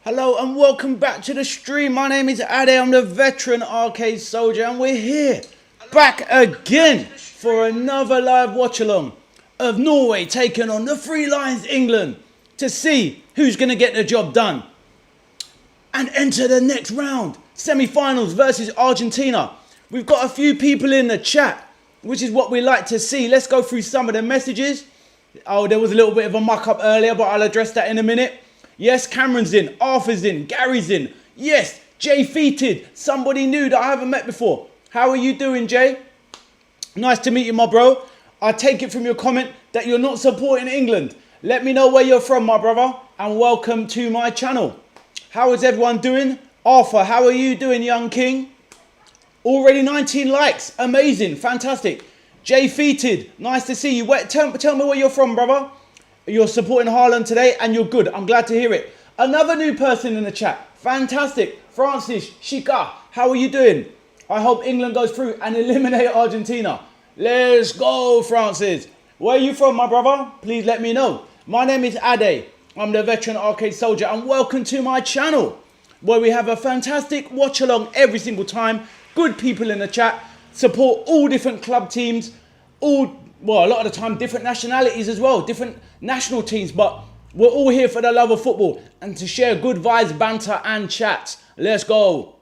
Hello and welcome back to the stream. My name is Ade, I'm the veteran arcade soldier, and we're here back again for another live watch along of Norway taking on the Three Lions England to see who's going to get the job done and enter the next round. Semi-finals versus Argentina. We've got a few people in the chat, which is what we like to see. Let's go through some of the messages. Oh, there was a little bit of a muck-up earlier, but I'll address that in a minute. Yes, Cameron's in, Arthur's in, Gary's in. Yes, Jay Feated, somebody new that I haven't met before. How are you doing, Jay? Nice to meet you, my bro. I take it from your comment that you're not supporting England. Let me know where you're from, my brother, and welcome to my channel. How is everyone doing? Arthur, how are you doing, young king? Already 19 likes. Amazing, fantastic. Jay Feated, nice to see you. Tell me where you're from, brother. You're supporting Haaland today and you're good. I'm glad to hear it. Another new person in the chat. Fantastic. Francis Shika, how are you doing? I hope England goes through and eliminate Argentina. Let's go, Francis. Where are you from, my brother? Please let me know. My name is Ade. I'm the veteran arcade soldier and welcome to my channel where we have a fantastic watch along every single time. Good people in the chat. Support all different club teams. Well, a lot of the time, different nationalities as well, different national teams, but we're all here for the love of football and to share good vibes, banter, and chat. Let's go.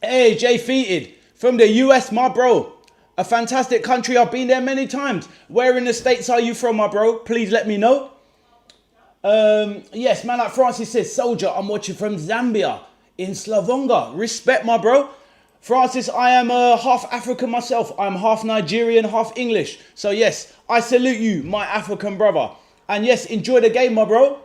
Hey, Jay Feated from the US, my bro. A fantastic country. I've been there many times. Where in the States are you from, my bro? Please let me know. Yes, man, like Francis says, soldier, I'm watching from Zambia in Slavonga. Respect, my bro. Francis, I am half African myself. I'm half Nigerian, half English. So yes, I salute you, my African brother. And yes, enjoy the game, my bro.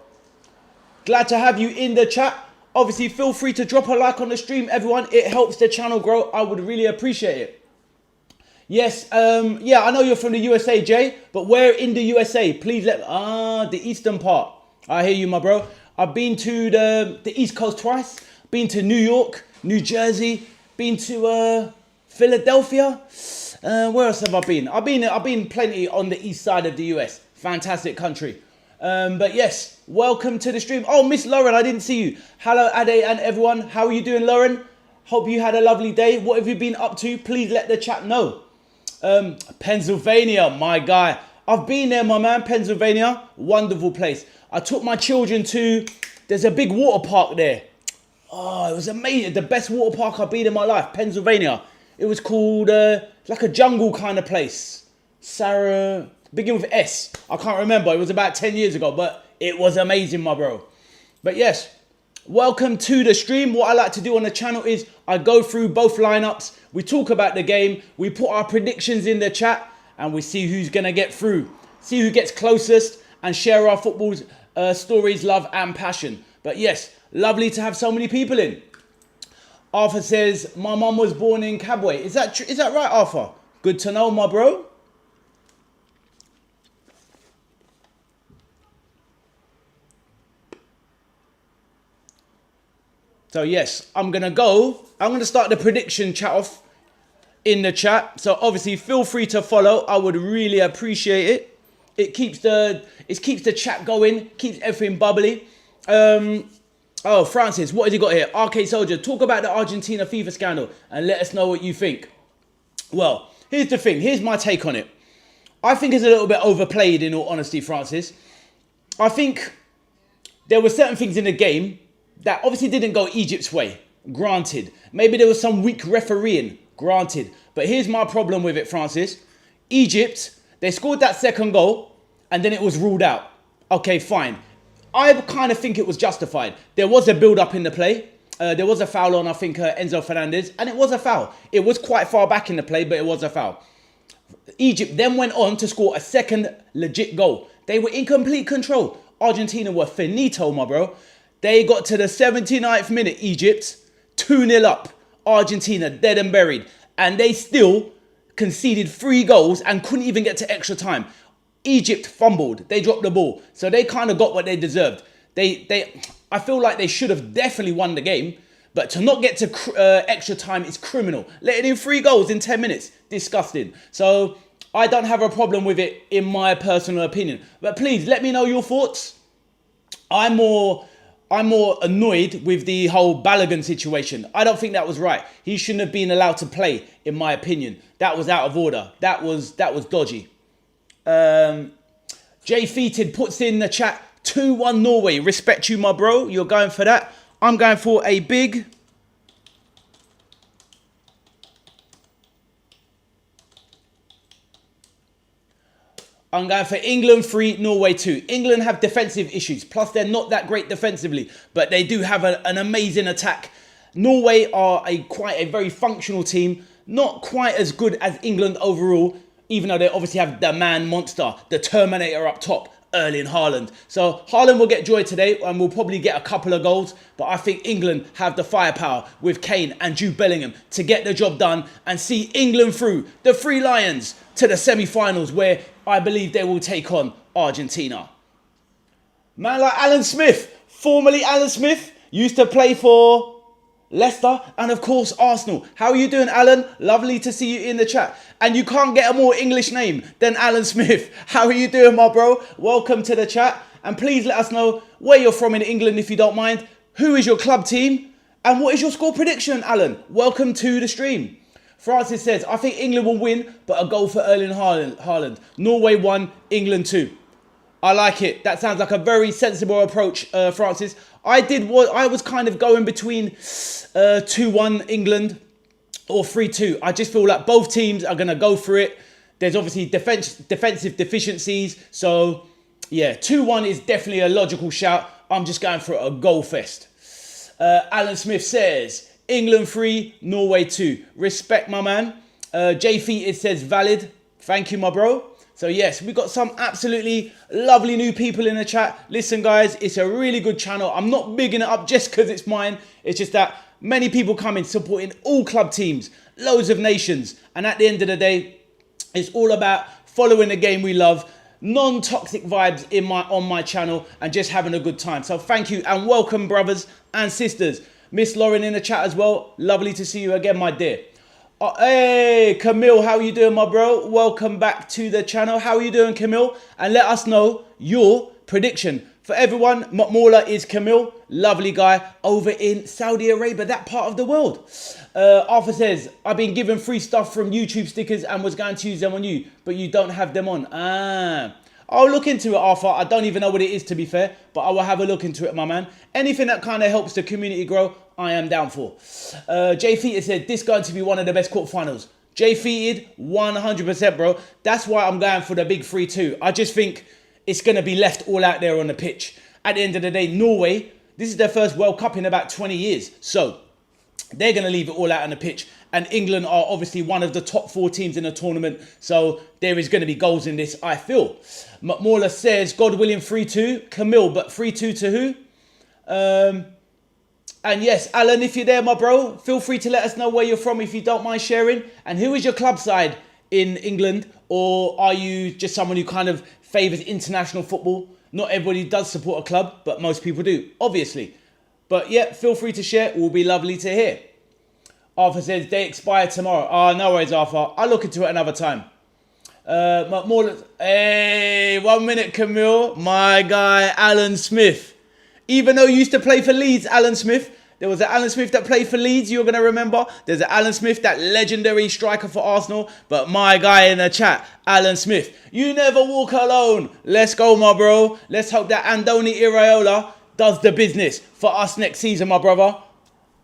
Glad to have you in the chat. Obviously, feel free to drop a like on the stream, everyone. It helps the channel grow. I would really appreciate it. Yes, yeah, I know you're from the USA, Jay. But where in the USA? Please let... the eastern part. I hear you, my bro. I've been to the East Coast twice. Been to New York, New Jersey... Been to Philadelphia. Where else have I been? I've been plenty on the east side of the US. Fantastic country. But yes, welcome to the stream. Oh, Miss Lauren, I didn't see you. Hello, Ade and everyone. How are you doing, Lauren? Hope you had a lovely day. What have you been up to? Please let the chat know. Pennsylvania, my guy. I've been there, my man. Pennsylvania, wonderful place. I took my children to. There's a big water park there. Oh, it was amazing. The best water park I've been in my life. Pennsylvania. It was called, like a jungle kind of place. Begin with S. I can't remember. It was about 10 years ago, but it was amazing, my bro. But yes, welcome to the stream. What I like to do on the channel is I go through both lineups. We talk about the game. We put our predictions in the chat and we see who's going to get through. See who gets closest and share our football stories, love and passion. But yes, lovely to have so many people in. Arthur says, my mum was born in Cabway. Is that right, Arthur? Good to know, my bro. So yes, I'm going to start the prediction chat off in the chat. So obviously feel free to follow. I would really appreciate it. It keeps the chat going, keeps everything bubbly. Oh, Francis, what has he got here? Arcade Soldier, talk about the Argentina FIFA scandal and let us know what you think. Well, here's the thing. Here's my take on it. I think it's a little bit overplayed, in all honesty, Francis. I think there were certain things in the game that obviously didn't go Egypt's way. Granted. Maybe there was some weak refereeing. Granted. But here's my problem with it, Francis. Egypt, they scored that second goal and then it was ruled out. Okay, fine. I kind of think it was justified. There was a build-up in the play. There was a foul on, I think, Enzo Fernandez. And it was a foul. It was quite far back in the play, but it was a foul. Egypt then went on to score a second legit goal. They were in complete control. Argentina were finito, my bro. They got to the 79th minute, Egypt. 2-0 up. Argentina dead and buried. And they still conceded 3 goals and couldn't even get to extra time. Egypt fumbled. They dropped the ball. So they kind of got what they deserved. I feel like they should have definitely won the game. But to not get to extra time is criminal. Letting in 3 goals in 10 minutes. Disgusting. So I don't have a problem with it in my personal opinion. But please, let me know your thoughts. I'm more I'm more annoyed with the whole Balogun situation. I don't think that was right. He shouldn't have been allowed to play, in my opinion. That was out of order. That was dodgy. Jay Feated puts in the chat 2-1 Norway. Respect you, my bro. You're going for that. I'm going for a big... I'm going for England 3, Norway 2. England have defensive issues. Plus, they're not that great defensively. But they do have an amazing attack. Norway are quite a very functional team. Not quite as good as England overall. Even though they obviously have the man monster, the Terminator up top, Erling Haaland. So Haaland will get joy today and will probably get a couple of goals. But I think England have the firepower with Kane and Jude Bellingham to get the job done and see England through the Three Lions to the semi-finals where I believe they will take on Argentina. Man like Alan Smith, formerly Alan Smith, used to play for Leicester and of course Arsenal. How are you doing, Alan? Lovely to see you in the chat. And you can't get a more English name than Alan Smith. How are you doing, my bro? Welcome to the chat. And please let us know where you're from in England if you don't mind. Who is your club team? And what is your score prediction, Alan? Welcome to the stream. Francis says, I think England will win, but a goal for Erling Haaland. Norway 1, England 2. I like it. That sounds like a very sensible approach, Francis. I was kind of going between 2-1 England or 3-2. I just feel like both teams are going to go for it. There's obviously defensive deficiencies. So, yeah, 2-1 is definitely a logical shout. I'm just going for a goal fest. Alan Smith says, England 3, Norway 2. Respect, my man. Jay Feet, it says valid. Thank you, my bro. So yes, we've got some absolutely lovely new people in the chat. Listen, guys, it's a really good channel. I'm not bigging it up just because it's mine. It's just that many people come in supporting all club teams, loads of nations. And at the end of the day, it's all about following the game we love, non-toxic vibes on my channel and just having a good time. So thank you and welcome, brothers and sisters. Miss Lauren in the chat as well. Lovely to see you again, my dear. Hey, Camille, how are you doing, my bro? Welcome back to the channel. How are you doing, Camille? And let us know your prediction. For everyone, Mokmula is Camille. Lovely guy over in Saudi Arabia, that part of the world. Arthur says, I've been given free stuff from YouTube stickers and was going to use them on you, but you don't have them on. I'll look into it, Arthur. I don't even know what it is, to be fair, but I will have a look into it, my man. Anything that kind of helps the community grow, I am down for. Jay Feated said, this going to be one of the best quarterfinals. Jay Feated, 100%, bro. That's why I'm going for the big 3-2. I just think it's going to be left all out there on the pitch. At the end of the day, Norway, this is their first World Cup in about 20 years. So they're going to leave it all out on the pitch. And England are obviously one of the top 4 teams in the tournament. So there is going to be goals in this, I feel. McMorla says, God willing, 3-2. Camille, but 3-2 to who? And yes, Alan, if you're there, my bro, feel free to let us know where you're from if you don't mind sharing. And who is your club side in England? Or are you just someone who kind of favours international football? Not everybody does support a club, but most people do, obviously. But yeah, feel free to share. It will be lovely to hear. Arthur says, they expire tomorrow. Oh, no worries, Arthur. I'll look into it another time. Hey, 1 minute, Camille. My guy, Alan Smith. Even though you used to play for Leeds, Alan Smith. There was an Alan Smith that played for Leeds, you're going to remember. There's an Alan Smith, that legendary striker for Arsenal. But my guy in the chat, Alan Smith. You never walk alone. Let's go, my bro. Let's hope that Andoni Iraola does the business for us next season, my brother.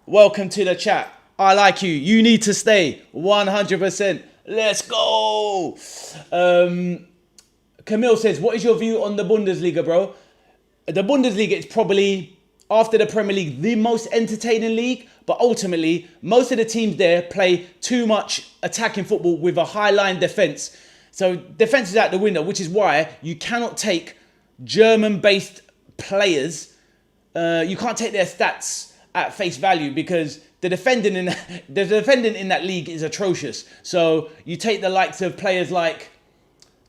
Welcome to the chat. I like you. You need to stay. 100%. Let's go. Camille says, what is your view on the Bundesliga, bro? The Bundesliga is probably, after the Premier League, the most entertaining league. But ultimately, most of the teams there play too much attacking football with a high-line defence. So defence is out the window, which is why you cannot take German-based players. You can't take their stats at face value because the defending in that league is atrocious. So you take the likes of players like,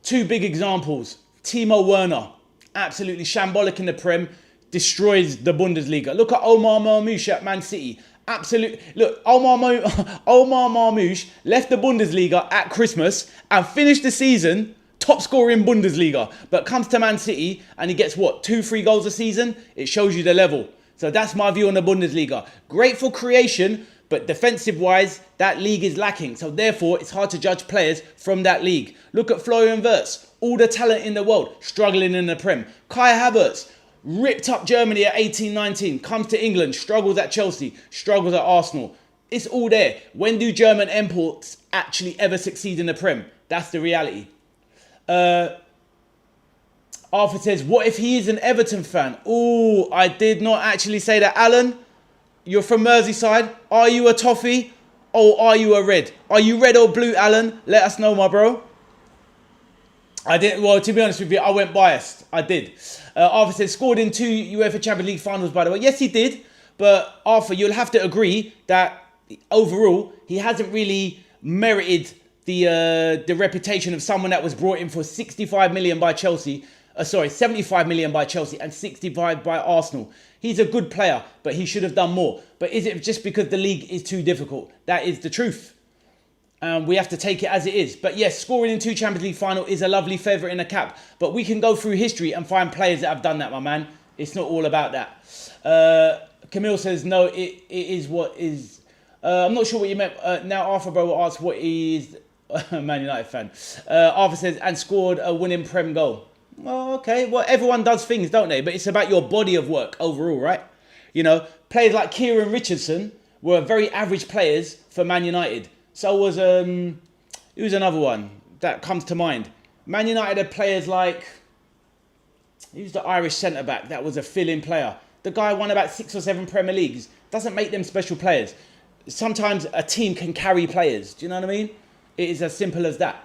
2 big examples, Timo Werner, absolutely shambolic in the Prem, destroys the Bundesliga. Look at Omar Marmoush at Man City. Absolutely. Look, Omar Marmoush left the Bundesliga at Christmas and finished the season top scorer in Bundesliga. But comes to Man City and he gets what, 2-3 goals a season? It shows you the level. So that's my view on the Bundesliga. Great for creation, but defensive-wise, that league is lacking. So therefore, it's hard to judge players from that league. Look at Florian Wirtz, all the talent in the world, struggling in the Prem. Kai Havertz, ripped up Germany at 18-19, comes to England, struggles at Chelsea, struggles at Arsenal. It's all there. When do German imports actually ever succeed in the Prem? That's the reality. Arthur says, what if he is an Everton fan? Oh, I did not actually say that. Alan, you're from Merseyside. Are you a toffee or are you a red? Are you red or blue, Alan? Let us know, my bro. I did. Well, to be honest with you, I went biased. I did. Arthur says, scored in 2 UEFA Champions League finals, by the way. Yes, he did. But Arthur, you'll have to agree that overall, he hasn't really merited the reputation of someone that was brought in for 65 million by Chelsea. 75 million by Chelsea and 65 by Arsenal. He's a good player, but he should have done more. But is it just because the league is too difficult? That is the truth. We have to take it as it is. But yes, scoring in 2 Champions League final is a lovely feather in a cap. But we can go through history and find players that have done that, my man. It's not all about that. Camille says, no, it is what is. I'm not sure what you meant. Now Arthur Bro will ask what is Man United fan. Arthur says, and scored a winning Prem goal. Well, okay. Well, everyone does things, don't they? But it's about your body of work overall, right? You know, players like Kieran Richardson were very average players for Man United. So was, who's another one that comes to mind? Man United had players like, who's the Irish centre-back that was a fill-in player? The guy won about 6 or 7 Premier Leagues. Doesn't make them special players. Sometimes a team can carry players. Do you know what I mean? It is as simple as that.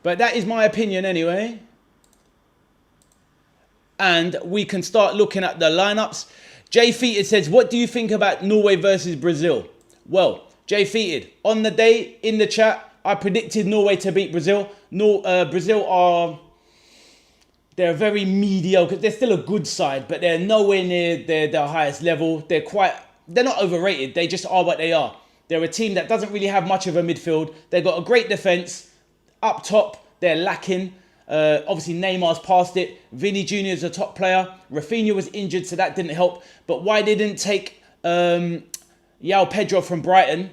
But that is my opinion anyway. And we can start looking at the lineups. Jay Feated says, what do you think about Norway versus Brazil? Well, Jay Feated, on the day in the chat, I predicted Norway to beat Brazil. Brazil they're very mediocre. They're still a good side, but they're nowhere near their highest level. They're not overrated. They just are what they are. They're a team that doesn't really have much of a midfield. They've got a great defence. Up top, they're lacking. Obviously, Neymar's past it. Vinny Jr. is a top player. Rafinha was injured, so that didn't help. But why they didn't take João Pedro from Brighton,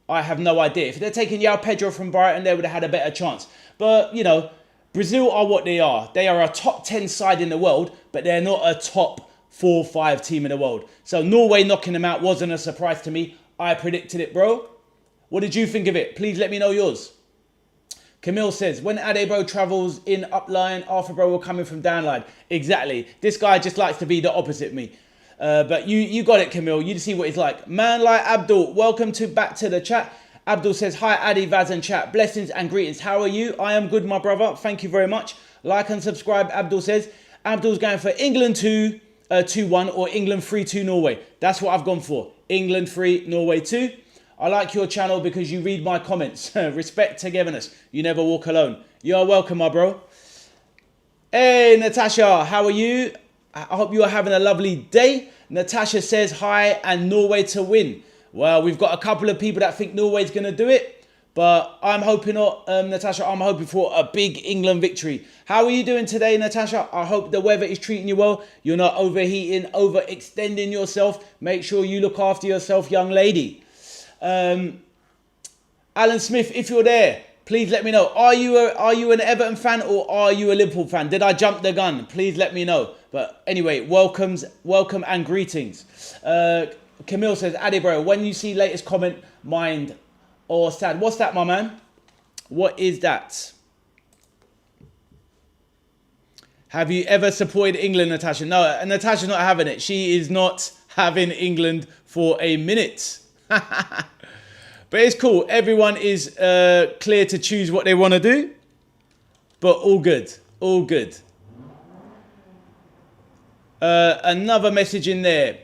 I have no idea. If they're taking João Pedro from Brighton, they would have had a better chance. But, you know, Brazil are what they are. They are a top 10 side in the world, but they're not a top 4-5 team in the world. So Norway knocking them out wasn't a surprise to me. I predicted it, bro. What did you think of it? Please let me know yours. Camille says, when Adebro travels in upline, Arthur Bro will come in down downline. Exactly. This guy just likes to be the opposite me. But you got it, Camille. You see what he's like. Man like Abdul, welcome back to the chat. Abdul says, hi, Adi, Vaz and chat. Blessings and greetings. How are you? I am good, my brother. Thank you very much. Like and subscribe, Abdul says. Abdul's going for England 2-1 or England 3-2 Norway. That's what I've gone for. England 3, Norway 2. I like your channel because you read my comments. Respect, togetherness. You never walk alone. You're welcome, my bro. Hey, Natasha, how are you? I hope you are having a lovely day. Natasha says hi and Norway to win. Well, we've got a couple of people that think Norway's going to do it. But I'm hoping not, Natasha. I'm hoping for a big England victory. How are you doing today, Natasha? I hope the weather is treating you well. You're not overheating, overextending yourself. Make sure you look after yourself, young lady. Alan Smith, if you're there, please let me know. Are you an Everton fan or are you a Liverpool fan? Did I jump the gun? Please let me know. But anyway, welcome and greetings. Camille says, Addy bro, when you see latest comment, mind or sad. What's that, my man? What is that? Have you ever supported England, Natasha? No, Natasha's not having it. She is not having England for a minute. But it's cool. Everyone is clear to choose what they want to do. But all good. All good. Another message in there.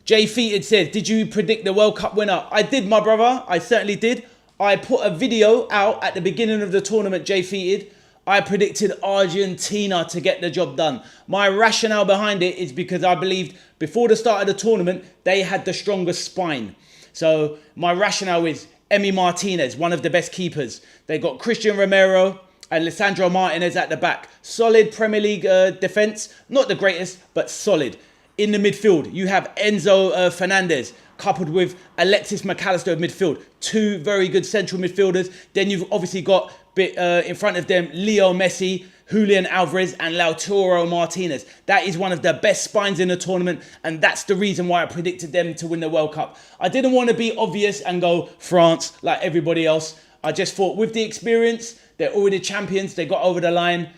Jay Feated says, did you predict the World Cup winner? I did, my brother. I certainly did. I put a video out at the beginning of the tournament, Jay Feated. I predicted Argentina to get the job done. My rationale behind it is because I believed before the start of the tournament, they had the strongest spine. So my rationale is Emi Martinez, one of the best keepers. They got Christian Romero, And Lisandro Martinez at the back. Solid Premier League defence. Not the greatest, but solid. In the midfield, you have Enzo Fernandez coupled with Alexis McAllister of midfield. Two very good central midfielders. Then you've obviously got in front of them Leo Messi, Julian Alvarez and Lautaro Martinez. That is one of the best spines in the tournament, and that's the reason why I predicted them to win the World Cup. I didn't want to be obvious and go France like everybody else. I just thought with the experience, they're already champions, they got over the line.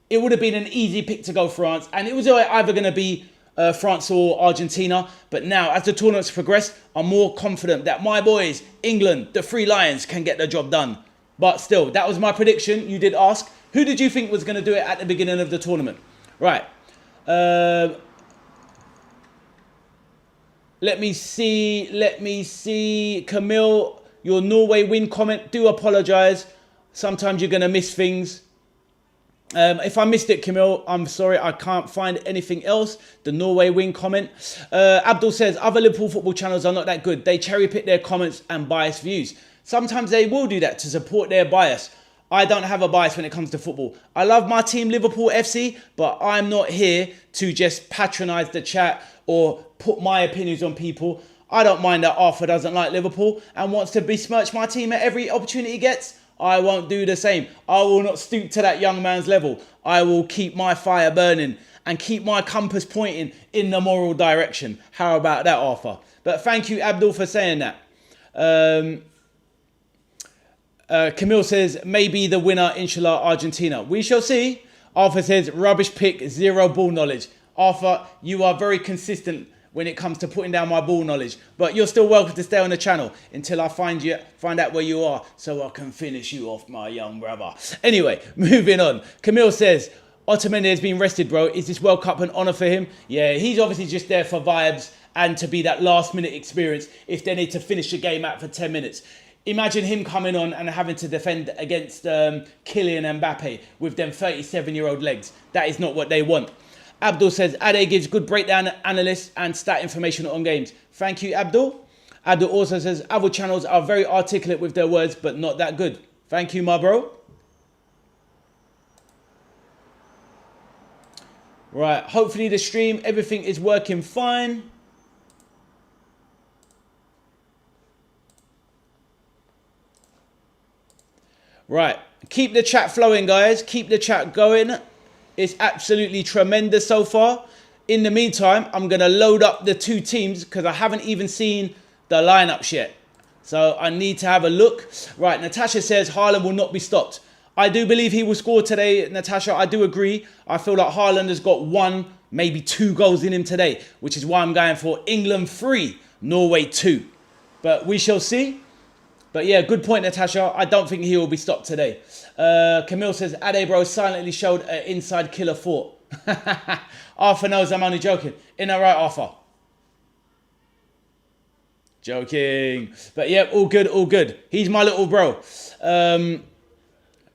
It would have been an easy pick to go France, and it was either going to be France or Argentina. But now, as the tournament's progressed, I'm more confident that my boys, England, the Three Lions, can get the job done. But still, that was my prediction. You did ask. Who did you think was going to do it at the beginning of the tournament? Right. Let me see. Camille, your Norway win comment. Do apologise. Sometimes you're going to miss things. If I missed it, Camille, I'm sorry. I can't find anything else. The Norway win comment. Abdul says, other Liverpool football channels are not that good. They cherry pick their comments and biased views. Sometimes they will do that to support their bias. I don't have a bias when it comes to football. I love my team, Liverpool FC, but I'm not here to just patronise the chat or put my opinions on people. I don't mind that Arthur doesn't like Liverpool and wants to besmirch my team at every opportunity he gets. I won't do the same. I will not stoop to that young man's level. I will keep my fire burning and keep my compass pointing in the moral direction. How about that, Arthur? But thank you, Abdul, for saying that. Camille says, maybe the winner, inshallah, Argentina. We shall see. Arthur says, rubbish pick, zero ball knowledge. Arthur, you are very consistent when it comes to putting down my ball knowledge. But you're still welcome to stay on the channel until I find out where you are so I can finish you off, my young brother. Anyway, moving on. Camille says, Otamendi has been rested, bro. Is this World Cup an honour for him? Yeah, he's obviously just there for vibes and to be that last minute experience if they need to finish the game out for 10 minutes. Imagine him coming on and having to defend against Kylian Mbappe with them 37-year-old legs. That is not what they want. Abdul says, Ade gives good breakdown analysis and stat information on games. Thank you, Abdul. Abdul also says, other channels are very articulate with their words, but not that good. Thank you, my bro. Right, hopefully the stream, everything is working fine. Right, keep the chat flowing, guys. Keep the chat going. It's absolutely tremendous so far. In the meantime, I'm going to load up the two teams because I haven't even seen the lineups yet. So I need to have a look. Right, Natasha says Haaland will not be stopped. I do believe he will score today, Natasha. I do agree. I feel like Haaland has got 1, maybe 2 goals in him today, which is why I'm going for England 3, Norway 2. But we shall see. But yeah, good point, Natasha. I don't think he will be stopped today. Camille says, Ade bro silently showed an inside killer thought. Arthur knows I'm only joking. In a right, Arthur. Joking. But yeah, all good, all good. He's my little bro.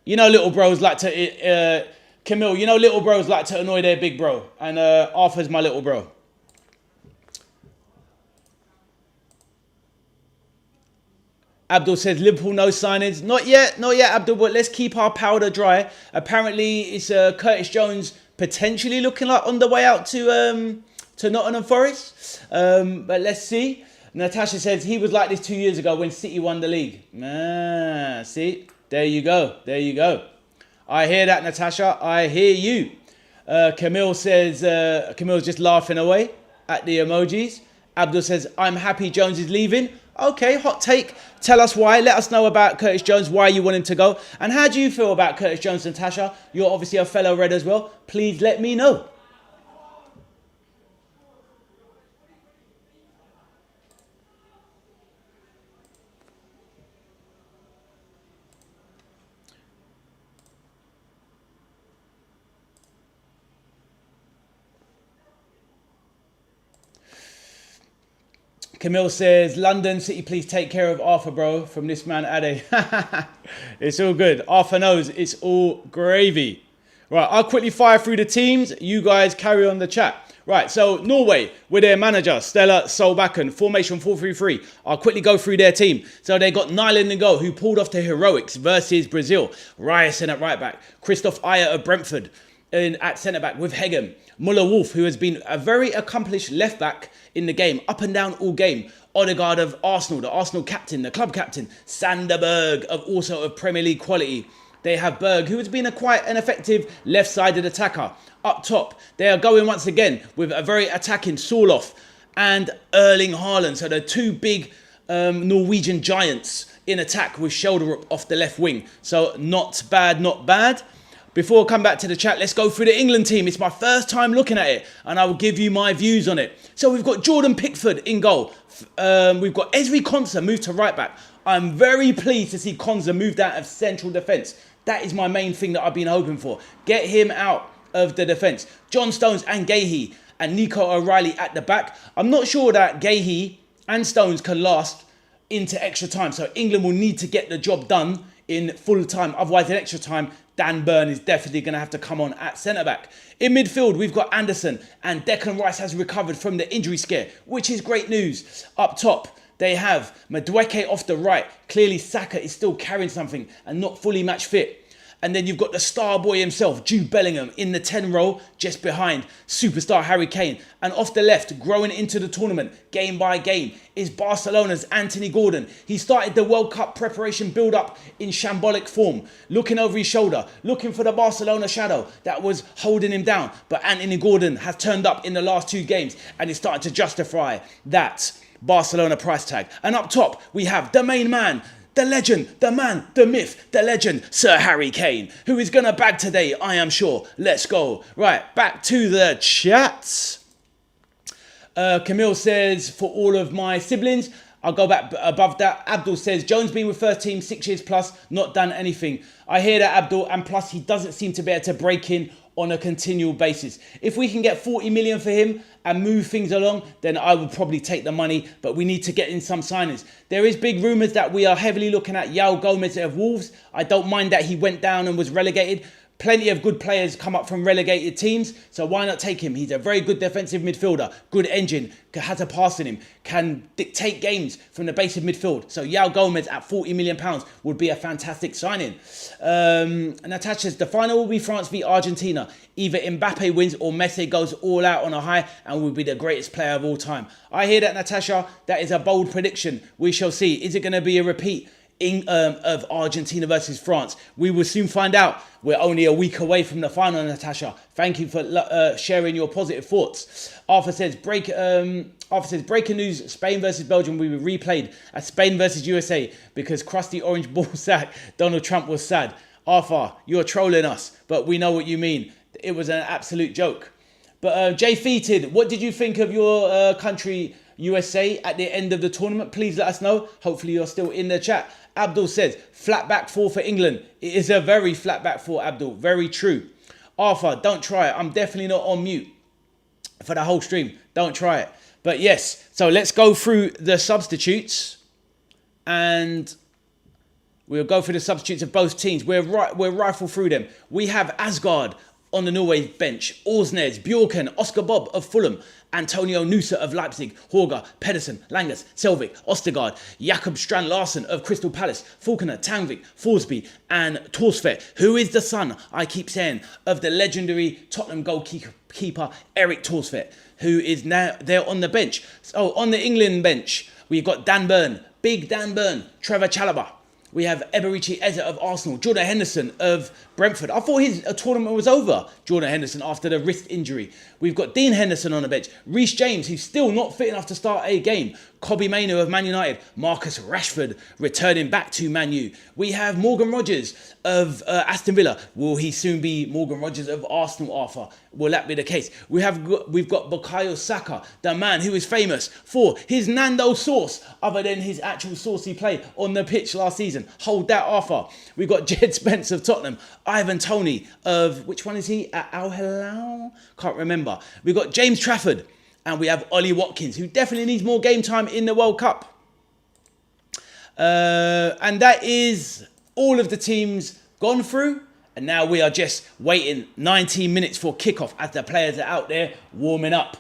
You know little bros like to... Camille, you know little bros like to annoy their big bro. And Arthur's my little bro. Abdul says, Liverpool no signings. Not yet, Abdul, but let's keep our powder dry. Apparently, it's Curtis Jones potentially looking like on the way out to Nottingham Forest. But let's see. Natasha says, he was like this 2 years ago when City won the league. See? There you go. There you go. I hear that, Natasha. I hear you. Camille says, Camille's just laughing away at the emojis. Abdul says, I'm happy Jones is leaving. Okay, hot take. Tell us why. Let us know about Curtis Jones, why you want him to go. And how do you feel about Curtis Jones, Natasha? You're obviously a fellow Red as well. Please let me know. Camille says, London City, please take care of Arthur, bro, from this man, Ade. It's all good. Arthur knows it's all gravy. Right, I'll quickly fire through the teams. You guys carry on the chat. Right, so Norway with their manager, Stella Solbakken, formation 4-3-3. I'll quickly go through their team. So they got Nyland in goal, who pulled off the heroics versus Brazil. Ryerson at right back. Christoph Ayer of Brentford at centre back with Hegem. Muller Wolf, who has been a very accomplished left back in the game, up and down all game. Odegaard of Arsenal, the Arsenal captain, the club captain. Sander Berg, also of Premier League quality. They have Berg, who has been quite an effective left-sided attacker. Up top, they are going once again with a very attacking Sorloth and Erling Haaland. So they're two big Norwegian giants in attack with Schjelderup off the left wing. So not bad, not bad. Before I come back to the chat, let's go through the England team. It's my first time looking at it, and I will give you my views on it. So we've got Jordan Pickford in goal. We've got Ezri Konsa moved to right back. I'm very pleased to see Konsa moved out of central defence. That is my main thing that I've been hoping for. Get him out of the defence. John Stones and Gahey and Nico O'Reilly at the back. I'm not sure that Gahey and Stones can last into extra time. So England will need to get the job done in full time. Otherwise, in extra time, Dan Burn is definitely going to have to come on at centre-back. In midfield, we've got Anderson, and Declan Rice has recovered from the injury scare, which is great news. Up top, they have Madueke off the right. Clearly, Saka is still carrying something and not fully match fit. And then you've got the star boy himself, Jude Bellingham, in the 10 role, just behind superstar Harry Kane. And off the left, growing into the tournament, game by game, is Barcelona's Anthony Gordon. He started the World Cup preparation build-up in shambolic form, looking over his shoulder, looking for the Barcelona shadow that was holding him down. But Anthony Gordon has turned up in the last 2 games, and is starting to justify that Barcelona price tag. And up top, we have the main man, the legend, the man, the myth, the legend, Sir Harry Kane, who is going to bag today, I am sure. Let's go. Right, back to the chats. Camille says, for all of my siblings, I'll go back above that. Abdul says, Jones been with first team 6 years plus, not done anything. I hear that, Abdul, and plus he doesn't seem to be able to break in on a continual basis. If we can get 40 million for him and move things along, then I would probably take the money, but we need to get in some signings. There is big rumours that we are heavily looking at Yao Gomez of Wolves. I don't mind that he went down and was relegated. Plenty of good players come up from relegated teams, so why not take him? He's a very good defensive midfielder, good engine, has a pass in him, can dictate games from the base of midfield. So Yao Gomez at £40 million would be a fantastic signing. Natasha says, the final will be France v Argentina. Either Mbappe wins or Messi goes all out on a high and will be the greatest player of all time. I hear that, Natasha. That is a bold prediction. We shall see. Is it going to be a repeat of Argentina versus France? We will soon find out. We're only a week away from the final, Natasha. Thank you for sharing your positive thoughts. Arthur says, breaking news, Spain versus Belgium will be replayed as Spain versus USA because crusty orange ball sack Donald Trump was sad. Arthur, you're trolling us, but we know what you mean. It was an absolute joke. But Jay Feated, what did you think of your country, USA, at the end of the tournament? Please let us know. Hopefully you're still in the chat. Abdul says, flat back 4 for England. It is a very flat back 4, Abdul. Very true. Arthur, don't try it. I'm definitely not on mute for the whole stream. Don't try it. But yes, so let's go through the substitutes. And we'll go through the substitutes of both teams. We'll rifle through them. We have Asgard on the Norway bench, Orsnes, Bjorken, Oscar Bob of Fulham, Antonio Nusa of Leipzig, Horga, Pedersen, Langas, Selvik, Ostergaard, Jakob Strand Larsen of Crystal Palace, Falconer, Tangvik, Forsby, and Torsfet, who is the son, I keep saying, of the legendary Tottenham goalkeeper Eric Torsfet, who is now there on the bench. So on the England bench, we've got Dan Burn, Big Dan Burn, Trevor Chalobah. We have Eberici Eze of Arsenal, Jordan Henderson of Brentford. I thought his tournament was over, Jordan Henderson, after the wrist injury. We've got Dean Henderson on the bench, Reece James, who's still not fit enough to start a game, Kobbie Mainoo of Man United, Marcus Rashford returning back to Man U. We have Morgan Rogers of Aston Villa. Will he soon be Morgan Rogers of Arsenal, Arthur? Will that be the case? We've got Bukayo Saka, the man who is famous for his Nando sauce, other than his actual sauce he played on the pitch last season. Hold that, Arthur. We've got Jed Spence of Tottenham, Ivan Toney of, which one is he? At Al Hilal? Can't remember. We've got James Trafford, and we have Ollie Watkins, who definitely needs more game time in the World Cup. And that is all of the teams gone through And now we are just waiting 19 minutes for kickoff as the players are out there warming up.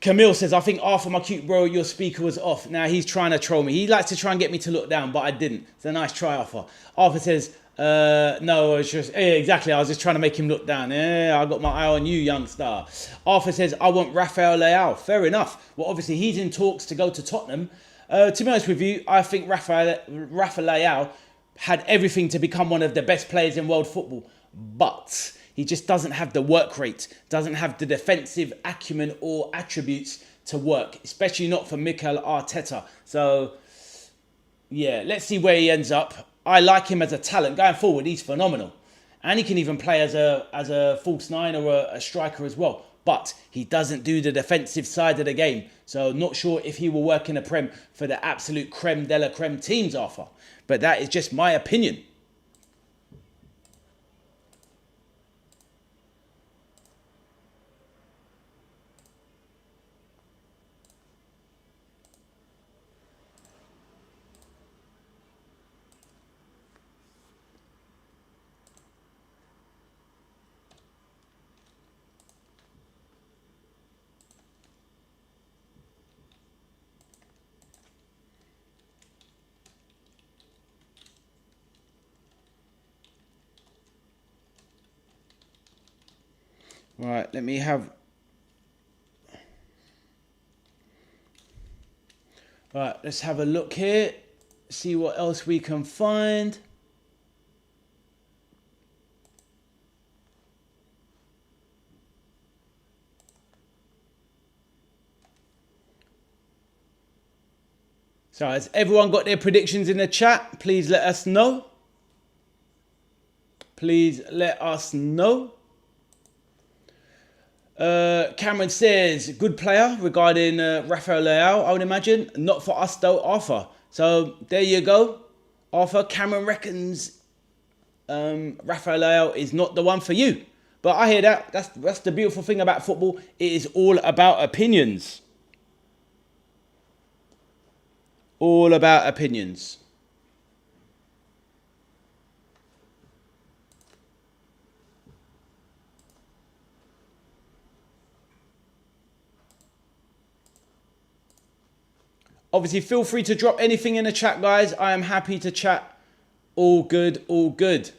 Camille says, I think Arthur, my cute bro, your speaker was off. Now he's trying to troll me. He likes to try and get me to look down, but I didn't. It's a nice try, Arthur. Arthur says, no, it's just, yeah, exactly. I was just trying to make him look down. Yeah, I got my eye on you, young star. Arthur says, I want Rafael Leao. Fair enough. Well, obviously he's in talks to go to Tottenham. To be honest with you, I think Rafael Leao had everything to become one of the best players in world football, but he just doesn't have the work rate, doesn't have the defensive acumen or attributes to work, especially not for Mikel Arteta. So, yeah, let's see where he ends up. I like him as a talent. Going forward, he's phenomenal. And he can even play as a false nine or a striker as well. But he doesn't do the defensive side of the game. So not sure if he will work in a Prem for the absolute creme de la creme teams, Arthur. But that is just my opinion. Right, let me have... Right, let's have a look here. See what else we can find. So has everyone got their predictions in the chat? Please let us know. Please let us know. Cameron says, good player regarding Rafael Leao, I would imagine. Not for us though, Arthur. So there you go. Arthur, Cameron reckons Rafael Leao is not the one for you. But I hear that. That's the beautiful thing about football. It is all about opinions. All about opinions. Obviously, feel free to drop anything in the chat, guys. I am happy to chat. All good, all good.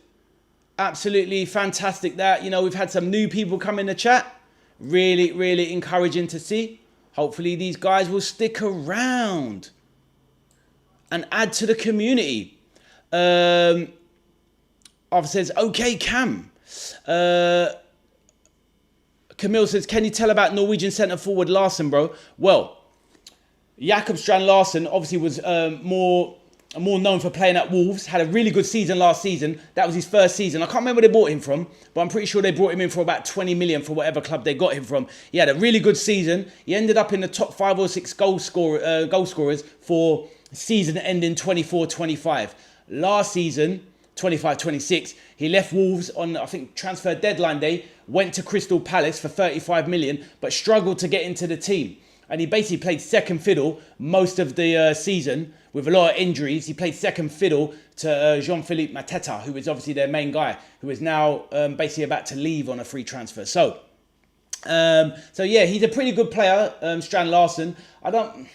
Absolutely fantastic that, you know, we've had some new people come in the chat. Really, really encouraging to see. Hopefully, these guys will stick around and add to the community. Arthur says, okay, Cam. Camille says, can you tell about Norwegian centre forward Larsen, bro? Well, Jakob Strand Larsen obviously was more known for playing at Wolves. Had a really good season last season. That was his first season. I can't remember where they bought him from, but I'm pretty sure they brought him in for about 20 million for whatever club they got him from. He had a really good season. He ended up in the top 5 or 6 goal scorers for season ending 24-25. Last season, 25-26, he left Wolves on, I think, transfer deadline day, went to Crystal Palace for 35 million, but struggled to get into the team. And he basically played second fiddle most of the season with a lot of injuries. He played second fiddle to Jean-Philippe Mateta, who is obviously their main guy, who is now basically about to leave on a free transfer. So yeah, he's a pretty good player, Strand Larsen. I don't,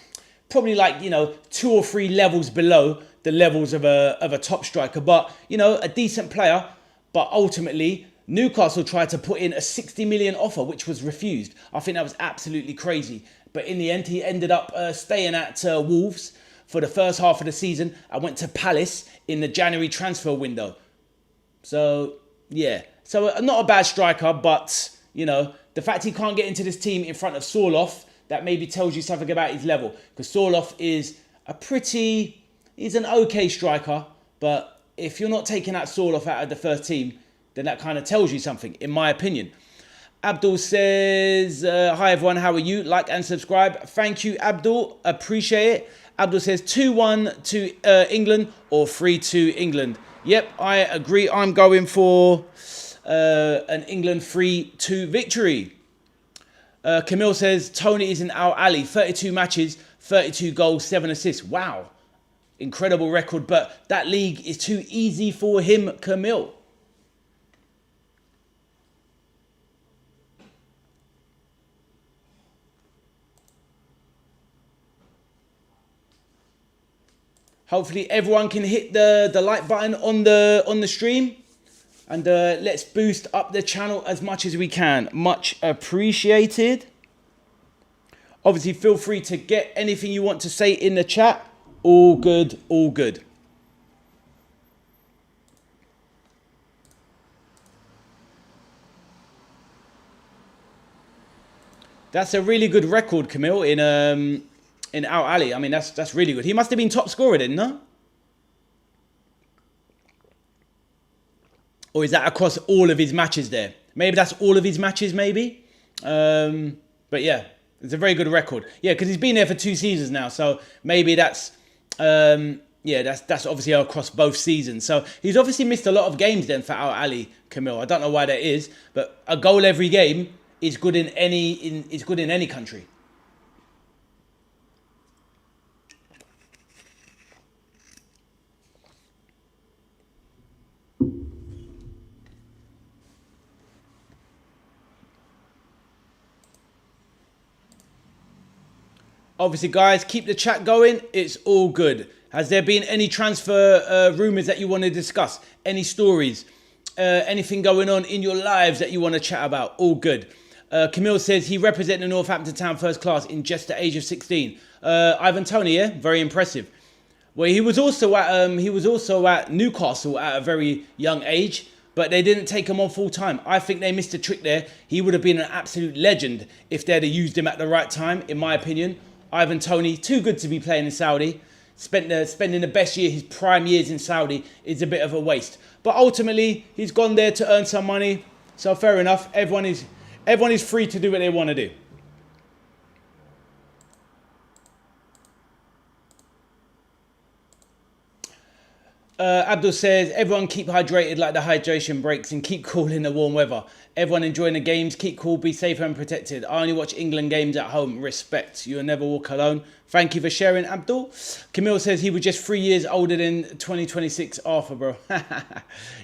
probably like, you know, 2 or 3 levels below the levels of a top striker, but, you know, a decent player. But ultimately, Newcastle tried to put in a 60 million offer, which was refused. I think that was absolutely crazy. But in the end, he ended up staying at Wolves for the first half of the season. I went to Palace in the January transfer window. So, yeah. So, not a bad striker, but, you know, the fact he can't get into this team in front of Sorloth, that maybe tells you something about his level. Because Sorloth is he's an okay striker, but if you're not taking that Sorloth out of the first team, then that kind of tells you something, in my opinion. Abdul says, hi everyone, how are you? Like and subscribe. Thank you, Abdul. Appreciate it. Abdul says 2-1 to England or 3-2 England. Yep, I agree. I'm going for an England 3-2 victory. Camille says, Tony is in our alley. 32 matches, 32 goals, 7 assists. Wow. Incredible record, but that league is too easy for him, Camille. Hopefully everyone can hit the like button on the stream. And let's boost up the channel as much as we can. Much appreciated. Obviously, feel free to get anything you want to say in the chat. All good, all good. That's a really good record, Camille, in Al Ali. I mean, that's really good. He must have been top scorer then, no? Or is that across all of his matches there? Maybe that's all of his matches, maybe. But yeah, it's a very good record. Yeah, because he's been there for 2 seasons now. So maybe that's, yeah, that's obviously across both seasons. So he's obviously missed a lot of games then for Al Ali, Camille. I don't know why that is. But a goal every game is good in any country. Obviously, guys, keep the chat going. It's all good. Has there been any transfer rumours that you want to discuss? Any stories? Anything going on in your lives that you want to chat about? All good. Camille says he represented the Northampton Town first class in just the age of 16. Ivan Toney, yeah, very impressive. Well, he was also at Newcastle at a very young age, but they didn't take him on full time. I think they missed a trick there. He would have been an absolute legend if they'd have used him at the right time, in my opinion. Ivan Toney, too good to be playing in Saudi. Spending the best year, his prime years in Saudi, is a bit of a waste. But ultimately, he's gone there to earn some money. So fair enough. Everyone is free to do what they want to do. Abdul says, everyone keep hydrated like the hydration breaks and keep cool in the warm weather. Everyone enjoying the games, keep cool, be safe and protected. I only watch England games at home. Respect. You'll never walk alone. Thank you for sharing, Abdul. Camille says he was just 3 years older than 2026 Arthur, bro.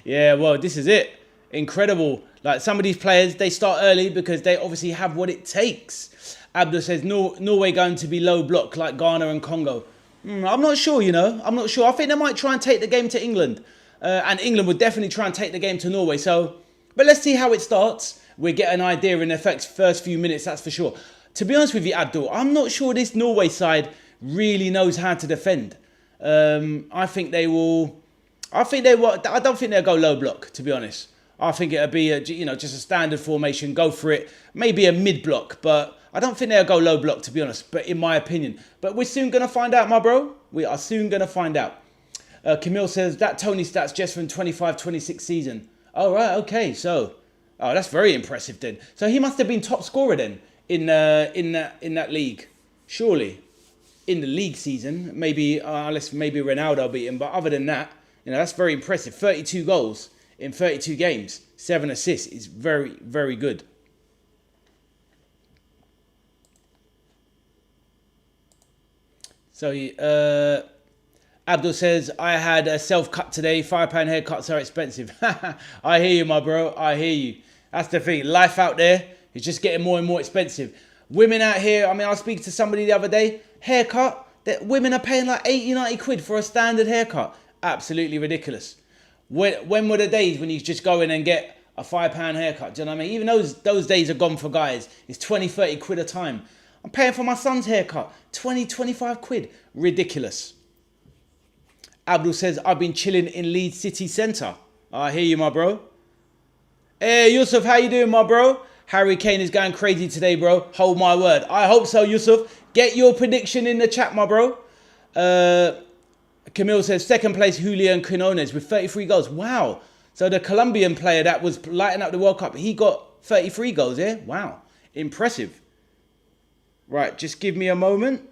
Yeah, well, this is it. Incredible. Like, some of these players, they start early because they obviously have what it takes. Abdul says, Norway going to be low block like Ghana and Congo. I'm not sure, you know. I'm not sure. I think they might try and take the game to England. And England would definitely try and take the game to Norway. So, but let's see how it starts. We get an idea in the first few minutes, that's for sure. To be honest with you, Abdul, I'm not sure this Norway side really knows how to defend. I think they will. I don't think they'll go low block, to be honest. I think it'll be just a standard formation. Go for it. Maybe a mid block, but I don't think they'll go low block, to be honest. But in my opinion, but we're soon gonna find out, my bro. We are soon gonna find out. Camille says that Toney stats just from 25-26 season. Oh right, okay. So, that's very impressive then. So he must have been top scorer then in that league, surely. In the league season, maybe unless maybe Ronaldo beat him. But other than that, that's very impressive. 32 goals in 32 games, 7 assists is very, very good. So Abdul says, I had a self-cut today. £5 haircuts are expensive. I hear you, my bro. I hear you. That's the thing. Life out there is just getting more and more expensive. Women out here, I mean, I was speaking to somebody the other day. Haircut, that women are paying like 80, 90 quid for a standard haircut. Absolutely ridiculous. When were the days when you just go in and get a £5 haircut? Do you know what I mean? Even those days are gone for guys. It's 20, 30 quid a time. I'm paying for my son's haircut. 20, 25 quid. Ridiculous. Abdul says, I've been chilling in Leeds city centre. I hear you, my bro. Hey, Yusuf, how you doing, my bro? Harry Kane is going crazy today, bro. Hold my word. I hope so, Yusuf. Get your prediction in the chat, my bro. Camille says, second place, Julian Quinones with 33 goals. Wow. So the Colombian player that was lighting up the World Cup, he got 33 goals, yeah? Wow. Impressive. Right, just give me a moment.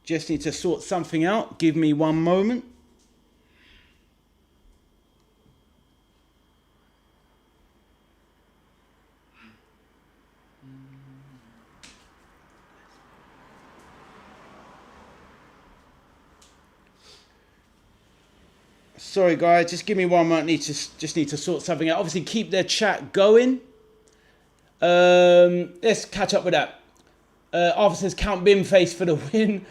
Just need to sort something out. Give me one moment. Sorry, guys. Just give me one moment. Just need to sort something out. Obviously, keep the chat going. Let's catch up with that. Arthur says, count Bimface for the win.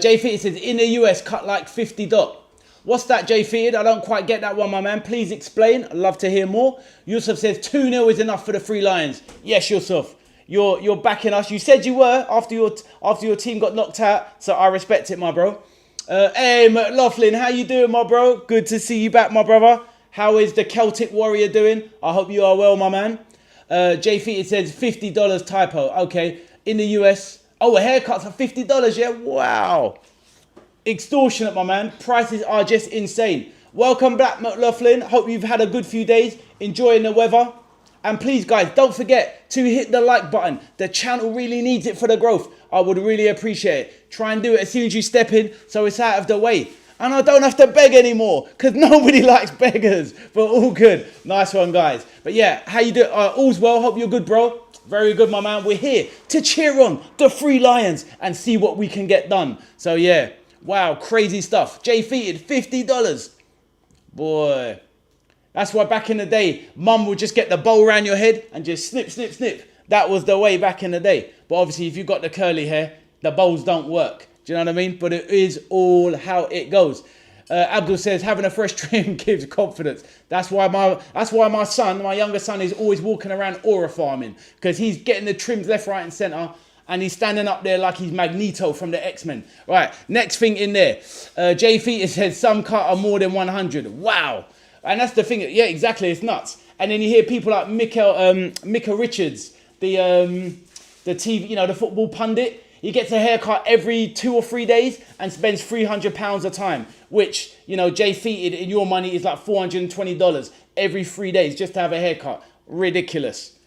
Jay Fitted says, in the US, cut like 50 dot. What's that, Jay Fitted? I don't quite get that one, my man. Please explain. I'd love to hear more. Yusuf says, 2-0 is enough for the Three Lions. Yes, Yusuf. You're backing us. You said you were after your team got knocked out. So I respect it, my bro. Hey, McLaughlin, how you doing, my bro? Good to see you back, my brother. How is the Celtic Warrior doing? I hope you are well, my man. Jay Fitted says, $50 typo. Okay. In the US, a haircut for $50, yeah? Wow. Extortionate, my man. Prices are just insane. Welcome back, McLaughlin. Hope you've had a good few days, enjoying the weather. And please, guys, don't forget to hit the like button. The channel really needs it for the growth. I would really appreciate it. Try and do it as soon as you step in, so it's out of the way. And I don't have to beg anymore, because nobody likes beggars. But all good. Nice one, guys. But yeah, how you doing? All's well. Hope you're good, bro. Very good, my man. We're here to cheer on the Three Lions and see what we can get done. So, yeah. Wow, crazy stuff. Jay Feated, $50. Boy. That's why back in the day, mum would just get the bowl around your head and just snip, snip, snip. That was the way back in the day. But obviously, if you've got the curly hair, the bowls don't work. Do you know what I mean? But it is all how it goes. Abdul says, having a fresh trim gives confidence. That's why my son, my younger son, is always walking around aura farming, because he's getting the trims left, right, and centre, and he's standing up there like he's Magneto from the X-Men. Right, next thing in there. Jay Feater says, some cut are more than 100. Wow. And that's the thing. Yeah, exactly. It's nuts. And then you hear people like Micah Richards, the TV, the football pundit. He gets a haircut every 2 or 3 days and spends £300 a time, which, Jay Feated in your money is like $420 every 3 days just to have a haircut. Ridiculous.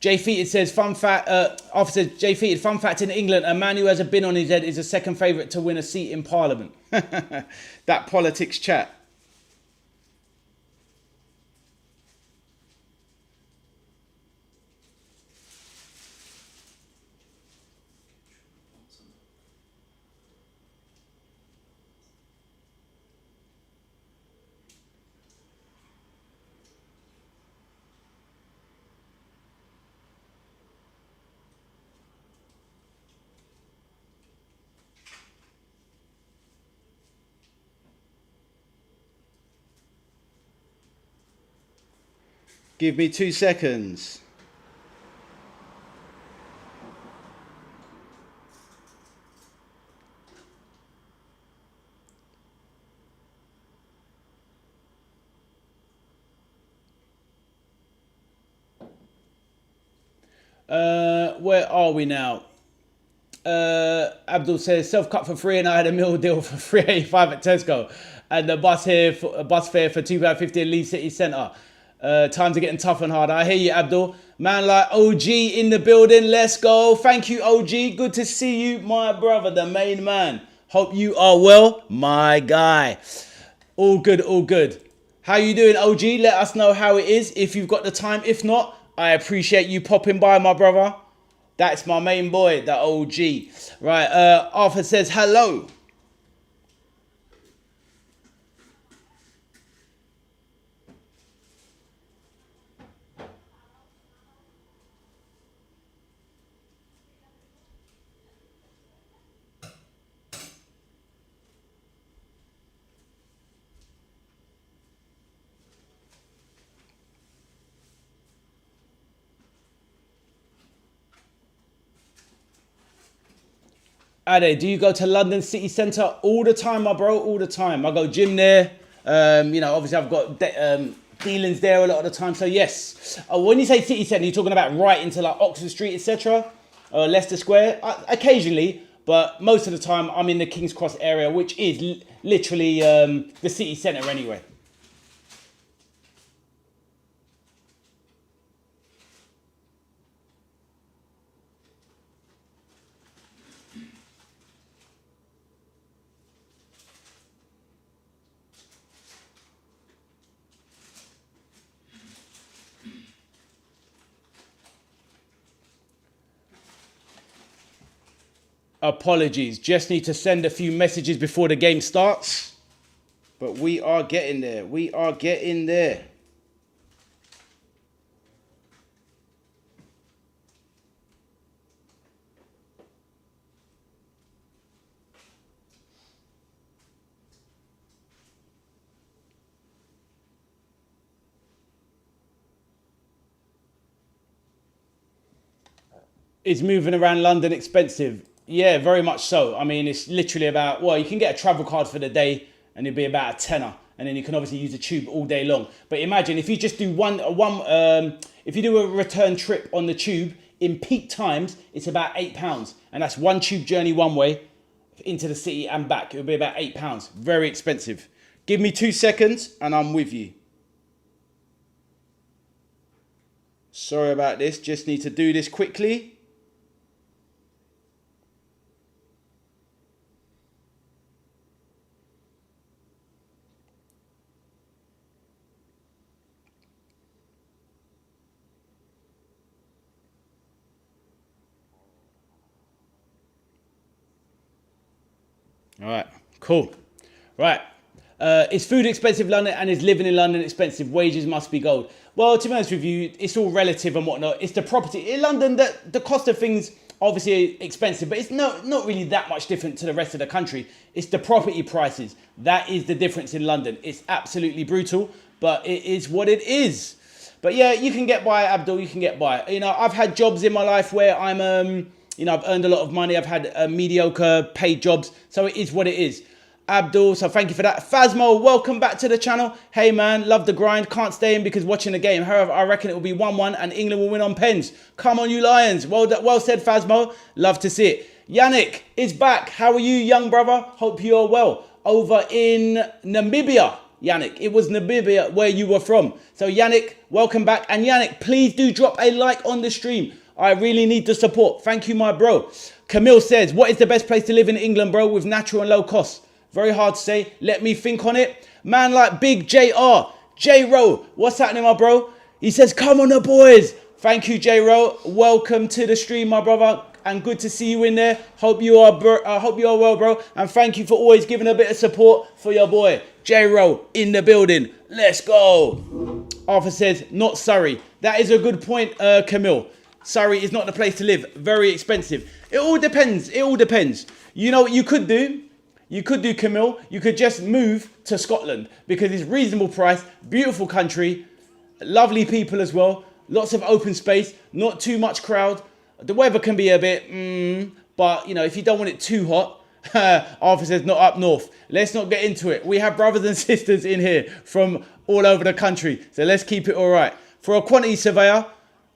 Jay Feated says, fun fact, officer Jay Feated, fun fact in England, a man who has a bin on his head is the second favourite to win a seat in Parliament. That politics chat. Give me 2 seconds. Where are we now? Abdul says, self-cut for free and I had a meal deal for $3.85 at Tesco. And the bus fare for £2.50 at Leeds City Centre. Times are getting tough and hard. I hear you, Abdul. Man like OG in the building. Let's go. Thank you, OG. Good to see you, my brother, the main man. Hope you are well, my guy. All good, all good. How you doing, OG? Let us know how it is if you've got the time. If not, I appreciate you popping by, my brother. That's my main boy, the OG. Right, Arthur says hello. Ade, do you go to London City Centre all the time, my bro? All the time. I go gym there. Obviously I've got dealings there a lot of the time. So yes. When you say City Centre, you're talking about right into like Oxford Street, etc. Or Leicester Square. Occasionally, but most of the time I'm in the King's Cross area, which is literally the city centre anyway. Apologies. Just need to send a few messages before the game starts. But we are getting there. We are getting there. Is moving around London expensive? Yeah, very much so. I mean, it's literally about, well, you can get a travel card for the day and it'll be about a tenner. And then you can obviously use the tube all day long. But imagine if you just do if you do a return trip on the tube in peak times, it's about £8. And that's one tube journey one way into the city and back. It'll be about £8. Very expensive. Give me 2 seconds and I'm with you. Sorry about this. Just need to do this quickly. All right, cool. Right. Is food expensive in London and is living in London expensive? Wages must be gold. Well, to be honest with you, it's all relative and whatnot. It's the property. In London, the cost of things obviously expensive, but it's not really that much different to the rest of the country. It's the property prices. That is the difference in London. It's absolutely brutal, but it is what it is. But yeah, you can get by, Abdul, you can get by. You know, I've had jobs in my life where I'm, I've earned a lot of money. I've had mediocre paid jobs. So it is what it is. Abdul, so thank you for that. Phasmo, welcome back to the channel. Hey man, love the grind. Can't stay in because watching the game. However, I reckon it will be 1-1 and England will win on pens. Come on, you Lions. Well said, Phasmo. Love to see it. Yannick is back. How are you, young brother? Hope you are well. Over in Namibia, Yannick. It was Namibia where you were from. So Yannick, welcome back. And Yannick, please do drop a like on the stream. I really need the support. Thank you, my bro. Camille says, what is the best place to live in England, bro, with natural and low costs? Very hard to say. Let me think on it. Man like Big JR. J-Ro, what's happening, my bro? He says, come on the boys. Thank you, J-Ro. Welcome to the stream, my brother. And good to see you in there. Hope you are well, bro. And thank you for always giving a bit of support for your boy. J-Ro in the building. Let's go. Arthur says, not Surrey. That is a good point, Camille. Surrey is not the place to live. Very expensive. It all depends. It all depends. You know what you could do? You could do, Camille. You could just move to Scotland because it's reasonable price, beautiful country, lovely people as well, lots of open space, not too much crowd. The weather can be a bit, but you know, if you don't want it too hot, Arthur says not up north. Let's not get into it. We have brothers and sisters in here from all over the country, so let's keep it all right. For a quantity surveyor,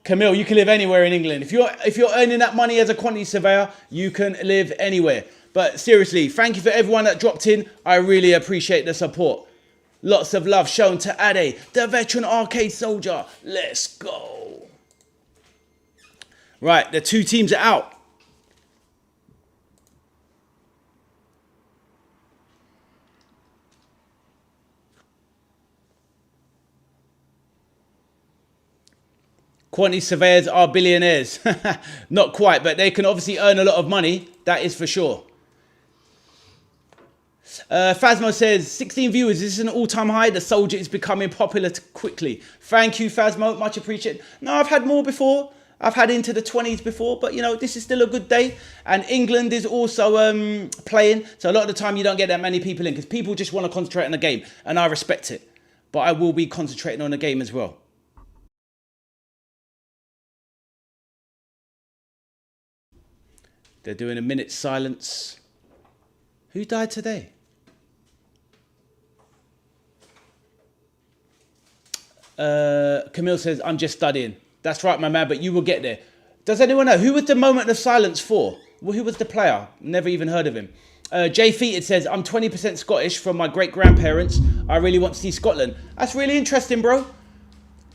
Camille, you can live anywhere in England. If you're earning that money as a quantity surveyor, you can live anywhere. But seriously, thank you for everyone that dropped in. I really appreciate the support. Lots of love shown to Ade, the veteran arcade soldier. Let's go. Right, the two teams are out. Quantity surveyors are billionaires. Not quite, but they can obviously earn a lot of money. That is for sure. Phasmo says, 16 viewers. This is an all-time high. The soldier is becoming popular quickly. Thank you, Phasmo. Much appreciated. No, I've had more before. I've had into the 20s before. But, you know, this is still a good day. And England is also playing. So a lot of the time you don't get that many people in because people just want to concentrate on the game. And I respect it. But I will be concentrating on the game as well. They're doing a minute's silence. Who died today? Camille says, I'm just studying. That's right, my man, but you will get there. Does anyone know? Who was the moment of silence for? Well, who was the player? Never even heard of him. Jay Feated says, I'm 20% Scottish from my great-grandparents. I really want to see Scotland. That's really interesting, bro.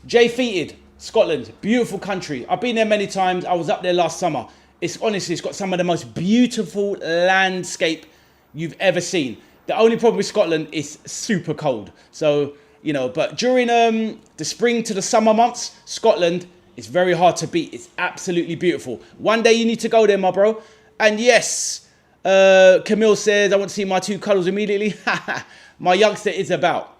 Jay Feated, Scotland. Beautiful country. I've been there many times. I was up there last summer. It's honestly, it's got some of the most beautiful landscape you've ever seen. The only problem with Scotland is super cold. So, you know, but during the spring to the summer months, Scotland is very hard to beat. It's absolutely beautiful. One day you need to go there, my bro. And yes, Camille says, I want to see my two colours immediately. My youngster is about.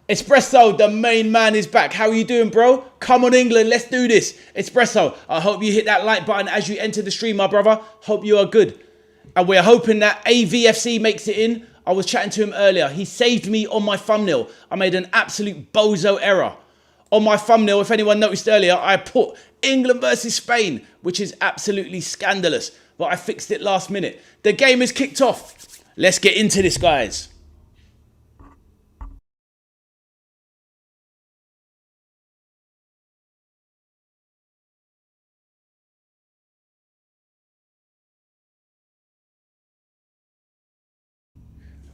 Espresso, the main man, is back. How are you doing, bro? Come on, England. Let's do this. Espresso, I hope you hit that like button as you enter the stream, my brother. Hope you are good. And we're hoping that AVFC makes it in. I was chatting to him earlier. He saved me on my thumbnail. I made an absolute bozo error. On my thumbnail, if anyone noticed earlier, I put England versus Spain, which is absolutely scandalous. But I fixed it last minute. The game is kicked off. Let's get into this, guys.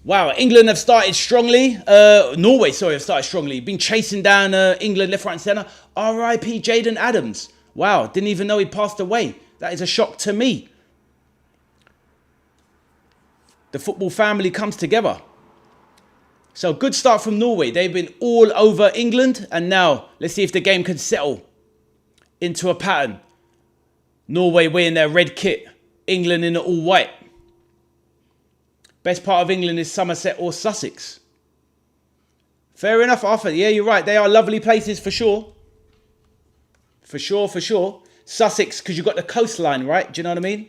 Wow, England have started strongly. Norway, sorry, have started strongly. Been chasing down England left, right and centre. R.I.P. Jaden Adams. Wow, didn't even know he passed away. That is a shock to me. The football family comes together. So good start from Norway. They've been all over England. And now let's see if the game can settle into a pattern. Norway wearing their red kit. England in the all white. Best part of England is Somerset or Sussex. Fair enough, Arthur. Yeah, you're right. They are lovely places for sure. For sure, for sure. Sussex, because you've got the coastline, right? Do you know what I mean?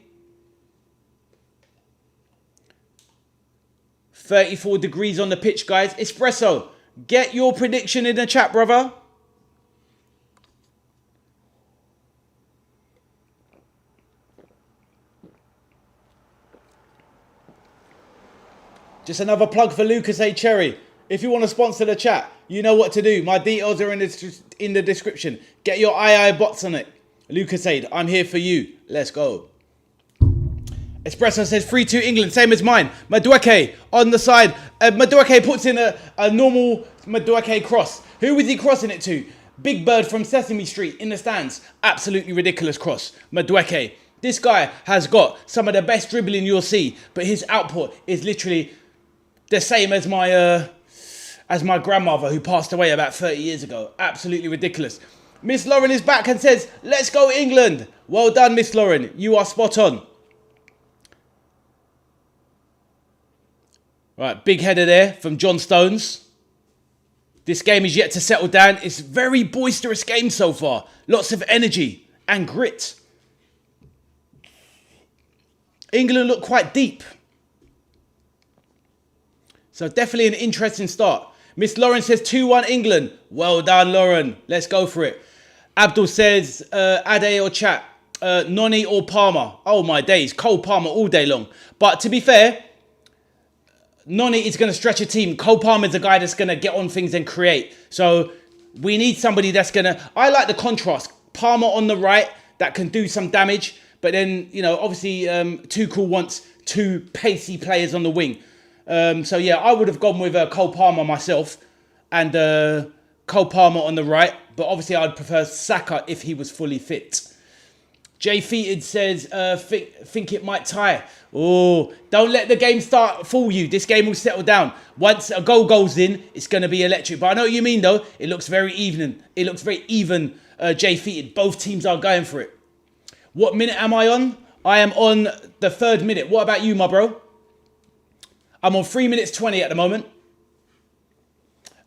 34 degrees on the pitch, guys. Espresso, get your prediction in the chat, brother. Just another plug for Lucas A. Cherry. If you want to sponsor the chat, you know what to do. My details are in the description. Get your II bots on it. Lucas Aid, I'm here for you. Let's go. Espresso says 3-2 England, same as mine. Madueke on the side. Madueke puts in a normal Madueke cross. Who was he crossing it to? Big Bird from Sesame Street in the stands. Absolutely ridiculous cross. Madueke. This guy has got some of the best dribbling you'll see, but his output is literally the same as my grandmother who passed away about 30 years ago. Absolutely ridiculous. Miss Lauren is back and says, let's go England. Well done, Miss Lauren. You are spot on. Right, big header there from John Stones. This game is yet to settle down. It's a very boisterous game so far. Lots of energy and grit. England look quite deep. So definitely an interesting start. Miss Lauren says 2-1 England. Well done, Lauren. Let's go for it. Abdul says, Ade or chat, Noni or Palmer. Oh my days, Cole Palmer all day long. But to be fair, Noni is going to stretch a team. Cole Palmer is a guy that's going to get on things and create. So we need somebody that's going to... I like the contrast. Palmer on the right, that can do some damage. But then, you know, obviously Tuchel wants two pacey players on the wing. So yeah, I would have gone with Cole Palmer myself and Cole Palmer on the right, but obviously I'd prefer Saka if he was fully fit. Jay Feated says, think it might tie. Oh, don't let the game start fool you. This game will settle down. Once a goal goes in, it's going to be electric. But I know what you mean though. It looks very even. It looks very even, Jay Feated. Both teams are going for it. What minute am I on? I am on the 3rd minute. What about you, my bro? I'm on 3 minutes 20 at the moment.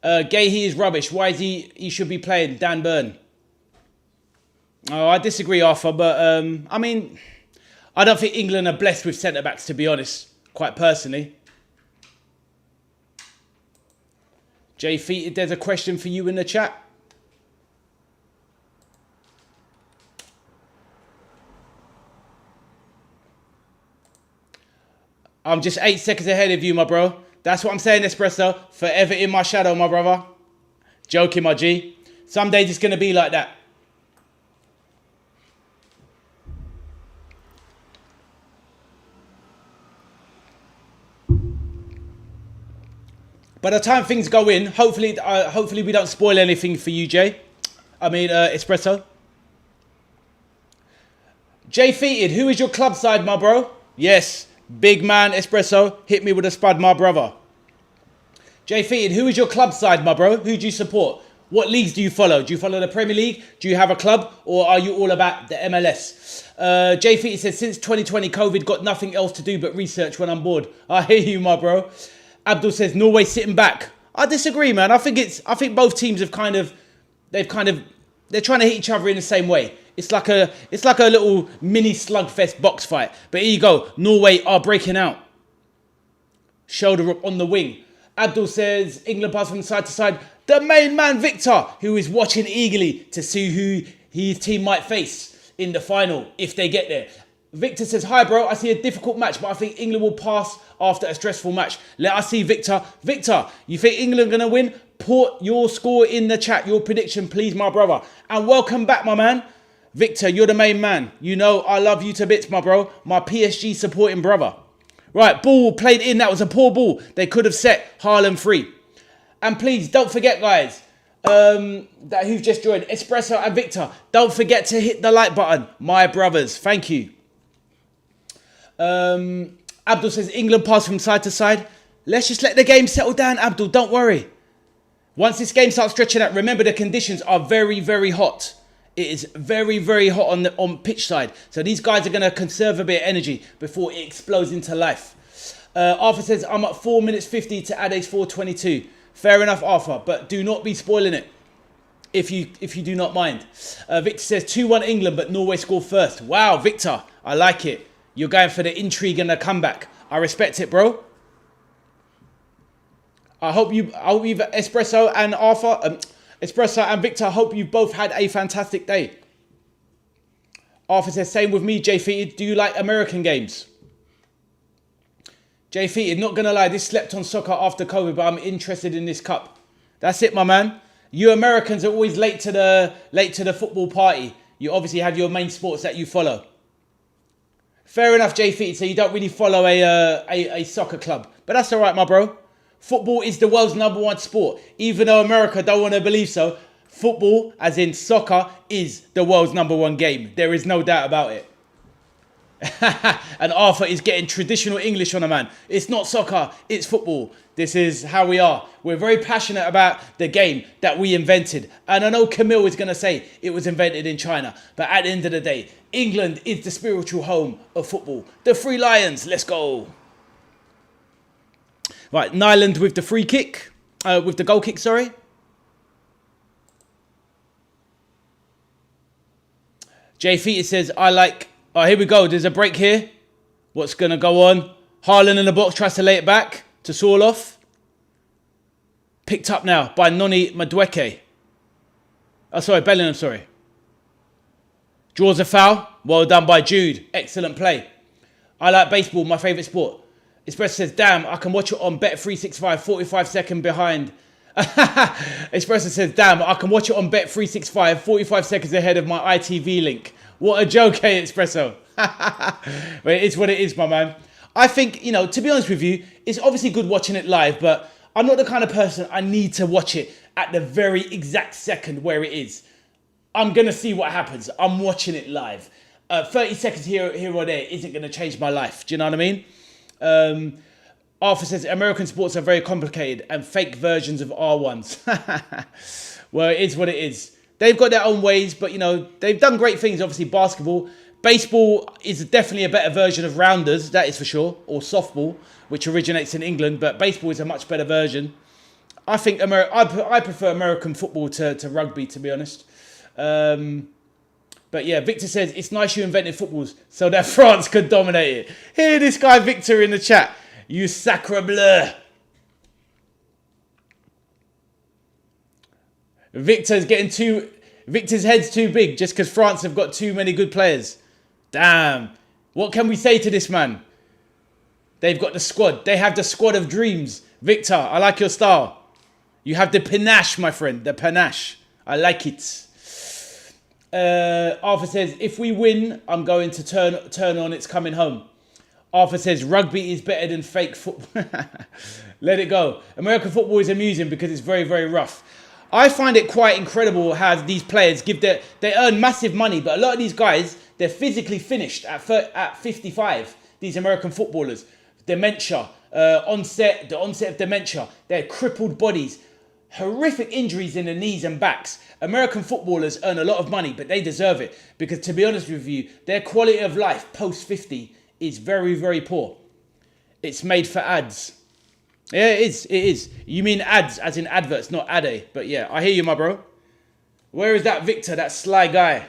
Gahey is rubbish. Why is he should be playing? Dan Burn. Oh, I disagree, Arthur. But, I mean, I don't think England are blessed with centre-backs, to be honest. Quite personally. Jay Feet, there's a question for you in the chat. I'm just 8 seconds ahead of you, my bro. That's what I'm saying, Espresso. Forever in my shadow, my brother. Joking, my G. Some days it's going to be like that. By the time things go in, hopefully we don't spoil anything for you, Jay. I mean, Espresso. Jay Feated, who is your club side, my bro? Yes. Big man, Espresso, hit me with a spud, my brother. Jay Feated, who is your club side, my bro? Who do you support? What leagues do you follow? Do you follow the Premier League? Do you have a club? Or are you all about the MLS? Jay Feety says, since 2020, COVID got nothing else to do but research when I'm bored. I hear you, my bro. Abdul says, Norway sitting back. I disagree, man. I think both teams they're trying to hit each other in the same way. It's like a little mini slugfest box fight. But here you go. Norway are breaking out. Shoulder up on the wing. Abdul says, England pass from side to side. The main man, Victor, who is watching eagerly to see who his team might face in the final, if they get there. Victor says, hi, bro. I see a difficult match, but I think England will pass after a stressful match. Let us see Victor. Victor, you think England are going to win? Put your score in the chat, your prediction, please, my brother. And welcome back, my man. Victor, you're the main man. You know I love you to bits, my bro. My PSG supporting brother. Right, ball played in. That was a poor ball. They could have set Haaland free. And please, don't forget, guys, that who've just joined, Espresso and Victor, don't forget to hit the like button. My brothers, thank you. Abdul says, England pass from side to side. Let's just let the game settle down, Abdul. Don't worry. Once this game starts stretching out, remember the conditions are very, very hot. It is very, very hot on pitch side. So these guys are going to conserve a bit of energy before it explodes into life. Arthur says, I'm at 4 minutes 50 to Ade's 4:22. Fair enough, Arthur, but do not be spoiling it if you do not mind. Victor says 2-1 England, but Norway score first. Wow, Victor, I like it. You're going for the intrigue and the comeback. I respect it, bro. I hope you've Espresso and Arthur, Espresso and Victor, I hope you've both had a fantastic day. Arthur says, same with me, Jay Feety. Do you like American games? Jay Feety, not going to lie, this slept on soccer after COVID, but I'm interested in this cup. That's it, my man. You Americans are always late to the football party. You obviously have your main sports that you follow. Fair enough, Jay Feety, so you don't really follow a soccer club. But that's all right, my bro. Football is the world's #1 sport. Even though America don't want to believe so, football, as in soccer, is the world's #1 game. There is no doubt about it. And Arthur is getting traditional English on a man. It's not soccer, it's football. This is how we are. We're very passionate about the game that we invented. And I know Camille is going to say it was invented in China. But at the end of the day, England is the spiritual home of football. The Three Lions, let's go. Right, Nyland with the free kick. With the goal kick, sorry. Jay Feety says, I like... Oh, here we go. There's a break here. What's going to go on? Haaland in the box, tries to lay it back to Sorloth. Picked up now by Noni Madueke. Oh, sorry, Bellingham, sorry. Draws a foul. Well done by Jude. Excellent play. I like baseball, my favourite sport. Espresso says, damn, I can watch it on Bet365, 45 second behind. Espresso says, damn, I can watch it on Bet365, 45 seconds ahead of my ITV link. What a joke, hey, Espresso. But it is what it is, my man. I think, you know, to be honest with you, it's obviously good watching it live, but I'm not the kind of person I need to watch it at the very exact second where it is. I'm going to see what happens. I'm watching it live. 30 seconds here or there isn't going to change my life. Do you know what I mean? Arthur says, American sports are very complicated and fake versions of our ones. Well, it is what it is. They've got their own ways, but, you know, they've done great things. Obviously, basketball. Baseball is definitely a better version of rounders, that is for sure. Or softball, which originates in England. But baseball is a much better version. I think I prefer American football to rugby, to be honest. But yeah, Victor says, it's nice you invented footballs so that France could dominate it. Hear this guy Victor in the chat. You sacre bleu. Victor's head's too big just because France have got too many good players. Damn. What can we say to this man? They've got the squad. They have the squad of dreams. Victor, I like your style. You have the panache, my friend. The panache. I like it. Arthur says, if we win, I'm going to turn on It's Coming Home. Arthur says, rugby is better than fake football. Let it go. American football is amusing because it's very, very rough. I find it quite incredible how these players they earn massive money, but a lot of these guys, they're physically finished at 55. These American footballers, dementia, the onset of dementia, their crippled bodies, horrific injuries in the knees and backs. American footballers earn a lot of money, but they deserve it. Because to be honest with you, their quality of life post 50 is very, very poor. It's made for ads. Yeah, it is. It is. You mean ads as in adverts, not Ade. But yeah, I hear you, my bro. Where is that Victor, that sly guy?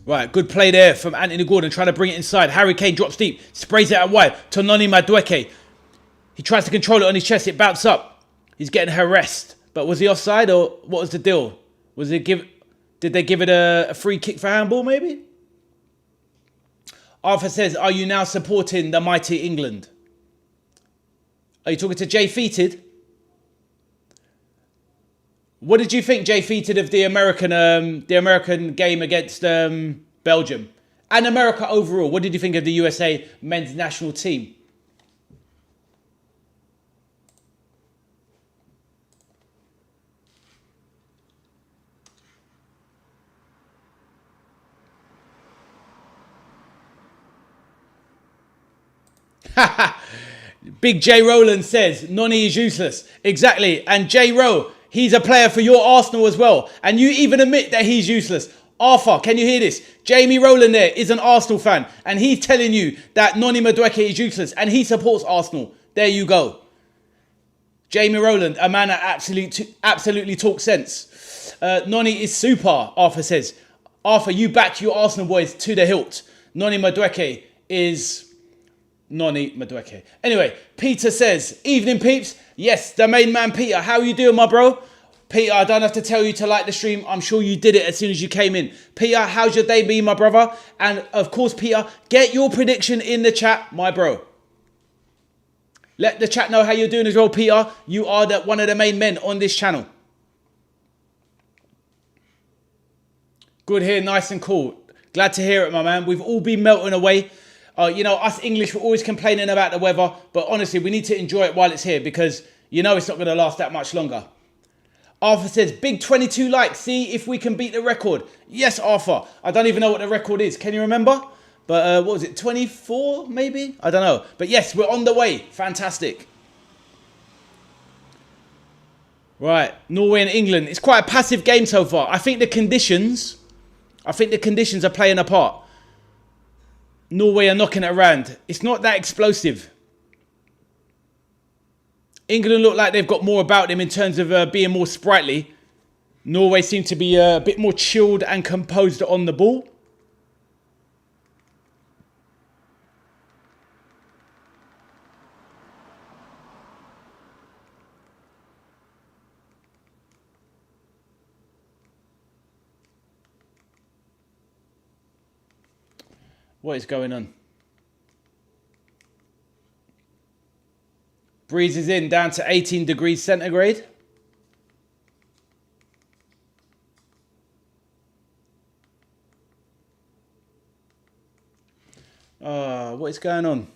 Right, good play there from Anthony Gordon, trying to bring it inside. Harry Kane drops deep, sprays it out wide to Noni Madueke. He tries to control it on his chest, it bounced up. He's getting harassed. But was he offside or what was the deal? Did they give it a free kick for handball maybe? Arthur says, are you now supporting the mighty England? Are you talking to Jay Feated? What did you think, Jay Feated, of the American game against Belgium? And America overall, what did you think of the USA men's national team? Big J Rowland says, Noni is useless. Exactly. And J Row, he's a player for your Arsenal as well. And you even admit that he's useless. Arthur, can you hear this? Jamie Rowland there is an Arsenal fan. And he's telling you that Noni Madueke is useless. And he supports Arsenal. There you go. Jamie Rowland, a man that absolutely talks sense. Noni is super, Arthur says. Arthur, you back your Arsenal boys to the hilt. Noni Madueke is... Noni Madueke. Anyway, Peter says, evening peeps. Yes, the main man Peter. How are you doing, my bro? Peter, I don't have to tell you to like the stream. I'm sure you did it as soon as you came in. Peter, how's your day been, my brother? And of course, Peter, get your prediction in the chat, my bro. Let the chat know how you're doing as well, Peter. You are one of the main men on this channel. Good here, nice and cool. Glad to hear it, my man. We've all been melting away. You know, us English, we're always complaining about the weather. But honestly, we need to enjoy it while it's here because you know it's not going to last that much longer. Arthur says, big 22 likes. See if we can beat the record. Yes, Arthur. I don't even know what the record is. Can you remember? But what was it? 24 maybe? I don't know. But yes, we're on the way. Fantastic. Right. Norway and England. It's quite a passive game so far. I think the conditions are playing a part. Norway are knocking it around. It's not that explosive. England look like they've got more about them in terms of being more sprightly. Norway seem to be a bit more chilled and composed on the ball. What is going on? Breeze is in, down to 18 degrees centigrade. What is going on?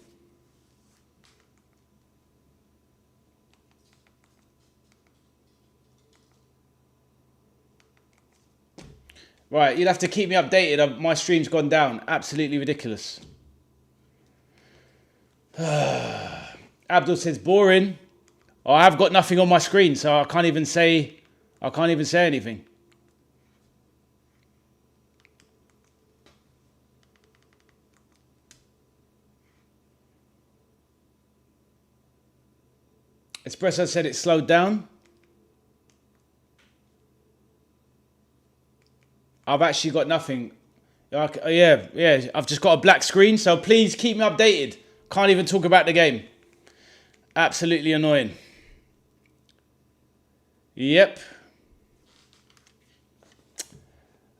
Right, you'll have to keep me updated. My stream's gone down. Absolutely ridiculous. Abdul says boring. Oh, I have got nothing on my screen, so I can't even say anything. Espresso said it slowed down. I've actually got nothing. Yeah. I've just got a black screen, so please keep me updated. Can't even talk about the game. Absolutely annoying. Yep.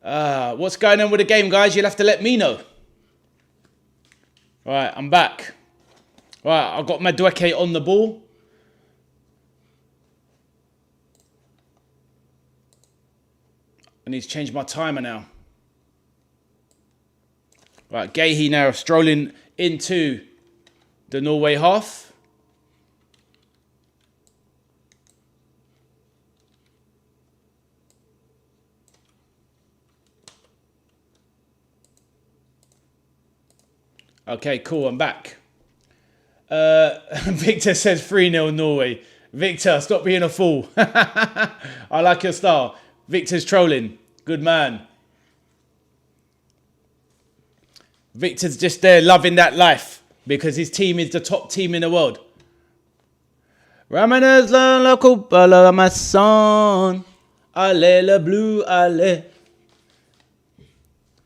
What's going on with the game, guys? You'll have to let me know. Right, I'm back. Right, I've got Madueke on the ball. I need to change my timer now. Right, Gahey now strolling into the Norway half. Okay, cool, I'm back. Victor says 3-0 Norway. Victor, stop being a fool. I like your style. Victor's trolling. Good man. Victor's just there loving that life because his team is the top team in the world. Ramanas la coupa ma son. Allez le bleu, allez.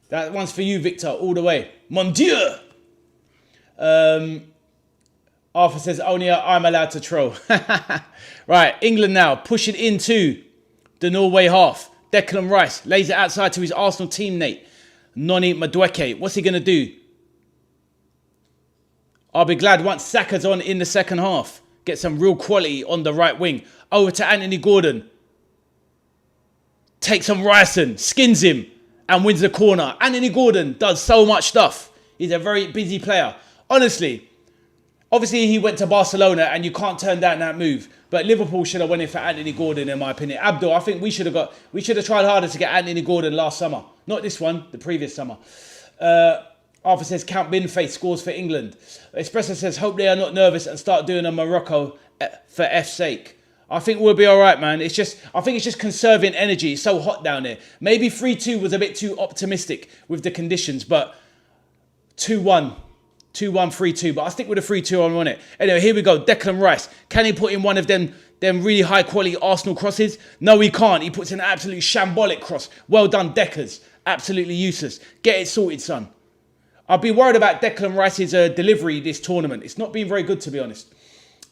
That one's for you, Victor, all the way. Mon Dieu. Arthur says, only I'm allowed to troll. Right, England now pushing into the Norway half. Declan Rice lays it outside to his Arsenal teammate, Noni Madueke. What's he going to do? I'll be glad once Saka's on in the second half. Get some real quality on the right wing. Over to Anthony Gordon. Takes on Ryerson, skins him, and wins the corner. Anthony Gordon does so much stuff. He's a very busy player. Honestly, obviously he went to Barcelona and you can't turn down that move. But Liverpool should have went in for Anthony Gordon, in my opinion. Abdul, I think we should have tried harder to get Anthony Gordon last summer. Not this one, the previous summer. Arthur says, Count Binface scores for England. Espresso says, hope they are not nervous and start doing a Morocco for F's sake. I think we'll be all right, man. I think it's just conserving energy. It's so hot down there. Maybe 3-2 was a bit too optimistic with the conditions, but 2-1. 2-1, 3-2. But I stick with a 3-2 on it. Anyway, here we go. Declan Rice. Can he put in one of them really high quality Arsenal crosses? No, he can't. He puts in an absolute shambolic cross. Well done, Deckers. Absolutely useless. Get it sorted, son. I'd be worried about Declan Rice's delivery this tournament. It's not been very good, to be honest.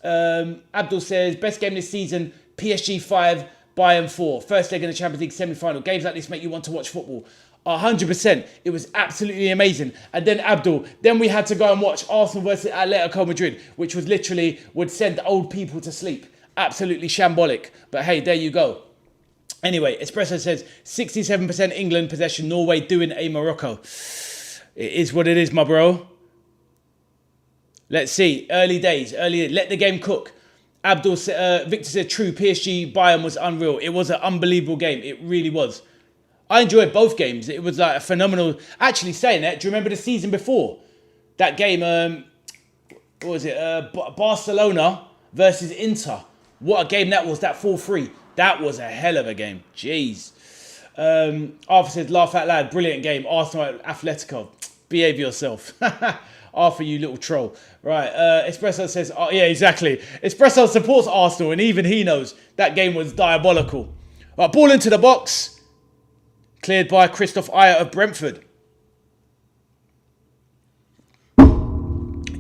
Abdul says, best game this season, PSG 5, Bayern 4. First leg in the Champions League semi-final. Games like this make you want to watch football. 100%. It was absolutely amazing. And then Abdul, then we had to go and watch Arsenal versus Atletico Madrid, which was literally would send old people to sleep. Absolutely shambolic. But hey, there you go. Anyway, Espresso says 67% England possession, Norway doing a Morocco. It is what it is, my bro. Let's see. Early days. Let the game cook. Victor said, true, PSG Bayern was unreal. It was an unbelievable game. It really was. I enjoyed both games. It was like a phenomenal... Actually, saying that, do you remember the season before? That game, what was it? Barcelona versus Inter. What a game that was, that 4-3. That was a hell of a game. Jeez. Arthur says, laugh out loud. Brilliant game. Arsenal at Atletico. Behave yourself. Arthur, you little troll. Right, Espresso says, oh, yeah, exactly. Espresso supports Arsenal, and even he knows that game was diabolical. Right, ball into the box. Cleared by Christoph Ayer of Brentford.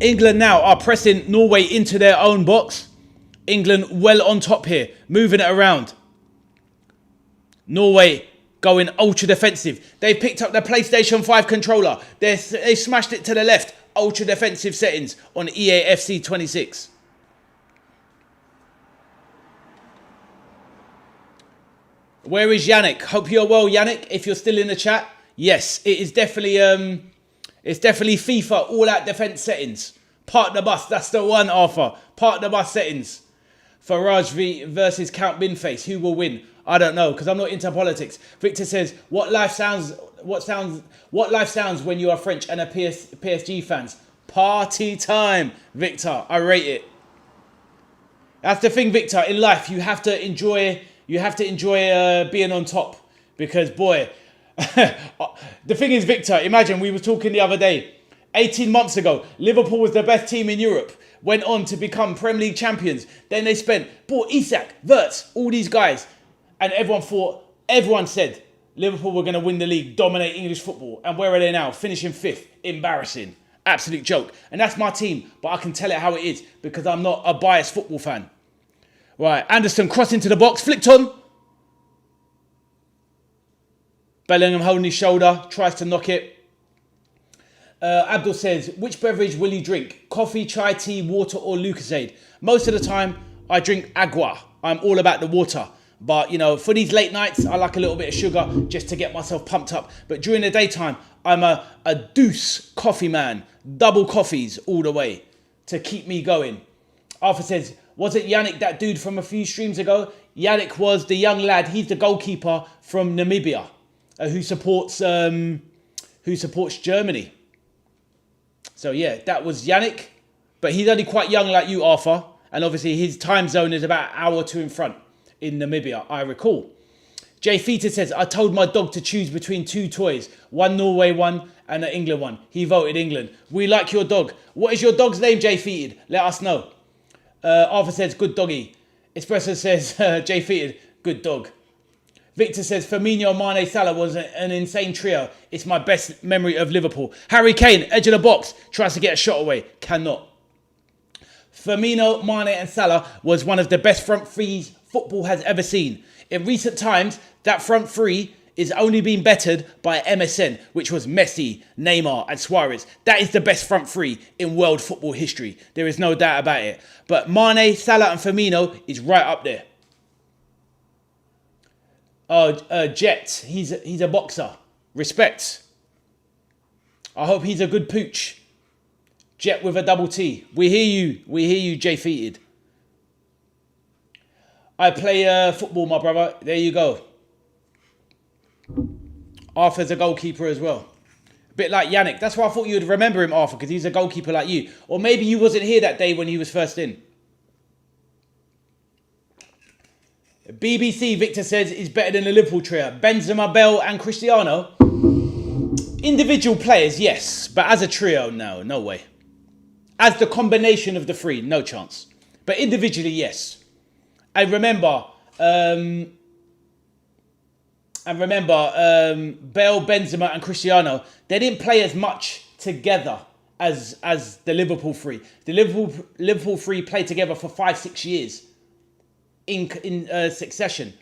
England now are pressing Norway into their own box. England well on top here, moving it around. Norway going ultra defensive. They've picked up the PlayStation 5 controller. They smashed it to the left. Ultra defensive settings on EAFC 26. Where is Yannick? Hope you're well, Yannick. If you're still in the chat, yes, it is definitely FIFA all-out defense settings. Park the bus. That's the one, Arthur. Park the bus settings. Farage versus Count Binface. Who will win? I don't know, because I'm not into politics. Victor says, what life sounds when you are French and a PSG fans? Party time, Victor. I rate it. That's the thing, Victor. In life, you have to enjoy being on top, because boy, the thing is, Victor. Imagine we were talking the other day. 18 months ago, Liverpool was the best team in Europe. Went on to become Premier League champions. Then they bought Isak, V.A.S, all these guys. And everyone said Liverpool were going to win the league, dominate English football. And where are they now? Finishing 5th. Embarrassing. Absolute joke. And that's my team. But I can tell it how it is because I'm not a biased football fan. Right. Anderson crossing to the box. Flicked on. Bellingham holding his shoulder. Tries to knock it. Abdul says, which beverage will you drink? Coffee, chai, tea, water or Lucozade? Most of the time, I drink agua. I'm all about the water. But, you know, for these late nights, I like a little bit of sugar just to get myself pumped up. But during the daytime, I'm a deuce coffee man. Double coffees all the way to keep me going. Arthur says, was it Yannick, that dude from a few streams ago? Yannick was the young lad. He's the goalkeeper from Namibia who supports Germany. So, yeah, that was Yannick. But he's only quite young like you, Arthur. And obviously his time zone is about an hour or two in front in Namibia, I recall. Jay Feter says, I told my dog to choose between 2 toys. One Norway one and an England one. He voted England. We like your dog. What is your dog's name, Jay Feted? Let us know. Arthur says, good doggy. Espresso says, Jay Feted, good dog. Victor says, Firmino, Mane, Salah was an insane trio. It's my best memory of Liverpool. Harry Kane, edge of the box, tries to get a shot away. Cannot. Firmino, Mane and Salah was one of the best front threes football has ever seen. In recent times, that front three is only being bettered by MSN, which was Messi, Neymar and Suarez. That is the best front three in world football history. There is no doubt about it. But Mane, Salah and Firmino is right up there. Jet, he's a boxer. Respect. I hope he's a good pooch. Jet with a double T. We hear you, Jay Feted. I play football, my brother. There you go. Arthur's a goalkeeper as well. A bit like Yannick. That's why I thought you'd remember him, Arthur, because he's a goalkeeper like you. Or maybe you wasn't here that day when he was first in. BBC, Victor says, is better than the Liverpool trio. Benzema, Bale and Cristiano. Individual players, yes. But as a trio, no way. As the combination of the three, no chance. But individually, yes. I remember Bale, Benzema and Cristiano, they didn't play as much together as the Liverpool three. The Liverpool three played together for 5-6 years in succession.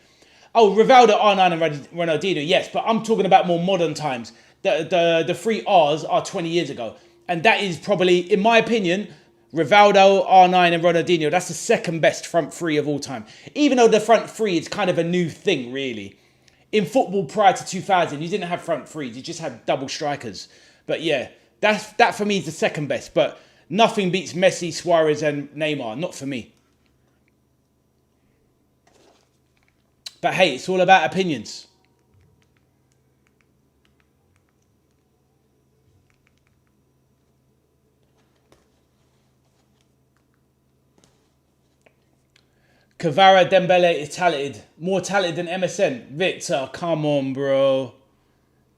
Oh, Rivaldo, R9 and Ronaldo, yes, but I'm talking about more modern times. The three R's are 20 years ago. And that is probably, in my opinion, Rivaldo, R9 and Ronaldinho, that's the second best front three of all time. Even though the front three is kind of a new thing, really. In football prior to 2000, you didn't have front threes. You just had double strikers. But yeah, that for me is the second best. But nothing beats Messi, Suarez and Neymar. Not for me. But hey, it's all about opinions. Kvara Dembele is talented. More talented than MSN. Victor, come on, bro.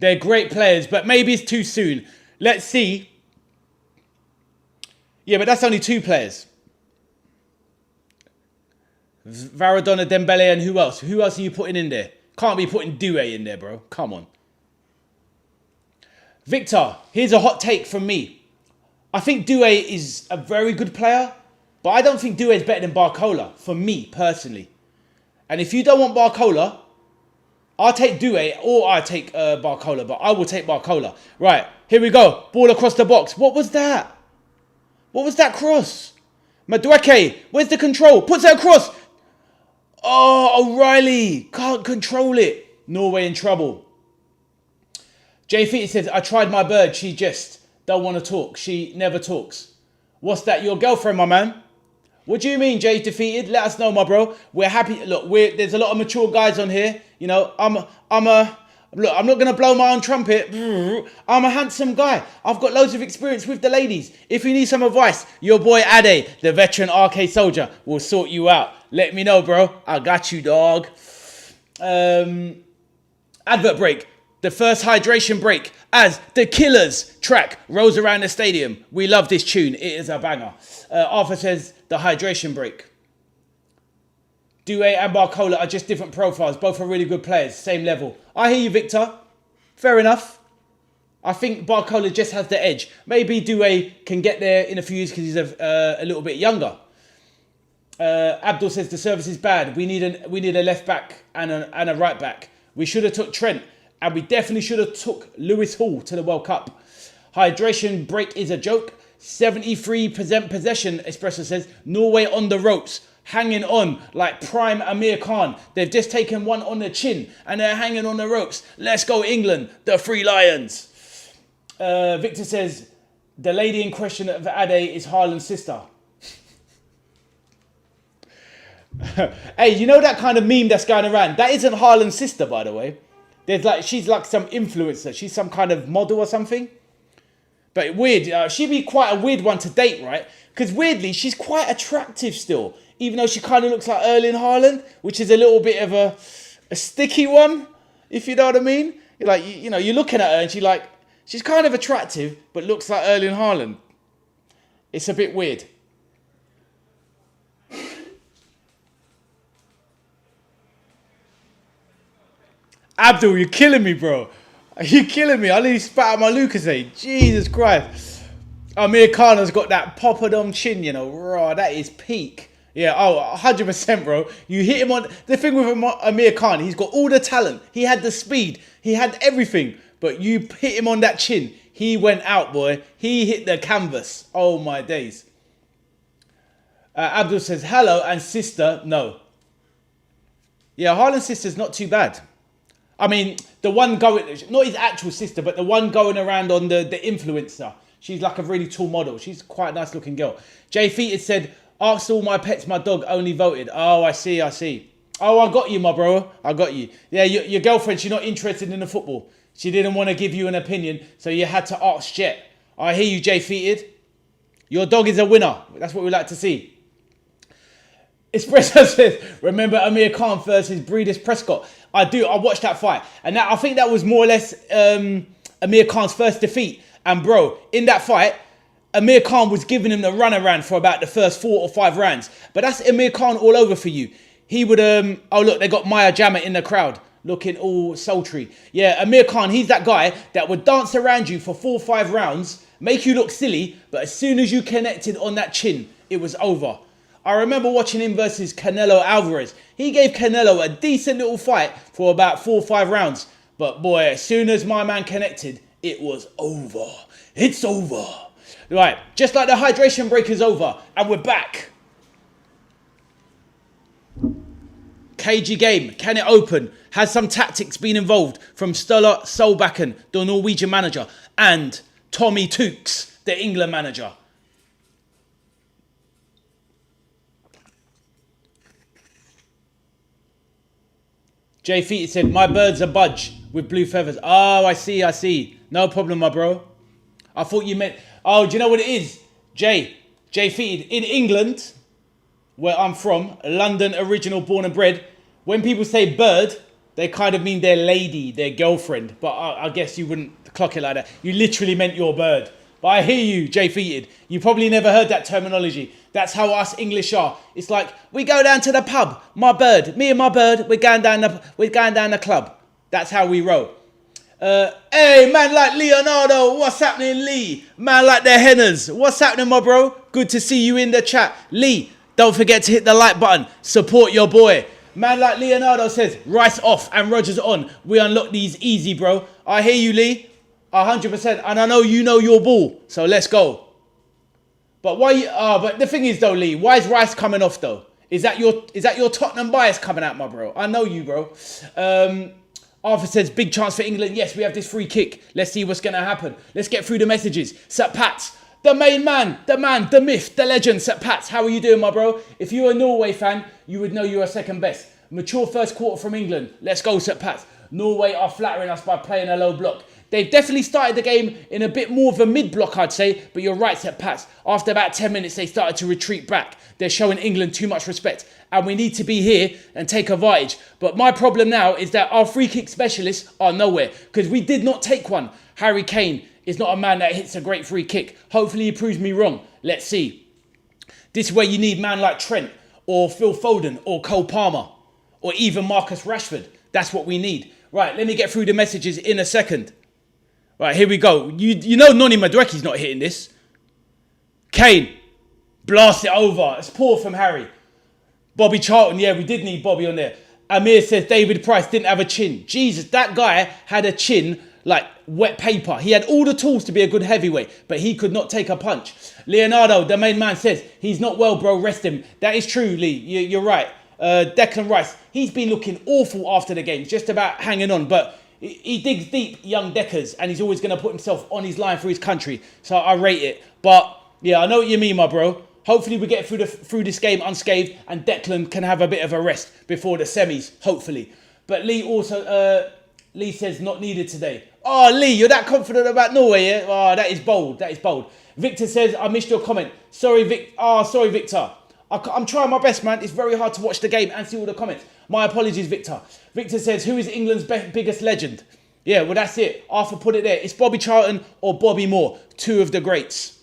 They're great players, but maybe it's too soon. Let's see. Yeah, but that's only 2 players. Varadona, Dembele, and who else? Who else are you putting in there? Can't be putting Doué in there, bro. Come on. Victor, here's a hot take from me. I think Doué is a very good player, but I don't think Doué is better than Barcola, for me, personally. And if you don't want Barcola, I'll take Doué or I take Barcola, but I will take Barcola. Right, here we go. Ball across the box. What was that? What was that cross? Madueke, where's the control? Puts it across. Oh, O'Reilly can't control it. Norway in trouble. Jay Feety says, I tried my bird. She just don't want to talk. She never talks. What's that? Your girlfriend, my man? What do you mean, Jay defeated? Let us know, my bro. We're happy. Look, there's a lot of mature guys on here. You know, look, I'm not going to blow my own trumpet. I'm a handsome guy. I've got loads of experience with the ladies. If you need some advice, your boy Ade, the veteran RK soldier, will sort you out. Let me know, bro. I got you, dog. Advert break. The first hydration break as the Killers track rolls around the stadium. We love this tune. It is a banger. Arthur says the hydration break. Doué and Barcola are just different profiles. Both are really good players. Same level. I hear you, Victor. Fair enough. I think Barcola just has the edge. Maybe Doué can get there in a few years because he's a little bit younger. Abdul says the service is bad. We need a left back and a right back. We should have took Trent. And we definitely should have took Lewis Hall to the World Cup. Hydration break is a joke. 73% possession, Espresso says. Norway on the ropes. Hanging on like prime Amir Khan. They've just taken one on the chin and they're hanging on the ropes. Let's go England, the Three Lions. Victor says, the lady in question of Ade is Haaland's sister. Hey, you know that kind of meme that's going around? That isn't Haaland's sister, by the way. She's like some influencer. She's some kind of model or something. But weird. She'd be quite a weird one to date, right? Because weirdly, she's quite attractive still. Even though she kind of looks like Erling Haaland, which is a little bit of a sticky one, if you know what I mean. You're like, you know, you're looking at her and she's kind of attractive, but looks like Erling Haaland. It's a bit weird. Abdul, you're killing me, bro. You're killing me. I nearly spat out my Lucasade. Jesus Christ. Amir Khan has got that poppadom chin, you know. Raw, that is peak. Yeah, 100%, bro. You hit him on... The thing with Amir Khan, he's got all the talent. He had the speed. He had everything. But you hit him on that chin. He went out, boy. He hit the canvas. Oh, my days. Abdul says, hello, and sister, no. Yeah, Haaland's sister's not too bad. I mean, the one going... Not his actual sister, but the one going around on the influencer. She's like a really tall model. She's quite a nice looking girl. Jay Feated said... Asked all my pets, my dog only voted. Oh, I see. Oh, I got you, my bro. I got you. Yeah, your girlfriend, she's not interested in the football. She didn't want to give you an opinion, so you had to ask Jet. I hear you, Jay Feated. Your dog is a winner. That's what we like to see. Espresso says, remember Amir Khan versus Breeders Prescott? I do. I watched that fight. And I think that was more or less Amir Khan's first defeat. And bro, in that fight, Amir Khan was giving him the runaround for about the first 4 or 5 rounds. But that's Amir Khan all over for you. He would, oh look, they got Maya Jama in the crowd, looking all sultry. Yeah, Amir Khan, he's that guy that would dance around you for 4 or 5 rounds, make you look silly, but as soon as you connected on that chin, it was over. I remember watching him versus Canelo Alvarez. He gave Canelo a decent little fight for about 4 or 5 rounds. But boy, as soon as my man connected, it was over. It's over. Right, just like the hydration break is over, and we're back. KG game, can it open? Has some tactics been involved from Stella Solbakken, the Norwegian manager, and Tommy Tooks, the England manager? Jay Feet said, my bird's a budge with blue feathers. Oh, I see. No problem, my bro. I thought you meant... Oh, do you know what it is? Jay Feated. In England, where I'm from, London original born and bred, when people say bird, they kind of mean their lady, their girlfriend. But I guess you wouldn't clock it like that. You literally meant your bird. But I hear you, Jay Feated. You probably never heard that terminology. That's how us English are. It's like, we go down to the pub, my bird, me and my bird, we're going down the club. That's how we roll. Hey, man like Leonardo, what's happening, Lee? Man like the Henners, what's happening, my bro? Good to see you in the chat. Lee, don't forget to hit the like button. Support your boy. Man like Leonardo says, Rice off and Rogers on. We unlock these easy, bro. I hear you, Lee. 100%. And I know you know your ball. So let's go. But but the thing is though, Lee, why is Rice coming off though? Is that your Tottenham bias coming out, my bro? I know you, bro. Arthur says, big chance for England. Yes, we have this free kick. Let's see what's going to happen. Let's get through the messages. Sir Pats, the main man, the myth, the legend, Sir Pats. How are you doing, my bro? If you're a Norway fan, you would know you are second best. Mature first quarter from England. Let's go, Sir Pats. Norway are flattering us by playing a low block. They've definitely started the game in a bit more of a mid-block, I'd say. But you're right, Sir Pats. After about 10 minutes, they started to retreat back. They're showing England too much respect. And we need to be here and take advantage. But my problem now is that our free kick specialists are nowhere. Because we did not take one. Harry Kane is not a man that hits a great free kick. Hopefully he proves me wrong. Let's see. This is where you need man like Trent or Phil Foden or Cole Palmer or even Marcus Rashford. That's what we need. Right, let me get through the messages in a second. Right, here we go. You know Noni Madueke's not hitting this. Kane. Blast it over. It's poor from Harry. Bobby Charlton. Yeah, we did need Bobby on there. Amir says David Price didn't have a chin. Jesus, that guy had a chin like wet paper. He had all the tools to be a good heavyweight, but he could not take a punch. Leonardo, the main man, says he's not well, bro. Rest him. That is true, Lee. You're right. Declan Rice. He's been looking awful after the game. Just about hanging on, but... He digs deep, young Deckers, and he's always going to put himself on his line for his country. So I rate it. But, yeah, I know what you mean, my bro. Hopefully we get through this game unscathed and Declan can have a bit of a rest before the semis, hopefully. But Lee also Lee says not needed today. Oh, Lee, you're that confident about Norway, yeah? Oh, that is bold. That is bold. Victor says, I missed your comment. Sorry, sorry, Victor. I'm trying my best, man. It's very hard to watch the game and see all the comments. My apologies, Victor. Victor says, who is England's biggest legend? Yeah, well, that's it. Arthur put it there. It's Bobby Charlton or Bobby Moore, two of the greats.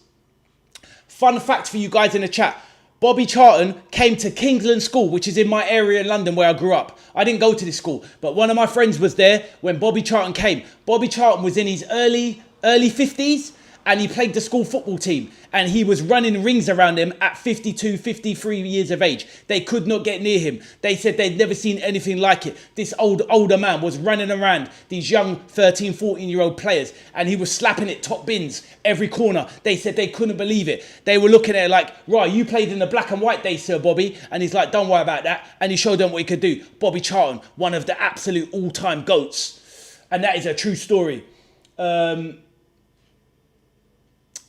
Fun fact for you guys in the chat. Bobby Charlton came to Kingsland School, which is in my area in London where I grew up. I didn't go to this school, but one of my friends was there when Bobby Charlton came. Bobby Charlton was in his early 50s and he played the school football team and he was running rings around them at 52, 53 years of age. They could not get near him. They said they'd never seen anything like it. This older man was running around these young 13, 14-year-old players and he was slapping it top bins every corner. They said they couldn't believe it. They were looking at it like, right, you played in the black and white days, Sir Bobby. And he's like, don't worry about that. And he showed them what he could do. Bobby Charlton, one of the absolute all-time GOATs. And that is a true story.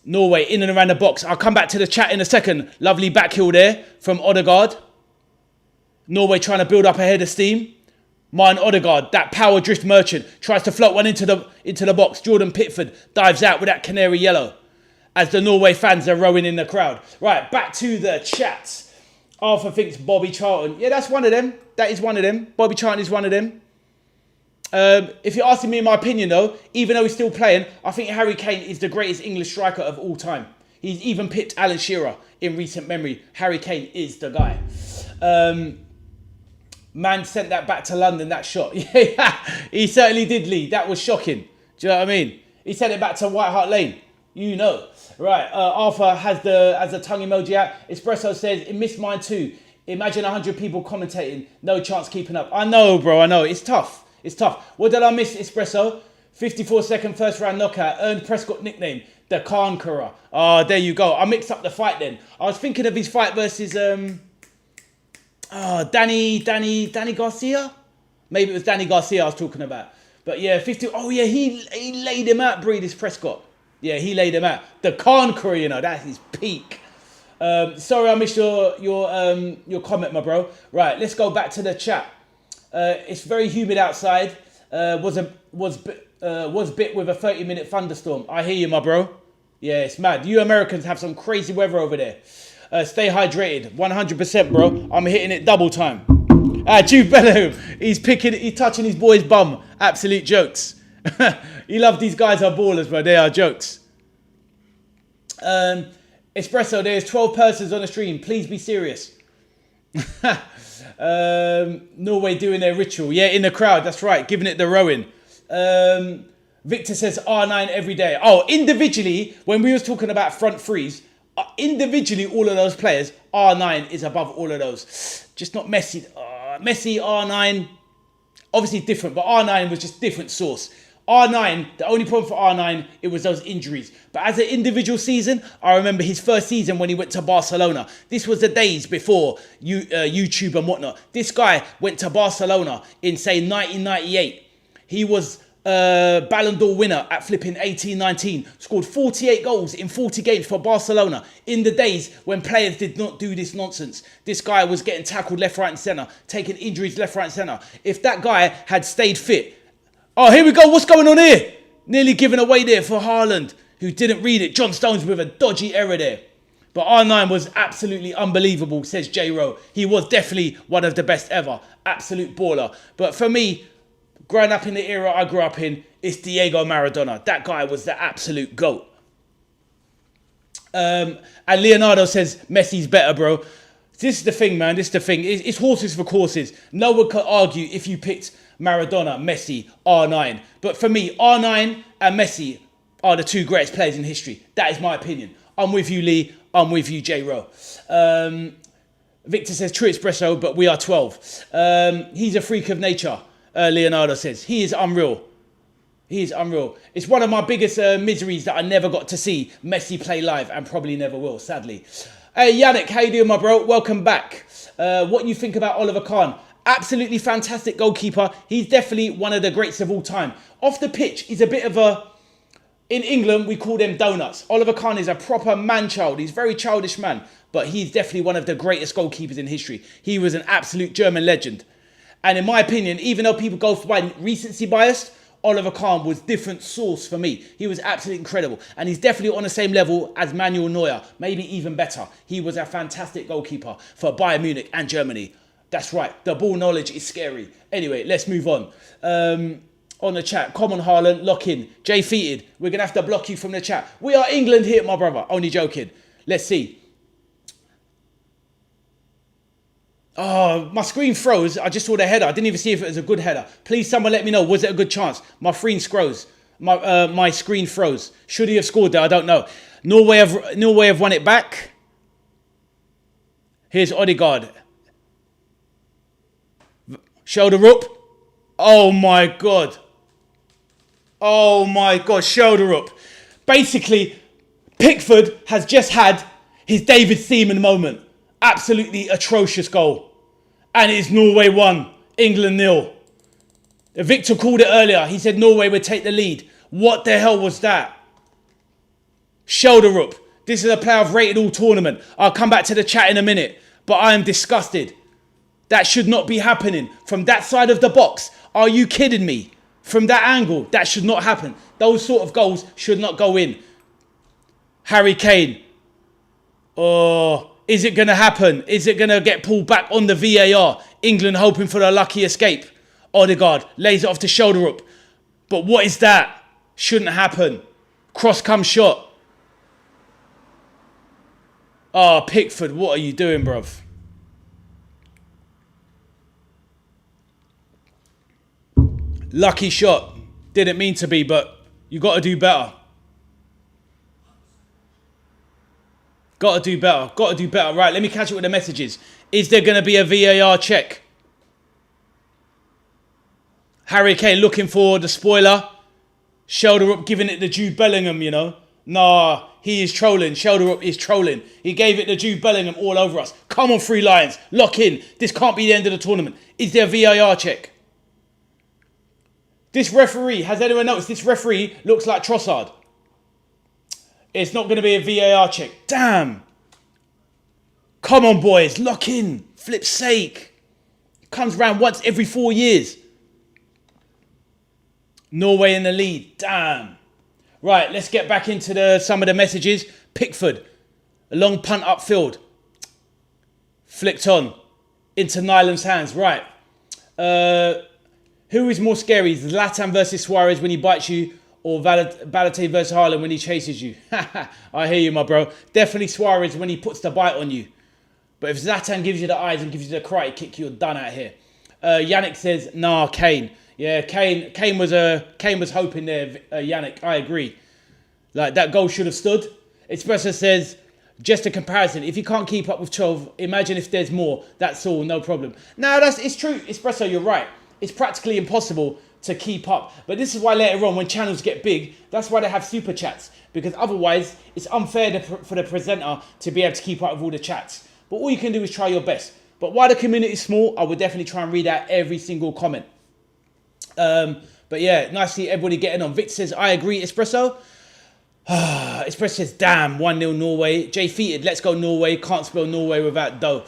Norway in and around the box. I'll come back to the chat in a second. Lovely backheel there from Odegaard. Norway trying to build up a head of steam. Martin Odegaard, that power drift merchant, tries to float one into the box. Jordan Pickford dives out with that canary yellow as the Norway fans are rowing in the crowd. Right, back to the chat. Arthur thinks Bobby Charlton. Yeah, that's one of them. That is one of them. Bobby Charlton is one of them. If you're asking me my opinion though, even though he's still playing, I think Harry Kane is the greatest English striker of all time. He's even pipped Alan Shearer in recent memory. Harry Kane is the guy. Man sent that back to London, that shot. Yeah, he certainly did, Lee. That was shocking. Do you know what I mean? He sent it back to White Hart Lane. You know. Right, Arthur has the tongue emoji out. Espresso says, it missed mine too. Imagine 100 people commentating. No chance keeping up. I know, bro, I know. It's tough. It's tough. What did I miss, Espresso? 54-second first round knockout. Earned Prescott nickname, the Conqueror. Oh, there you go. I mixed up the fight then. I was thinking of his fight versus Danny Garcia? Maybe it was Danny Garcia I was talking about. But yeah, 50. Oh yeah, he laid him out, Breedis Prescott. Yeah, he laid him out. The Conqueror, you know, that's his peak. Sorry I missed your comment, my bro. Right, let's go back to the chat. It's very humid outside. Was bit with a 30-minute thunderstorm. I hear you, my bro. Yeah, it's mad. You Americans have some crazy weather over there. Stay hydrated. 100%, bro. I'm hitting it double time. Jude Bellingham. He's touching his boy's bum. Absolute jokes. You love these guys are ballers, bro. They are jokes. Espresso, there's 12 persons on the stream. Please be serious. Norway doing their ritual. Yeah, in the crowd. That's right. Giving it the rowing. Victor says R9 every day. Oh, individually, when we was talking about front threes, individually, all of those players, R9 is above all of those. Just not Messi. Messi, R9, obviously different, but R9 was just different source. R9, the only problem for R9, it was those injuries. But as an individual season, I remember his first season when he went to Barcelona. This was the days before YouTube and whatnot. This guy went to Barcelona in, say, 1998. He was Ballon d'Or winner at flipping 18-19. Scored 48 goals in 40 games for Barcelona in the days when players did not do this nonsense. This guy was getting tackled left, right and centre, taking injuries left, right and centre. If that guy had stayed fit... Oh, here we go. What's going on here? Nearly given away there for Haaland, who didn't read it. John Stones with a dodgy error there. But R9 was absolutely unbelievable, says J-Ro. He was definitely one of the best ever. Absolute baller. But for me, growing up in the era I grew up in, it's Diego Maradona. That guy was the absolute GOAT. And Leonardo says, Messi's better, bro. This is the thing, man. This is the thing. It's horses for courses. No one could argue if you picked Maradona, Messi, R9. But for me, R9 and Messi are the two greatest players in history. That is my opinion. I'm with you, Lee. I'm with you, J-Ro. Victor says, true espresso, but we are 12. He's a freak of nature, Leonardo says. He is unreal. He is unreal. It's one of my biggest miseries that I never got to see Messi play live and probably never will, sadly. Hey, Yannick, how you doing, my bro? Welcome back. What do you think about Oliver Kahn? Absolutely fantastic goalkeeper. He's definitely one of the greats of all time. Off the pitch, he's a bit of a... In England, we call them donuts. Oliver Kahn is a proper man-child. He's a very childish man. But he's definitely one of the greatest goalkeepers in history. He was an absolute German legend. And in my opinion, even though people go by recency bias, Oliver Kahn was different source for me. He was absolutely incredible. And he's definitely on the same level as Manuel Neuer, maybe even better. He was a fantastic goalkeeper for Bayern Munich and Germany. That's right, the ball knowledge is scary. Anyway, let's move on. On the chat, come on Haaland, lock in. Jay Feated, we're going to have to block you from the chat. We are England here, my brother. Only joking. Let's see. Oh, my screen froze. I just saw the header. I didn't even see if it was a good header. Please, someone let me know. Was it a good chance? My screen froze. My screen froze. Should he have scored there? I don't know. Norway have won it back. Here's Odegaard. Shoulder up. Oh my God. Oh my God. Shoulder up. Basically, Pickford has just had his David Seaman moment. Absolutely atrocious goal. And it's Norway 1, England 0. Victor called it earlier. He said Norway would take the lead. What the hell was that? Shoulder up. This is a player I've rated all tournament. I'll come back to the chat in a minute. But I am disgusted. That should not be happening. From that side of the box. Are you kidding me? From that angle, that should not happen. Those sort of goals should not go in. Harry Kane. Oh... Is it going to happen? Is it going to get pulled back on the VAR? England hoping for a lucky escape. Odegaard lays it off to shoulder up. But what is that? Shouldn't happen. Cross come shot. Oh, Pickford, what are you doing, bruv? Lucky shot. Didn't mean to be, but you got to do better. Got to do better. Got to do better. Right, let me catch up with the messages. Is there going to be a VAR check? Harry Kane looking for the spoiler. Shoulder up, giving it to Jude Bellingham, you know. Nah, he is trolling. Shoulder up is trolling. He gave it to Jude Bellingham all over us. Come on, Three Lions. Lock in. This can't be the end of the tournament. Is there a VAR check? This referee, has anyone noticed? This referee looks like Trossard. It's not going to be a VAR check. Damn. Come on, boys. Lock in. Flip's sake. Comes round once every 4 years. Norway in the lead. Damn. Right, let's get back into some of the messages. Pickford. A long punt upfield. Flicked on. Into Nyland's hands. Right. Who is more scary? Zlatan versus Suarez when he bites you, or Balotelli versus Haaland when he chases you? I hear you, my bro. Definitely Suarez when he puts the bite on you. But if Zlatan gives you the eyes and gives you the karate kick, you're done out here. Yannick says, nah, Kane. Yeah, Kane was hoping there, Yannick. I agree. Like, that goal should have stood. Espresso says, just a comparison. If you can't keep up with 12, imagine if there's more. That's all, no problem. No, it's true. Espresso, you're right. It's practically impossible to keep up. But this is why later on, when channels get big, that's why they have super chats. Because otherwise, it's unfair for the presenter to be able to keep up with all the chats. But all you can do is try your best. But while the community is small, I would definitely try and read out every single comment. But yeah, nice to see everybody getting on. Vic says, I agree, Espresso. Espresso says, damn, 1-0 Norway. Jay Feated, let's go Norway. Can't spell Norway without dough.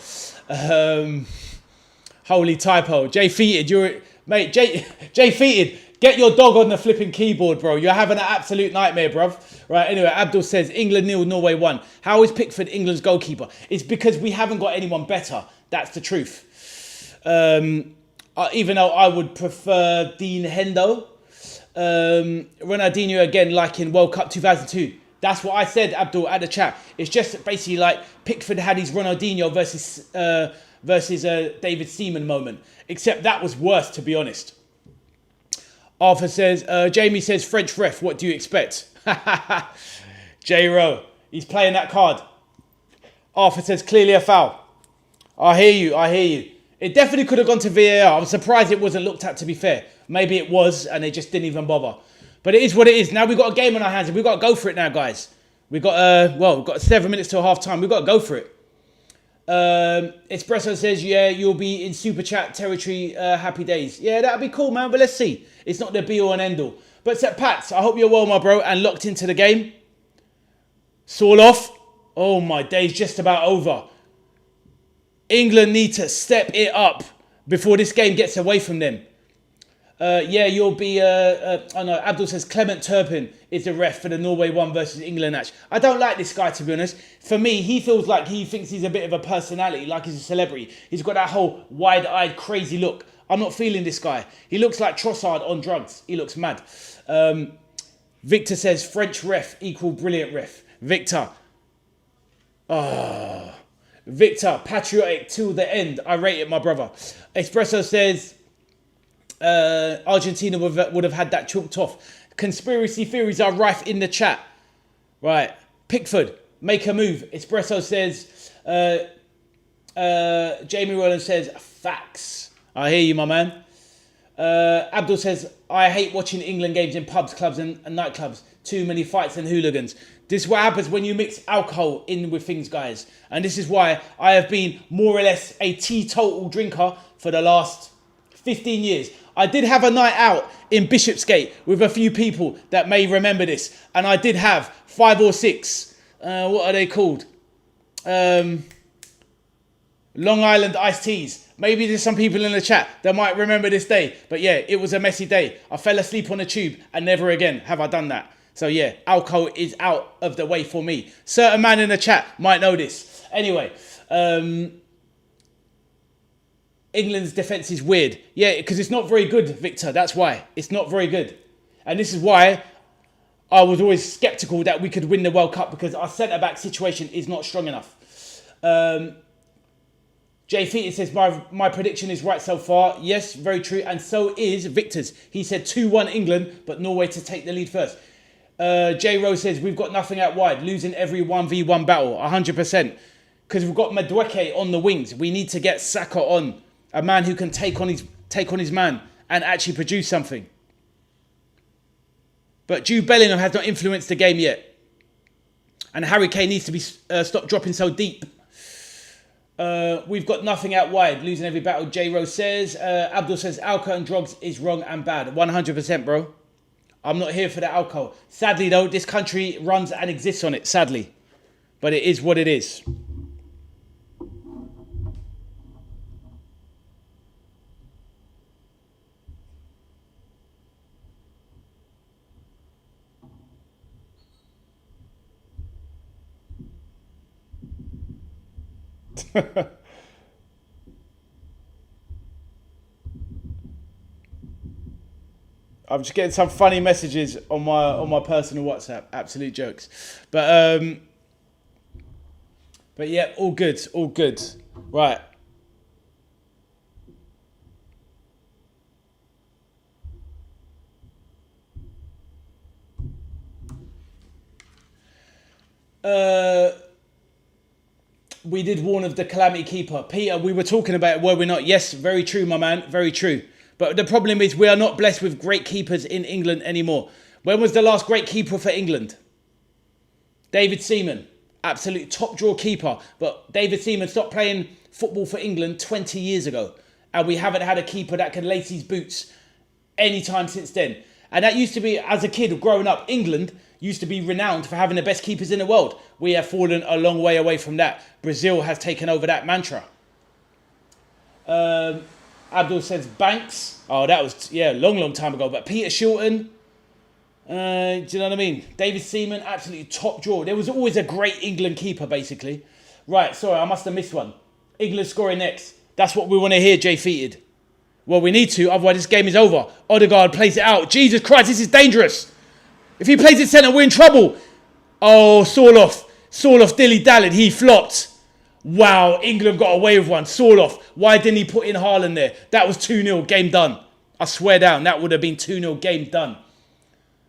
Holy typo. Jay Feated, mate, Jay Feated, get your dog on the flipping keyboard, bro. You're having an absolute nightmare, bruv. Right, anyway, Abdul says, England 0, Norway 1. How is Pickford England's goalkeeper? It's because we haven't got anyone better. That's the truth. Even though I would prefer Dean Hendo. Ronaldinho again, like in World Cup 2002. That's what I said, Abdul, at the chat. It's just basically like Pickford had his Ronaldinho versus David Seaman moment. Except that was worse, to be honest. Arthur says, Jamie says, French ref, what do you expect? J-Ro, he's playing that card. Arthur says, clearly a foul. I hear you. It definitely could have gone to VAR. I'm surprised it wasn't looked at, to be fair. Maybe it was, and they just didn't even bother. But it is what it is. Now we've got a game on our hands, and we've got to go for it now, guys. We've got 7 minutes till half time. We've got to go for it. Espresso says, yeah, you'll be in super chat territory, happy days. Yeah, that'd be cool, man, but let's see. It's not the be-all and end-all. But Pats, I hope you're well, my bro, and locked into the game. Saul off. Oh, my day's just about over. England need to step it up. before this game gets away from them. Yeah, you'll be... oh no, Abdul says Clement Turpin is the ref for the Norway 1 versus England match. I don't like this guy, to be honest. For me, he feels like he thinks he's a bit of a personality, like he's a celebrity. He's got that whole wide-eyed, crazy look. I'm not feeling this guy. He looks like Trossard on drugs. He looks mad. Victor says French ref equal brilliant ref. Victor. Victor, patriotic till the end. I rate it, my brother. Espresso says... Argentina would have had that chalked off. Conspiracy theories are rife in the chat. Right. Pickford, make a move. Espresso says, Jamie Rowland says, facts. I hear you, my man. Abdul says, I hate watching England games in pubs, clubs and nightclubs. Too many fights and hooligans. This is what happens when you mix alcohol in with things, guys. And this is why I have been more or less a teetotal drinker for the last 15 years. I did have a night out in Bishopsgate with a few people that may remember this. And I did have 5 or 6, what are they called? Long Island iced teas. Maybe there's some people in the chat that might remember this day. But yeah, it was a messy day. I fell asleep on the tube and never again have I done that. So yeah, alcohol is out of the way for me. Certain man in the chat might know this. Anyway, England's defence is weird. Yeah, because it's not very good, Victor. That's why. It's not very good. And this is why I was always sceptical that we could win the World Cup, because our centre-back situation is not strong enough. Jay Featon says, my prediction is right so far. Yes, very true. And so is Victor's. He said 2-1 England, but Norway to take the lead first. Jay Rose says, we've got nothing out wide. Losing every 1v1 battle. 100%. Because we've got Madueke on the wings. We need to get Saka on. A man who can take on his man and actually produce something. But Jude Bellingham has not influenced the game yet. And Harry Kane needs to be stopped dropping so deep. We've got nothing out wide. Losing every battle, J Rose says. Abdul says alcohol and drugs is wrong and bad. 100%, bro. I'm not here for the alcohol. Sadly, though, this country runs and exists on it. Sadly. But it is what it is. I'm just getting some funny messages on my personal WhatsApp. Absolute jokes. But yeah, all good. All good. Right. We did warn of the calamity keeper. Peter, we were talking about it, were we not? Yes, very true, my man. Very true. But the problem is we are not blessed with great keepers in England anymore. When was the last great keeper for England? David Seaman. Absolute top draw keeper. But David Seaman stopped playing football for England 20 years ago. And we haven't had a keeper that can lace his boots any time since then. And that used to be, as a kid growing up, England used to be renowned for having the best keepers in the world. We have fallen a long way away from that. Brazil has taken over that mantra. Abdul says Banks. Oh, that was, yeah, long time ago. But Peter Shilton. Do you know what I mean? David Seaman, absolutely top draw. There was always a great England keeper, basically. Right, sorry, I must have missed one. England scoring next. That's what we want to hear, Jay Feated. Well, we need to, otherwise this game is over. Odegaard plays it out. Jesus Christ, this is dangerous. If he plays it centre, we're in trouble. Oh, Sorloth dilly-dallied. He flopped. Wow, England got away with one. Sorloth, why didn't he put in Haaland there? That was 2-0, game done. I swear down, that would have been 2-0, game done.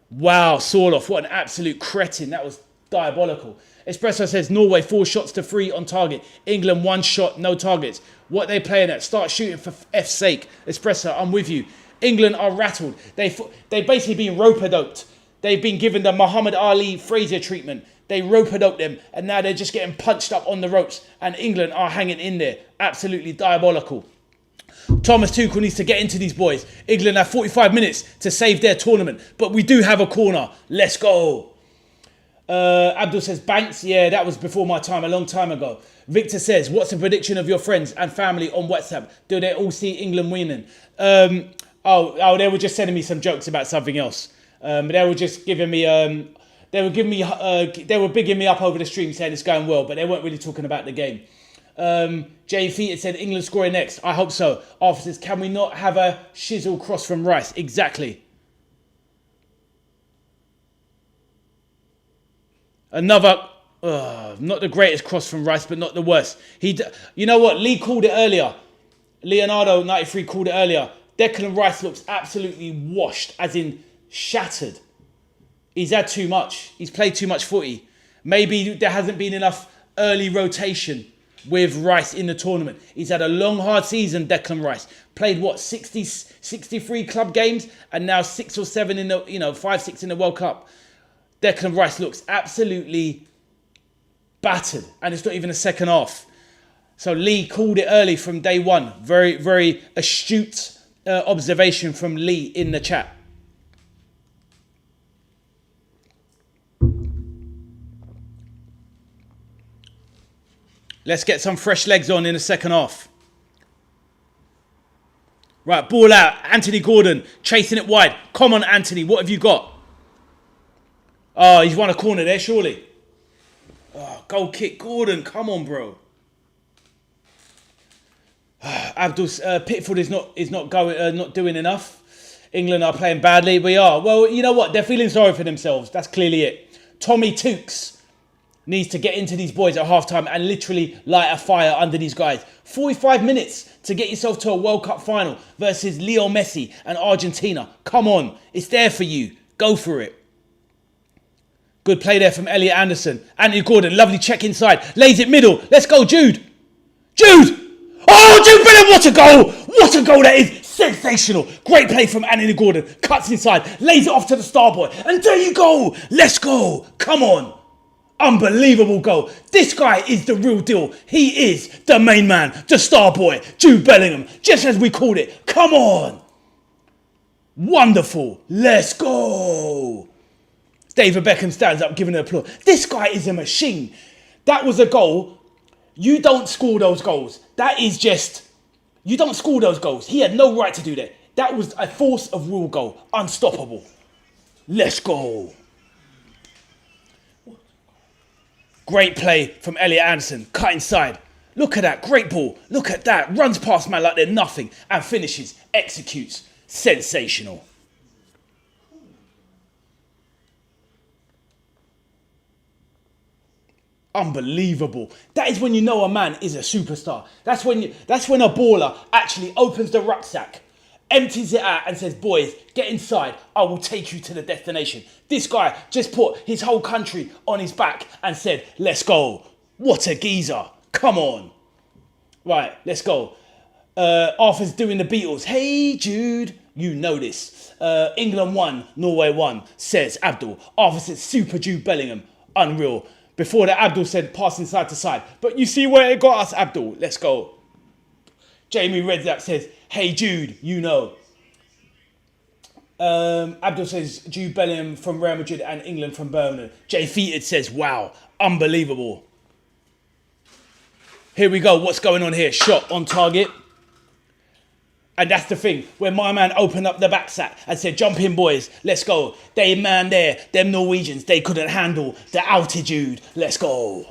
Wow, Sorloth, what an absolute cretin. That was diabolical. Espresso says, Norway 4 shots to 3 on target. England 1 shot, no targets. What are they playing at? Start shooting for F's sake. Espresso, I'm with you. England are rattled. They've basically been rope-a-doped. They've been given the Muhammad Ali Frazier treatment. They rope-a-dope them, and now they're just getting punched up on the ropes, and England are hanging in there. Absolutely diabolical. Thomas Tuchel needs to get into these boys. England have 45 minutes to save their tournament, but we do have a corner. Let's go. Abdul says, Banks, yeah, that was before my time, a long time ago. Victor says, what's the prediction of your friends and family on WhatsApp? Do they all see England winning? They were just sending me some jokes about something else. They were just giving me, they were bigging me up over the stream saying it's going well, but they weren't really talking about the game. Jay Feet said, England scoring next. I hope so. Arthur says, can we not have a shizzle cross from Rice? Exactly. Another, not the greatest cross from Rice, but not the worst. You know what? Lee called it earlier. Leonardo 93 called it earlier. Declan Rice looks absolutely washed, as in shattered. He's had too much. He's played too much footy. Maybe there hasn't been enough early rotation with Rice in the tournament. He's had a long, hard season, Declan Rice. Played, 63 club games, and now 6 or 7 in the, 5, 6 in the World Cup. Declan Rice looks absolutely battered, and it's not even a second half. So Lee called it early from day one. Very, very astute observation from Lee in the chat. Let's get some fresh legs on in the second half. Right, ball out. Anthony Gordon chasing it wide. Come on, Anthony. What have you got? Oh, he's won a corner there, surely. Oh, goal kick, Gordon. Come on, bro. Abdul's Pickford is not doing enough. England are playing badly. We are. Well, you know what? They're feeling sorry for themselves. That's clearly it. Tommy Tukes needs to get into these boys at halftime and literally light a fire under these guys. 45 minutes to get yourself to a World Cup final versus Leo Messi and Argentina. Come on. It's there for you. Go for it. Good play there from Elliot Anderson. Anthony Gordon, lovely check inside. Lays it middle. Let's go, Jude. Jude! Oh, Jude Bellingham, what a goal! What a goal that is! Sensational. Great play from Anthony Gordon. Cuts inside. Lays it off to the star boy. And there you go. Let's go. Come on. Unbelievable goal. This guy is the real deal. He is the main man. The star boy. Jude Bellingham. Just as we called it. Come on. Wonderful. Let's go. David Beckham stands up giving an applause. This guy is a machine. That was a goal. You don't score those goals. That is just... You don't score those goals. He had no right to do that. That was a force of will goal. Unstoppable. Let's go. Great play from Elliot Anderson. Cut inside. Look at that. Great ball. Look at that. Runs past man like they're nothing. And finishes. Executes. Sensational. Unbelievable. That is when you know a man is a superstar. That's when a baller actually opens the rucksack, empties it out and says, boys, get inside. I will take you to the destination. This guy just put his whole country on his back and said, let's go. What a geezer. Come on. Right, let's go. Arthur's doing the Beatles. Hey, Jude. You know this. England won, Norway won, says Abdul. Arthur says, super Jude Bellingham. Unreal. Before that, Abdul said, passing side to side. But you see where it got us, Abdul. Let's go. Jamie Redzak says, hey, Jude, you know. Abdul says, Jude Bellingham from Real Madrid and England from Birmingham. Jay Feated says, wow, unbelievable. Here we go. What's going on here? Shot on target. And that's the thing, when my man opened up the backsack and said, jump in, boys, let's go. They man there, them Norwegians, they couldn't handle the altitude. Let's go.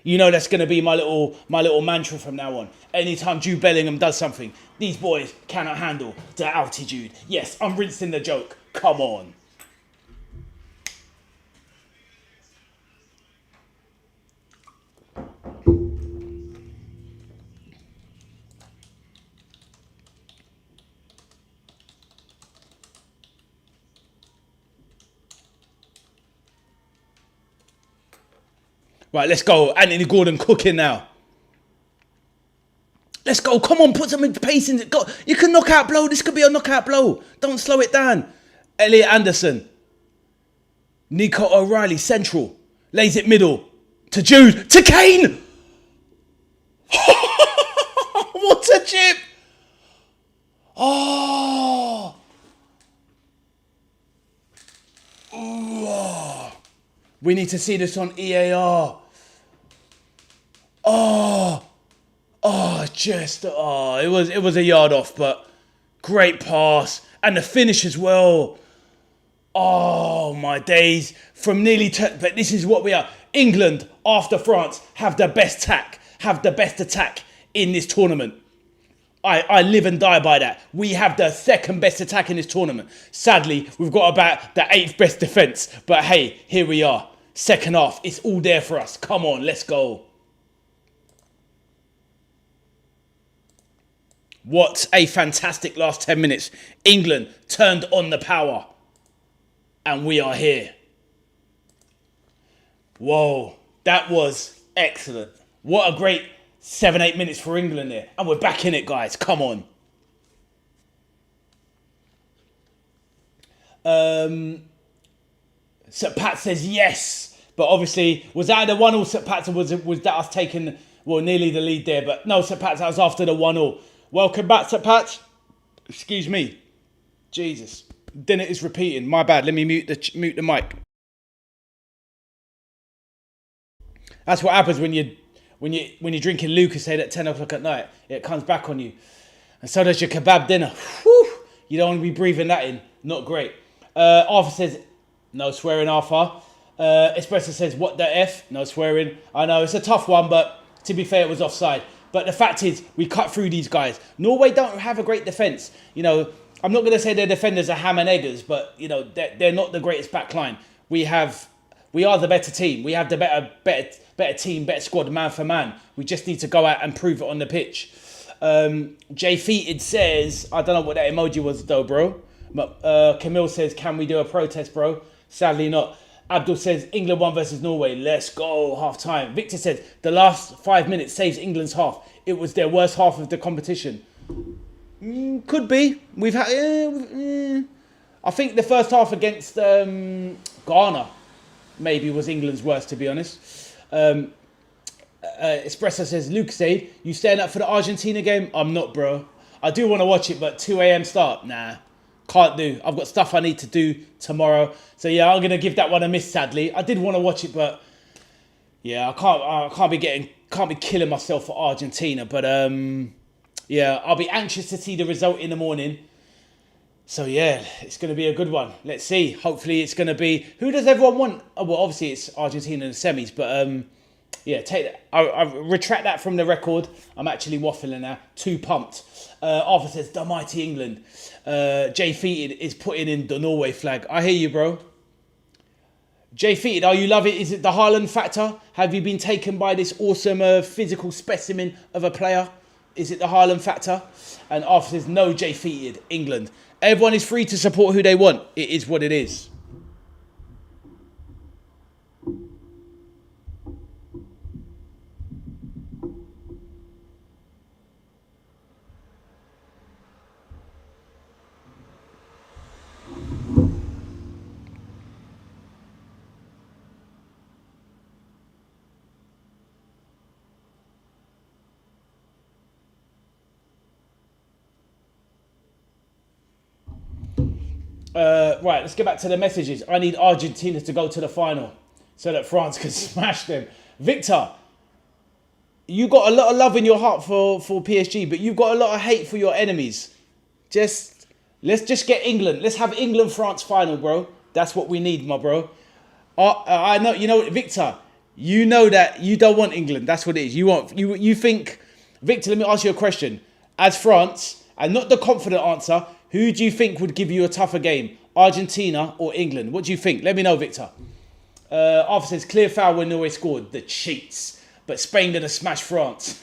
You know that's going to be my little mantra from now on. Anytime Jude Bellingham does something, these boys cannot handle the altitude. Yes, I'm rinsing the joke. Come on. Right, let's go. Anthony Gordon cooking now. Let's go. Come on, put some pace in it. Go. You can knock out blow. This could be a knockout blow. Don't slow it down. Elliot Anderson. Nico O'Reilly, central. Lays it middle. To Jude. To Kane. What a chip. Oh. Oh. We need to see this on EAR. Oh, it was a yard off, but great pass. And the finish as well. Oh, my days. From but this is what we are. England, after France, have the best attack in this tournament. I live and die by that. We have the second best attack in this tournament. Sadly, we've got about the 8th best defence. But hey, here we are. Second half, it's all there for us. Come on, let's go. What a fantastic last 10 minutes. England turned on the power. And we are here. Whoa, that was excellent. What a great 7-8 minutes for England there. And we're back in it, guys. Come on. St. Pat says yes. But obviously, was that the 1-0 St. Pat's, or was that us taking, well, nearly the lead there? But no, St. Pat's, that was after the 1-0. Welcome back, St. Pat's. Excuse me. Jesus. Dinner is repeating. My bad. Let me mute the mic. That's what happens when you're drinking Lucasade at 10 o'clock at night. It comes back on you. And so does your kebab dinner. Whew. You don't want to be breathing that in. Not great. Arthur says, no swearing, Arthur. Espresso says, what the F? No swearing. I know, it's a tough one, but to be fair, it was offside. But the fact is, we cut through these guys. Norway don't have a great defence. You know, I'm not going to say their defenders are ham and eggers, but, you know, they're not the greatest back line. We are the better team. We have the better team, better squad, man for man. We just need to go out and prove it on the pitch. Jay Feated says, I don't know what that emoji was though, bro. But Camille says, can we do a protest, bro? Sadly not. Abdul says, England won versus Norway. Let's go, half time. Victor says, the last 5 minutes saves England's half. It was their worst half of the competition. Could be. We've had. I think the first half against Ghana maybe was England's worst, to be honest. Espresso says, Luke said, you staying up for the Argentina game? I'm not, bro. I do want to watch it, but 2 a.m. start? Nah. Can't do. I've got stuff I need to do tomorrow. So yeah, I'm gonna give that one a miss, sadly. I did want to watch it, but yeah, I can't be killing myself for Argentina. But yeah, I'll be anxious to see the result in the morning. So yeah, it's gonna be a good one. Let's see. Hopefully it's gonna be, who does everyone want? Oh, well, obviously it's Argentina in the semis, but yeah, take that. I retract that from the record. I'm actually waffling now. Too pumped. Arthur says, the mighty England. Jay Feated is putting in the Norway flag. I hear you, bro. Jay Feated, are you love it? Is it the Haaland factor? Have you been taken by this awesome physical specimen of a player? Is it the Haaland factor? And Arthur says, no, Jay Feated, England. Everyone is free to support who they want. It is what it is. Right, let's get back to the messages. I need Argentina to go to the final so that France can smash them. Victor, you got a lot of love in your heart for PSG, but you've got a lot of hate for your enemies. Let's just get England. Let's have England-France final, bro. That's what we need, my bro. I know, you know, Victor, you know that you don't want England. That's what it is. You think, Victor, let me ask you a question. As France, and not the confident answer, who do you think would give you a tougher game? Argentina or England? What do you think? Let me know, Victor. Arthur says, clear foul when Norway scored. The cheats. But Spain gonna smash France.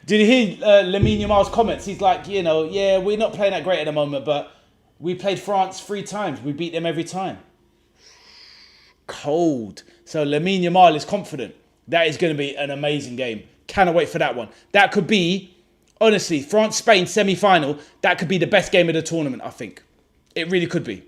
Did you hear Lamine Yamal's comments? He's like, you know, yeah, we're not playing that great at the moment, but we played France 3 times. We beat them every time. Cold. So Lamine Yamal is confident. That is going to be an amazing game. Cannot wait for that one. That could be, honestly, France-Spain semi-final. That could be the best game of the tournament, I think. It really could be.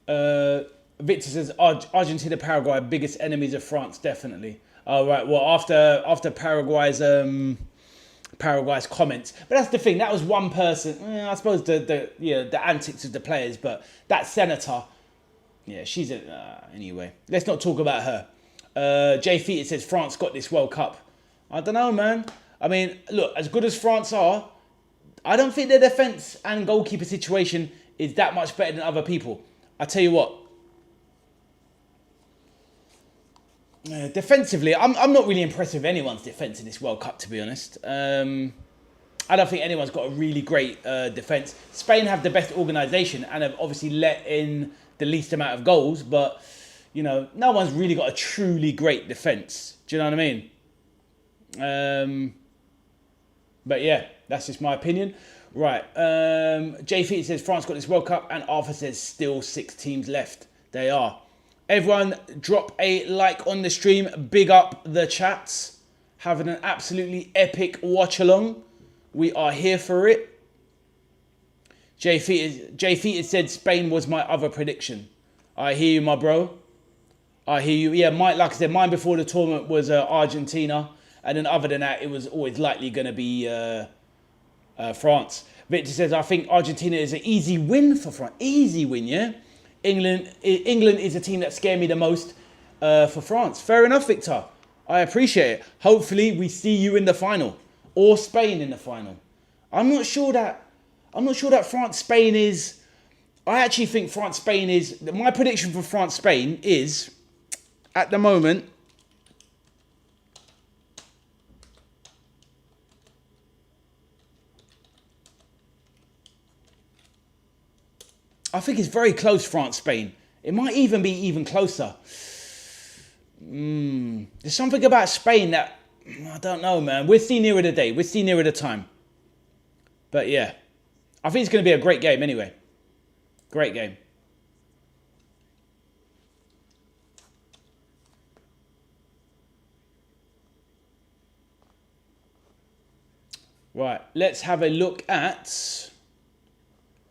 Victor says Argentina, Paraguay, biggest enemies of France, definitely. Oh right, well after Paraguay's comments, but that's the thing. That was one person. I suppose the antics of the players, but that senator, yeah, she's anyway. Let's not talk about her. Jay Feet says France got this World Cup. I don't know, man. I mean, look, as good as France are, I don't think their defence and goalkeeper situation is that much better than other people. I tell you what. Defensively, I'm not really impressed with anyone's defence in this World Cup, to be honest. I don't think anyone's got a really great defence. Spain have the best organisation and have obviously let in the least amount of goals, but, you know, no one's really got a truly great defence. Do you know what I mean? But yeah, that's just my opinion. Right. Jay Feet says France got this World Cup, and Arthur says still 6 teams left. They are. Everyone drop a like on the stream. Big up the chats. Having an absolutely epic watch along. We are here for it. Jay Feet said Spain was my other prediction. I hear you, my bro. I hear you. Yeah, like I said, mine before the tournament was Argentina. And then other than that, it was always likely going to be France. Victor says, I think Argentina is an easy win for France. Easy win, yeah? England is a team that scared me the most for France. Fair enough, Victor. I appreciate it. Hopefully, we see you in the final or Spain in the final. I'm not sure that France-Spain is. I actually think France-Spain is. My prediction for France-Spain is, at the moment, I think it's very close, France-Spain. It might even be even closer. There's something about Spain that, I don't know, man. We'll see nearer the day. We'll see nearer the time. But yeah, I think it's going to be a great game anyway. Great game. Right, let's have a look at...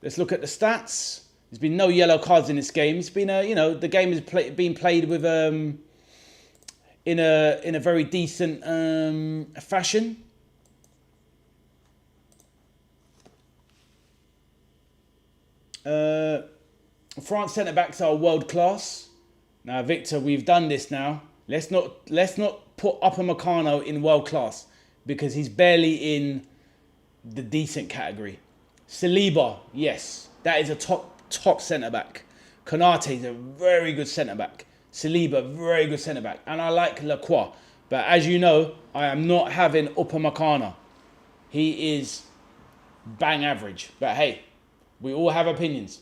Let's look at the stats. There's been no yellow cards in this game. It's been the game has been played with in a very decent fashion. France centre backs are world class. Now, Victor, we've done this now. Let's not put Upamecano in world class because he's barely in the decent category. Saliba, yes, that is a top centre back. Konate is a very good centre back. Saliba, very good centre back, and I like Lacroix. But as you know, I am not having Upamecano. He is bang average. But hey, we all have opinions.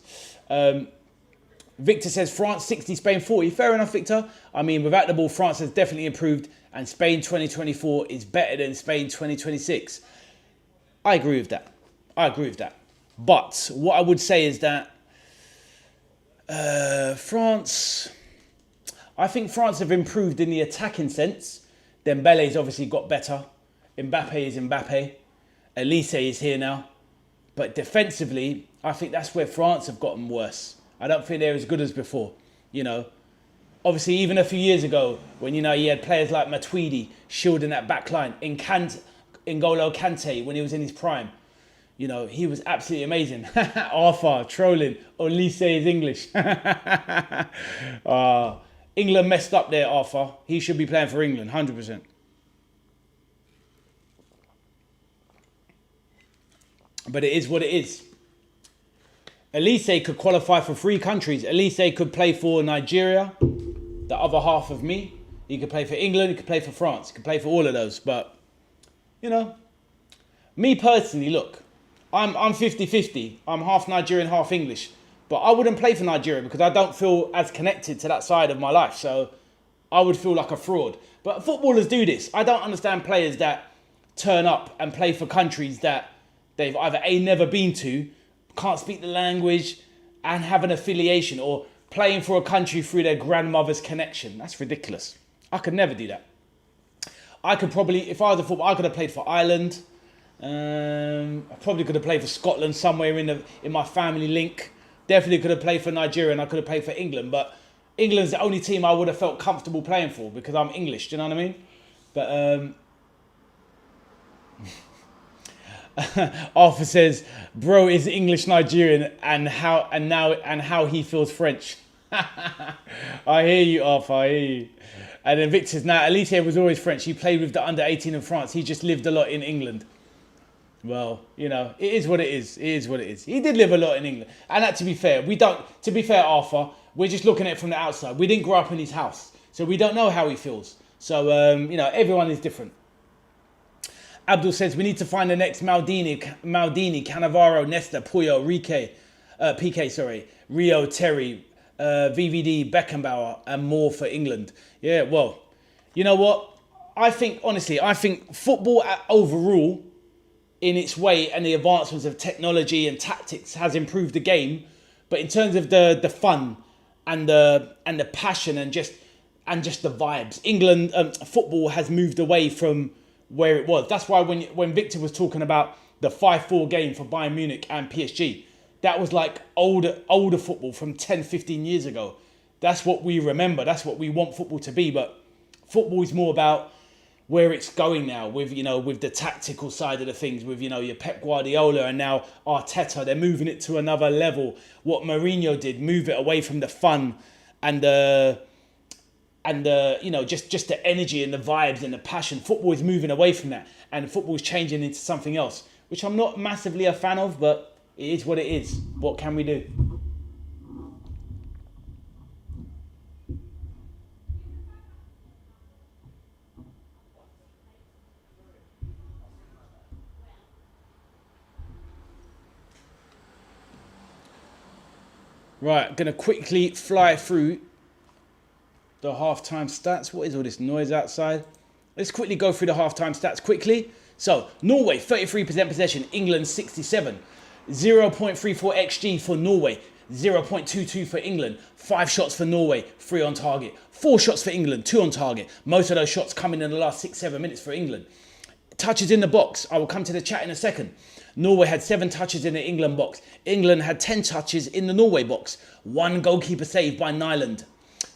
Victor says France 60, Spain 40. Fair enough, Victor. I mean, without the ball, France has definitely improved, and Spain 2024 is better than Spain 2026. I agree with that. But what I would say is that France... I think France have improved in the attacking sense. Dembele's obviously got better. Mbappe is Mbappe. Elise is here now. But defensively, I think that's where France have gotten worse. I don't think they're as good as before. You know, obviously, even a few years ago, when, you had players like Matuidi shielding that back line, N'Golo Kante, when he was in his prime, he was absolutely amazing. Arthur, trolling. Olise is English. England messed up there, Arthur. He should be playing for England, 100%. But it is what it is. Elise could qualify for 3 countries. Elise could play for Nigeria, the other half of me. He could play for England, he could play for France, he could play for all of those. But, me personally, look, I'm 50-50. I'm half Nigerian, half English. But I wouldn't play for Nigeria because I don't feel as connected to that side of my life. So I would feel like a fraud. But footballers do this. I don't understand players that turn up and play for countries that they've either never been to, can't speak the language, and have an affiliation, or playing for a country through their grandmother's connection. That's ridiculous. I could never do that. I could probably, if I was a footballer, I could have played for Ireland. I probably could have played for Scotland somewhere in my family link. definitely could have played for Nigeria and I could have played for England, but England's the only team I would have felt comfortable playing for because I'm English. Do you know what I mean? But Arthur says, "Bro is English Nigerian, and how he feels French." I hear you, Arthur. I hear you. And then Victor says, "Now Elise was always French. He played with the under-18 in France. He just lived a lot in England." Well, you know, it is what it is. It is what it is. He did live a lot in England, and that, to be fair, we don't. To be fair, Arthur, we're just looking at it from the outside. We didn't grow up in his house, so we don't know how he feels. So you know, everyone is different. Abdul says we need to find the next Maldini, Cannavaro, Nesta, Puyo, PK, Rio, Terry, VVD, Beckenbauer, and more for England. Yeah, well, you know what? I think football overall, in its way, and the advancements of technology and tactics has improved the game. But in terms of the fun and the passion and just the vibes, England football has moved away from where it was. That's why when Victor was talking about the 5-4 game for Bayern Munich and PSG, that was like older football from 10, 15 years ago. That's what we remember. That's what we want football to be. But football is more about where it's going now with, you know, with the tactical side of the things, with, you know, your Pep Guardiola and now Arteta. They're moving it to another level. What Mourinho did, move it away from the fun and the you know, just the energy and the vibes and the passion. Football is moving away from that, and football is changing into something else, which I'm not massively a fan of, but it is what it is. What can we do? Right, gonna quickly fly through the halftime stats. What is all this noise outside? Let's quickly go through the halftime stats quickly. So, Norway, 33% possession. England, 67. 0.34 XG for Norway. 0.22 for England. 5 shots for Norway, 3 on target. 4 shots for England, 2 on target. Most of those shots coming in the last 6-7 minutes for England. Touches in the box. I will come to the chat in a second. Norway had 7 touches in the England box. England had 10 touches in the Norway box. 1 goalkeeper save by Nyland.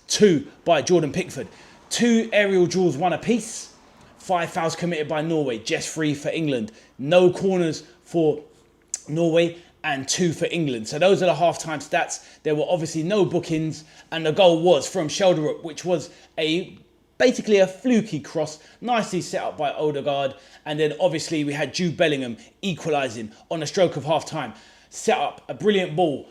2 by Jordan Pickford. 2 aerial duels, 1 apiece. 5 fouls committed by Norway, just 3 for England. No corners for Norway and 2 for England. So those are the halftime stats. There were obviously no bookings, and the goal was from Shelderup, which was basically a fluky cross, nicely set up by Odegaard. And then obviously we had Jude Bellingham equalising on the stroke of half-time. Set up a brilliant ball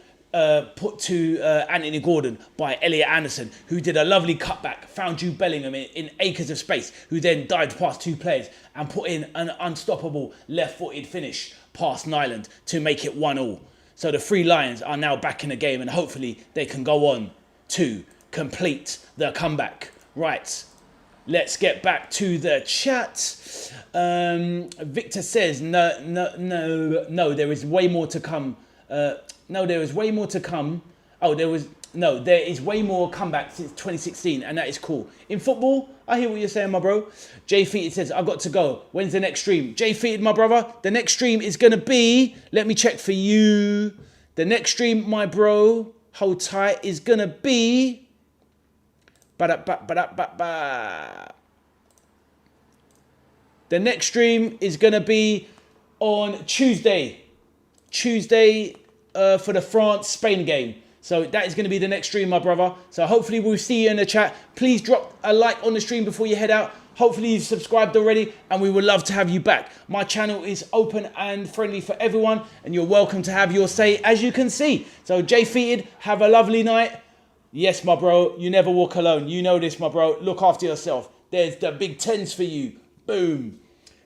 put to Anthony Gordon by Elliot Anderson, who did a lovely cutback, found Jude Bellingham in acres of space, who then dived past 2 players and put in an unstoppable left-footed finish past Nyland to make it 1-1. So the 3 Lions are now back in the game, and hopefully they can go on to complete the comeback. Right. Let's get back to the chat. Victor says, no, there is way more to come. No, there is way more to come. There is way more comeback since 2016, and that is cool. In football, I hear what you're saying, my bro. Jay Feated says, I've got to go. When's the next stream? Jay Feated, my brother, the next stream is going to be, let me check for you. The next stream, my bro, hold tight, is going to be... The next stream is going to be on Tuesday for the France-Spain game. So that is going to be the next stream, my brother. So hopefully we'll see you in the chat. Please drop a like on the stream before you head out. Hopefully you've subscribed already, and we would love to have you back. My channel is open and friendly for everyone, and you're welcome to have your say, as you can see. So Jay Feated, have a lovely night. Yes, my bro, you never walk alone. You know this, my bro. Look after yourself. There's the big 10s for you. Boom.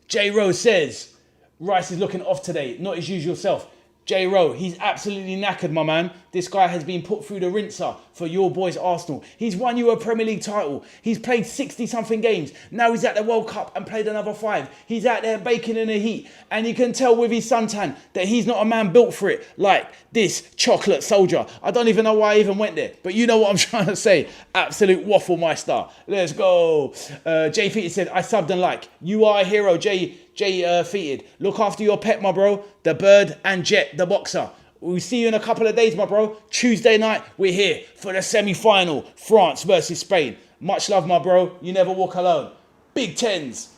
J Rose says, Rice is looking off today, not his usual self. J Rowe, he's absolutely knackered, my man. This guy has been put through the rinser for your boys Arsenal. He's won you a Premier League title. He's played 60-something games. Now he's at the World Cup and played another 5. He's out there baking in the heat. And you can tell with his suntan that he's not a man built for it like this chocolate soldier. I don't even know why I even went there. But you know what I'm trying to say. Absolute waffle meister. Let's go. Jay Feated said, I subbed and like. You are a hero, Jay Feated. Look after your pet, my bro. The bird and Jet, the boxer. We'll see you in a couple of days, my bro. Tuesday night, we're here for the semi-final. France versus Spain. Much love, my bro. You never walk alone. Big tens.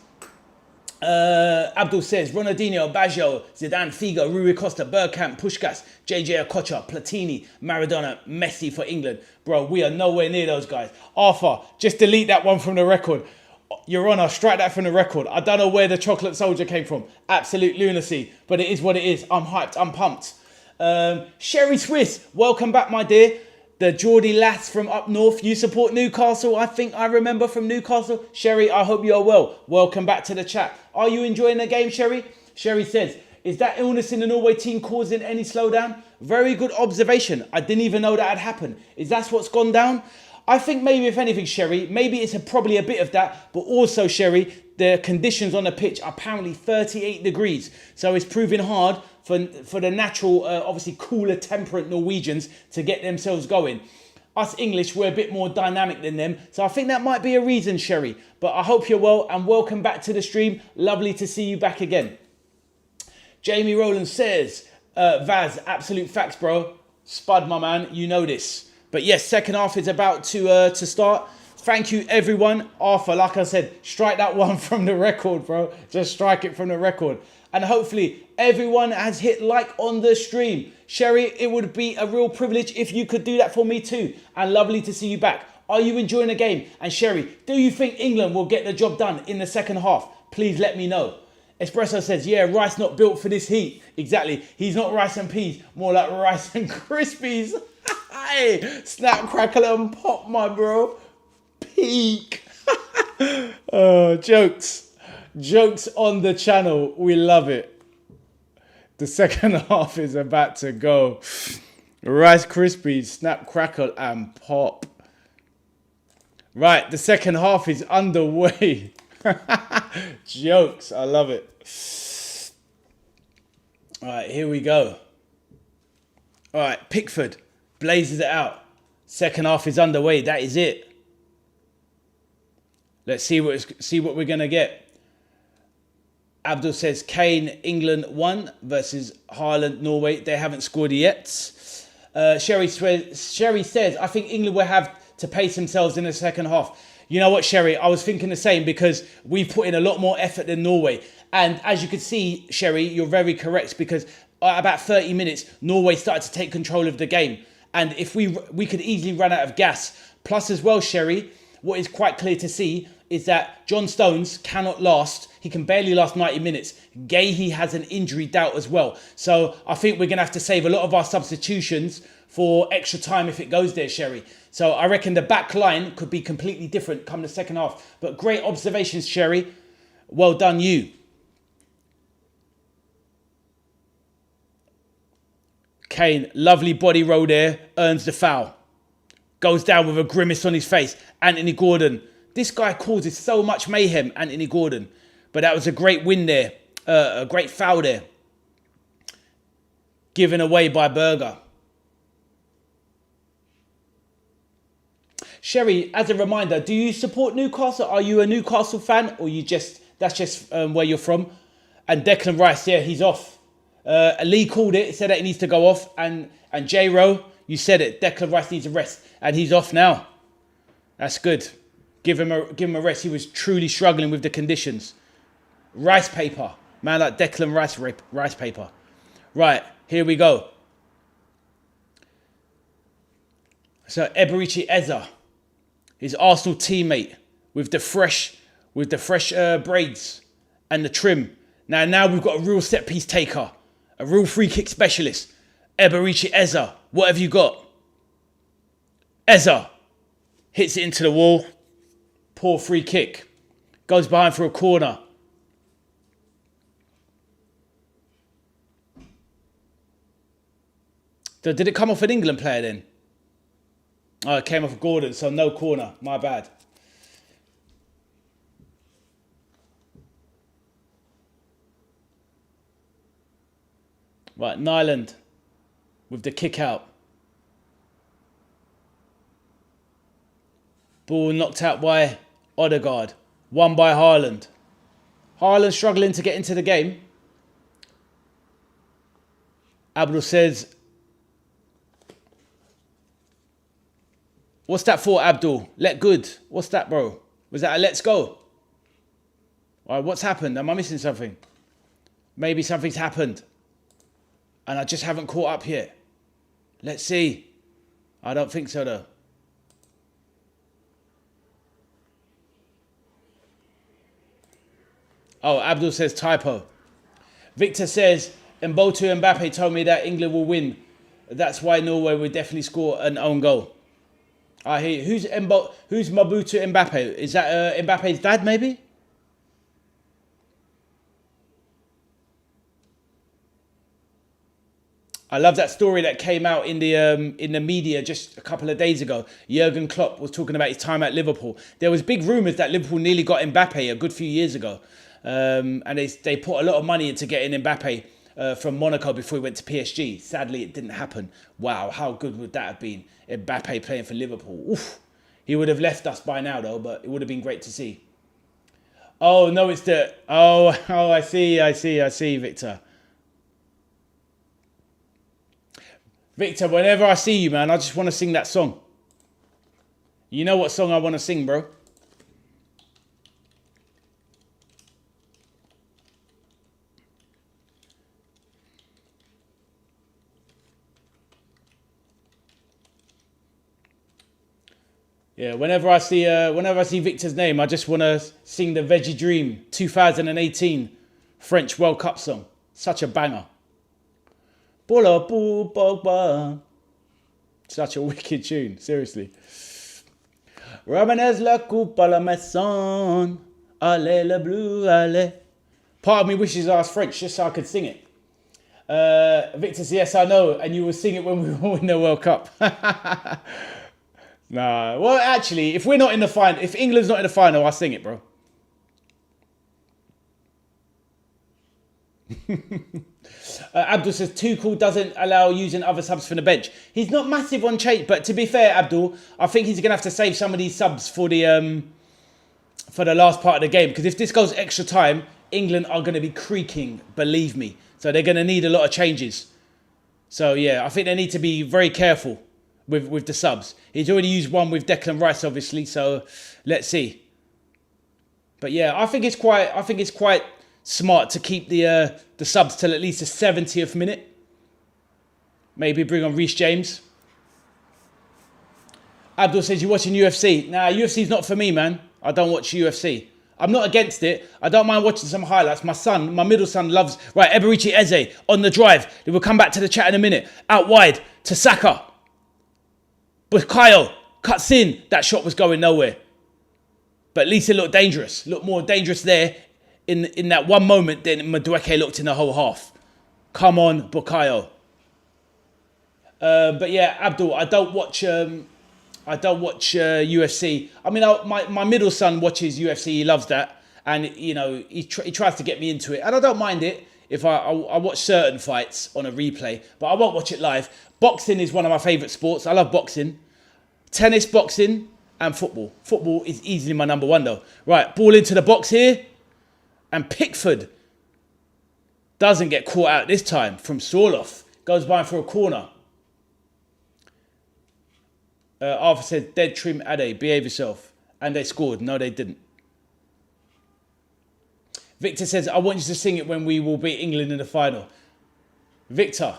Abdul says, Ronaldinho, Baggio, Zidane, Figo, Rui Costa, Bergkamp, Puskás, JJ Okocha, Platini, Maradona, Messi for England. Bro, we are nowhere near those guys. Arthur, just delete that one from the record. Your Honour, strike that from the record. I don't know where the chocolate soldier came from. Absolute lunacy. But it is what it is. I'm hyped. I'm pumped. Sherry Swiss, welcome back, my dear. The Geordie lass from up north. You support Newcastle, I think I remember from Newcastle. Sherry, I hope you're well. Welcome back to the chat. Are you enjoying the game, Sherry? Sherry says, is that illness in the Norway team causing any slowdown? Very good observation. I didn't even know that had happened. Is that what's gone down? I think maybe, if anything, Sherry, maybe it's probably a bit of that. But also, Sherry, the conditions on the pitch are apparently 38 degrees. So it's proving hard for the natural, obviously cooler, temperate Norwegians to get themselves going. Us English, we're a bit more dynamic than them. So I think that might be a reason, Sherry. But I hope you're well and welcome back to the stream. Lovely to see you back again. Jamie Rowland says, V.A.S, absolute facts, bro. Spud, my man, you know this. But yes, second half is about to start. Thank you, everyone. Arthur, like I said, strike that one from the record, bro. Just strike it from the record. And hopefully everyone has hit like on the stream. Sherry, it would be a real privilege if you could do that for me too. And lovely to see you back. Are you enjoying the game? And Sherry, do you think England will get the job done in the second half? Please let me know. Espresso says, yeah, Rice not built for this heat. Exactly. He's not rice and peas, more like rice and crispies. Hey, snap, crackle and pop, my bro. Peak. Jokes. Jokes on the channel. We love it. The second half is about to go. Rice Krispies, snap, crackle and pop. Right, the second half is underway. Jokes. I love it. All right, here we go. All right, Pickford blazes it out. Second half is underway. That is it. Let's see what we're gonna get. Abdul says Kane, England 1 versus Haaland, Norway. They haven't scored yet. Sherry says, I think England will have to pace themselves in the second half. You know what, Sherry? I was thinking the same because we've put in a lot more effort than Norway. And as you can see, Sherry, you're very correct because about 30 minutes, Norway started to take control of the game. And if we could easily run out of gas. Plus as well, Sherry, what is quite clear to see is that John Stones cannot last. He can barely last 90 minutes. Gahey has an injury doubt as well. So I think we're going to have to save a lot of our substitutions for extra time if it goes there, Sherry. So I reckon the back line could be completely different come the second half. But great observations, Sherry. Well done, you. Kane, lovely body roll there, earns the foul. Goes down with a grimace on his face. Anthony Gordon. This guy causes so much mayhem, Anthony Gordon. But that was a great win there. A great foul there. Given away by Berger. Sherry, as a reminder, do you support Newcastle? Are you a Newcastle fan? Or that's just where you're from? And Declan Rice, yeah, he's off. Lee called it, said that he needs to go off. And J-Ro, you said it. Declan Rice needs a rest. And he's off now. That's good. Give him a rest. He was truly struggling with the conditions. Rice paper. Man like Declan Rice paper. Right, here we go. So Eberici Eze, his Arsenal teammate with the fresh braids and the trim. Now we've got a real set piece taker, a real free kick specialist. Eberici Eze, what have you got? Eze hits it into the wall. Poor free kick. Goes behind for a corner. So did it come off an England player then? Oh, it came off Gordon, so no corner. My bad. Right, Nyland with the kick out. Ball knocked out by Odegaard. Won by Haaland. Haaland struggling to get into the game. Abdul says, What's that for, Abdul? Let good. What's that, bro? Was that a let's go? All right, what's happened? Am I missing something? Maybe something's happened. And I just haven't caught up yet. Let's see. I don't think so, though. Oh, Abdul says typo. Victor says, Mbotu Mbappe told me that England will win. That's why Norway will definitely score an own goal. I hear you. Who's Mabutu Mbappe? Is that Mbappe's dad, maybe? I love that story that came out in the media just a couple of days ago. Jurgen Klopp was talking about his time at Liverpool. There was big rumours that Liverpool nearly got Mbappe a good few years ago. And they put a lot of money into getting Mbappe from Monaco before he went to PSG. Sadly, it didn't happen. Wow, how good would that have been? Mbappe playing for Liverpool. Oof. He would have left us by now, though, but it would have been great to see. Oh, no, it's the... Oh, I see, Victor. Victor, whenever I see you, man, I just want to sing that song. You know what song I want to sing, bro? Yeah, whenever I see Victor's name, I just want to sing the Veggie Dream 2018 French World Cup song. Such a banger. Such a wicked tune, seriously. Ramenez la coupe à la maison, allez le bleu, allez. Part of me wishes I was French just so I could sing it. Victor says, yes, I know, and you will sing it when we win the World Cup. Nah, well, actually, if we're not in the final, if England's not in the final, I'll sing it, bro. Abdul says Tuchel doesn't allow using other subs from the bench. He's not massive on change, but to be fair, Abdul, I think he's gonna have to save some of these subs for the last part of the game, because if this goes extra time, England are going to be creaking, believe me. So they're going to need a lot of changes. So yeah, I think they need to be very careful with the subs. He's already used one with Declan Rice, obviously. So let's see. But yeah, I think it's quite smart to keep the subs till at least the 70th minute. Maybe bring on Reece James. Abdul says, you're watching UFC. Nah, UFC's not for me, man. I don't watch UFC. I'm not against it. I don't mind watching some highlights. My middle son loves... Right, Eberici Eze on the drive. We'll come back to the chat in a minute. Out wide to Saka. Bukayo cuts in. That shot was going nowhere. But at least it looked dangerous. Looked more dangerous there in that one moment than Madueke looked in the whole half. Come on, Bukayo. But yeah, Abdul, I don't watch UFC. I mean, my middle son watches UFC. He loves that. And, you know, he tries to get me into it. And I don't mind it if I watch certain fights on a replay. But I won't watch it live. Boxing is one of my favourite sports. I love boxing. Tennis, boxing, and football. Football is easily my number one, though. Right, ball into the box here. And Pickford doesn't get caught out this time from Sorloth. Goes by for a corner. Arthur said, dead trim Ade, behave yourself. And they scored. No, they didn't. Victor says, I want you to sing it when we will beat England in the final. Victor.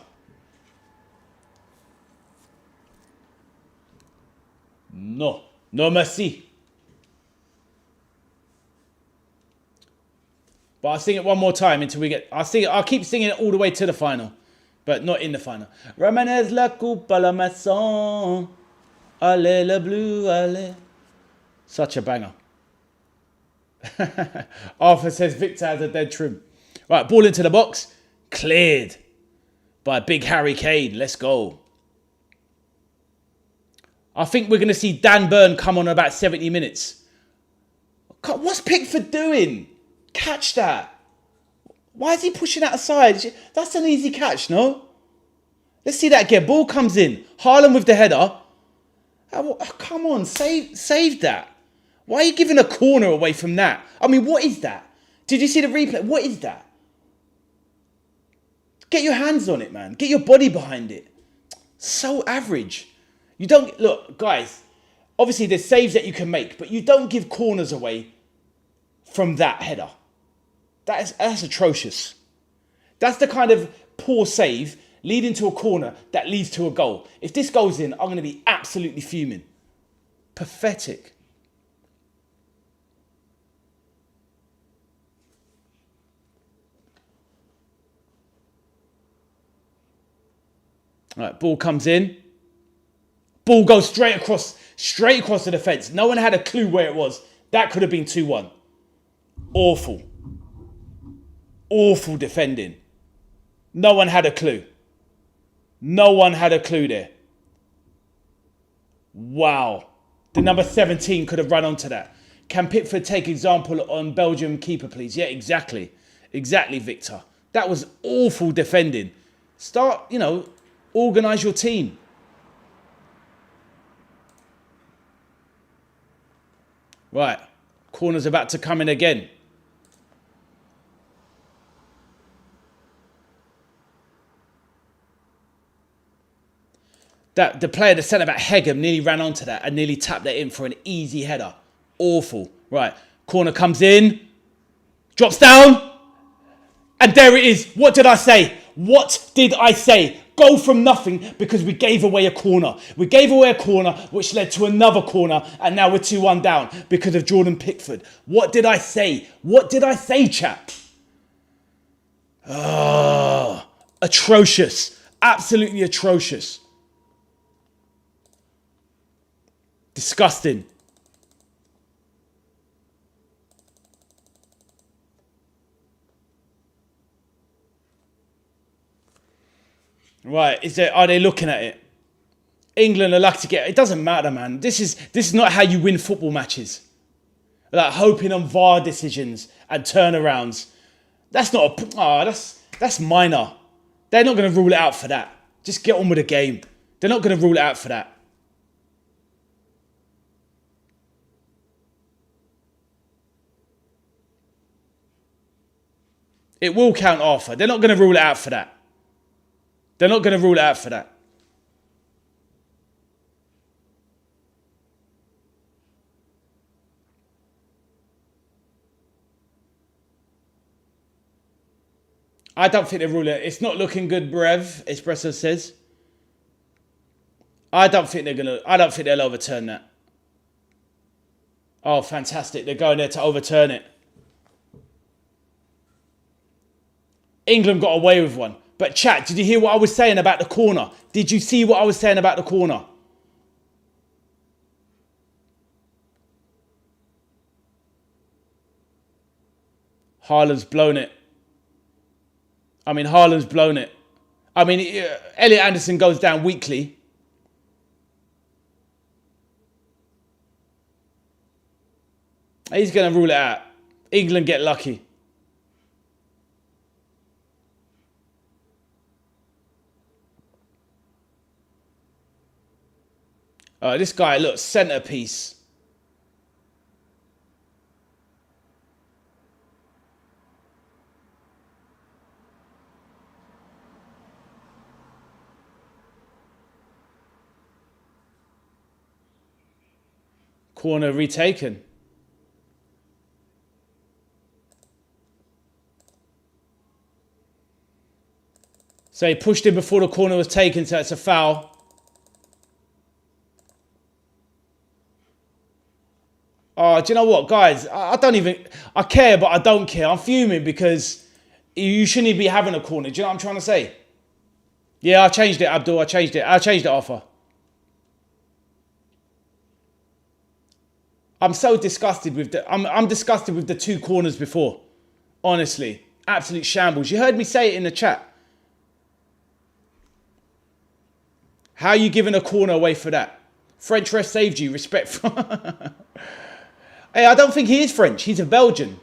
No. No merci. But I'll sing it one more time until we get... I'll keep singing it all the way to the final. But not in the final. Ramenez la coupe à la maison. Allez le bleu, allez. Such a banger. Arthur says Victor has a dead trim. Right, ball into the box. Cleared by big Harry Kane. Let's go. I think we're going to see Dan Burn come on in about 70 minutes. What's Pickford doing? Catch that. Why is he pushing that aside? That's an easy catch, no? Let's see that again. Ball comes in. Haaland with the header. Oh, come on, save that. Why are you giving a corner away from that? I mean, what is that? Did you see the replay? What is that? Get your hands on it, man. Get your body behind it. So average. You don't... Look, guys, Obviously, there's saves that you can make, but you don't give corners away from that header. That's atrocious. That's the kind of poor save leading to a corner that leads to a goal. If this goes in, I'm going to be absolutely fuming. Pathetic. All right, ball comes in. Ball goes straight across the defence. No one had a clue where it was. That could have been 2-1. Awful. Awful defending. No one had a clue. No one had a clue there. Wow. The number 17 could have run onto that. Can Pickford take example on Belgium keeper, please? Yeah, exactly. Exactly, Victor. That was awful defending. Start, organise your team. Right. Corner's about to come in again. The player, the centre-back, Hegem, nearly ran onto that and nearly tapped that in for an easy header. Awful. Right. Corner comes in. Drops down. And there it is. What did I say? What did I say? Goal from nothing because we gave away a corner. We gave away a corner which led to another corner and now we're 2-1 down because of Jordan Pickford. What did I say? What did I say, chap? Oh, atrocious. Absolutely atrocious. Disgusting. Right, are they looking at it? England are lucky to get it. Doesn't matter, man. This is not how you win football matches. Like hoping on VAR decisions and turnarounds. That's not that's minor. They're not going to rule it out for that. Just get on with the game. They're not going to rule it out for that. It will count Arthur. They're not going to rule it out for that. They're not going to rule it out for that. I don't think they rule it. It's not looking good, Brev, Espresso says. I don't think they'll overturn that. Oh, fantastic. They're going there to overturn it. England got away with one. But chat, did you hear what I was saying about the corner? Did you see what I was saying about the corner? Haaland's blown it. Haaland's blown it. Elliot Anderson goes down weekly. He's going to rule it out. England get lucky. This guy, look, centrepiece. Corner retaken. So he pushed him before the corner was taken, so it's a foul. Oh, do you know what, guys? I care, but I don't care. I'm fuming because you shouldn't be having a corner. Do you know what I'm trying to say? Yeah, I changed it, Abdul. I changed it, Arthur. I'm so disgusted with I'm disgusted with the two corners before. Honestly. Absolute shambles. You heard me say it in the chat. How are you giving a corner away for that? French ref saved you. Respect. Hey, I don't think he is French. He's a Belgian.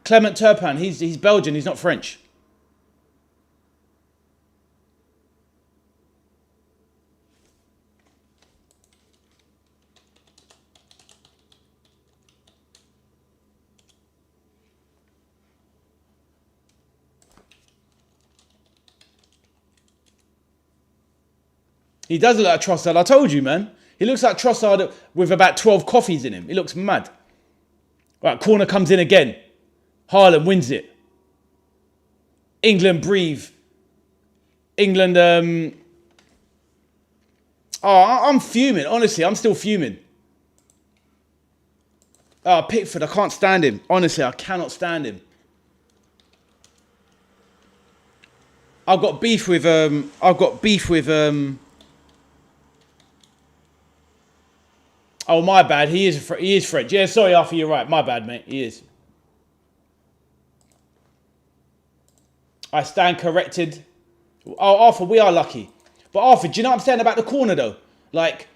Clement Turpin. He's Belgian. He's not French. He does look like Trossard. I told you, man. He looks like Trossard with about 12 coffees in him. He looks mad. Right, corner comes in again. Haaland wins it. England breathe. England, I'm fuming. Honestly, I'm still fuming. Oh, Pickford, I can't stand him. Honestly, I cannot stand him. I've got beef with, oh, my bad. He is French. Yeah, sorry, Arthur, you're right. My bad, mate. He is. I stand corrected. Oh, Arthur, we are lucky. But Arthur, do you know what I'm saying about the corner, though? Like,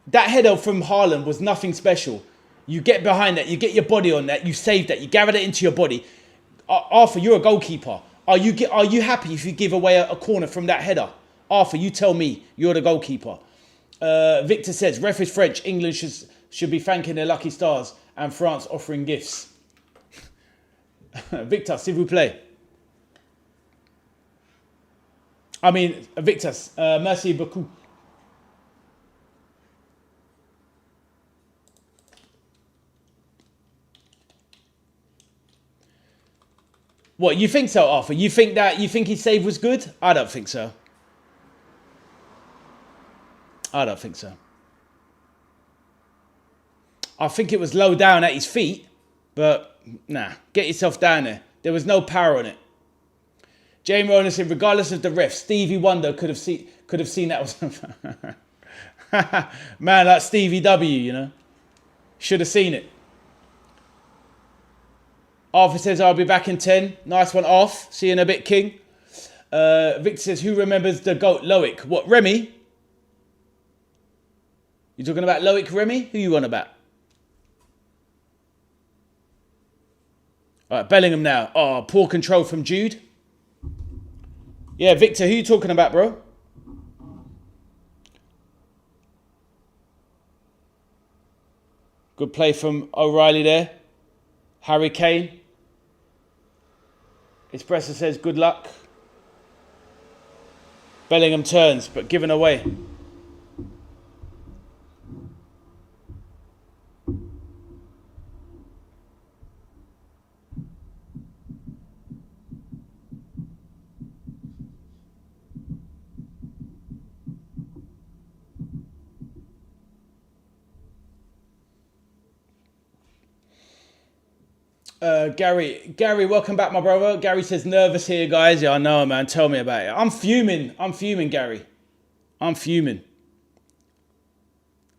that header from Haaland was nothing special. You get behind that. You get your body on that. You save that. You gather it into your body. Arthur, you're a goalkeeper. Are you happy if you give away a corner from that header? Arthur, you tell me. You're the goalkeeper. Victor says, ref is French. England should be thanking their lucky stars and France offering gifts. Victor, s'il vous plaît. I mean, Victor, merci beaucoup. What, you think so, Arthur? You think his save was good? I don't think so. I don't think so. I think it was low down at his feet, but nah, get yourself down there. There was no power on it. Jamie Ronan said, regardless of the ref, Stevie Wonder could have seen that was man, like Stevie W, you know. Should have seen it. Arthur says, I'll be back in 10. Nice one, off. See you in a bit, King. Victor says, who remembers the GOAT, Loic? What, Remy? You talking about Loic Remy? Who you on about? All right, Bellingham now. Oh, poor control from Jude. Yeah, Victor, who you talking about, bro? Good play from O'Reilly there. Harry Kane. Espresso says, good luck. Bellingham turns, but given away. Gary, welcome back, my brother. Gary says, nervous here, guys. Yeah, I know, man. Tell me about it. I'm fuming, Gary. I'm fuming.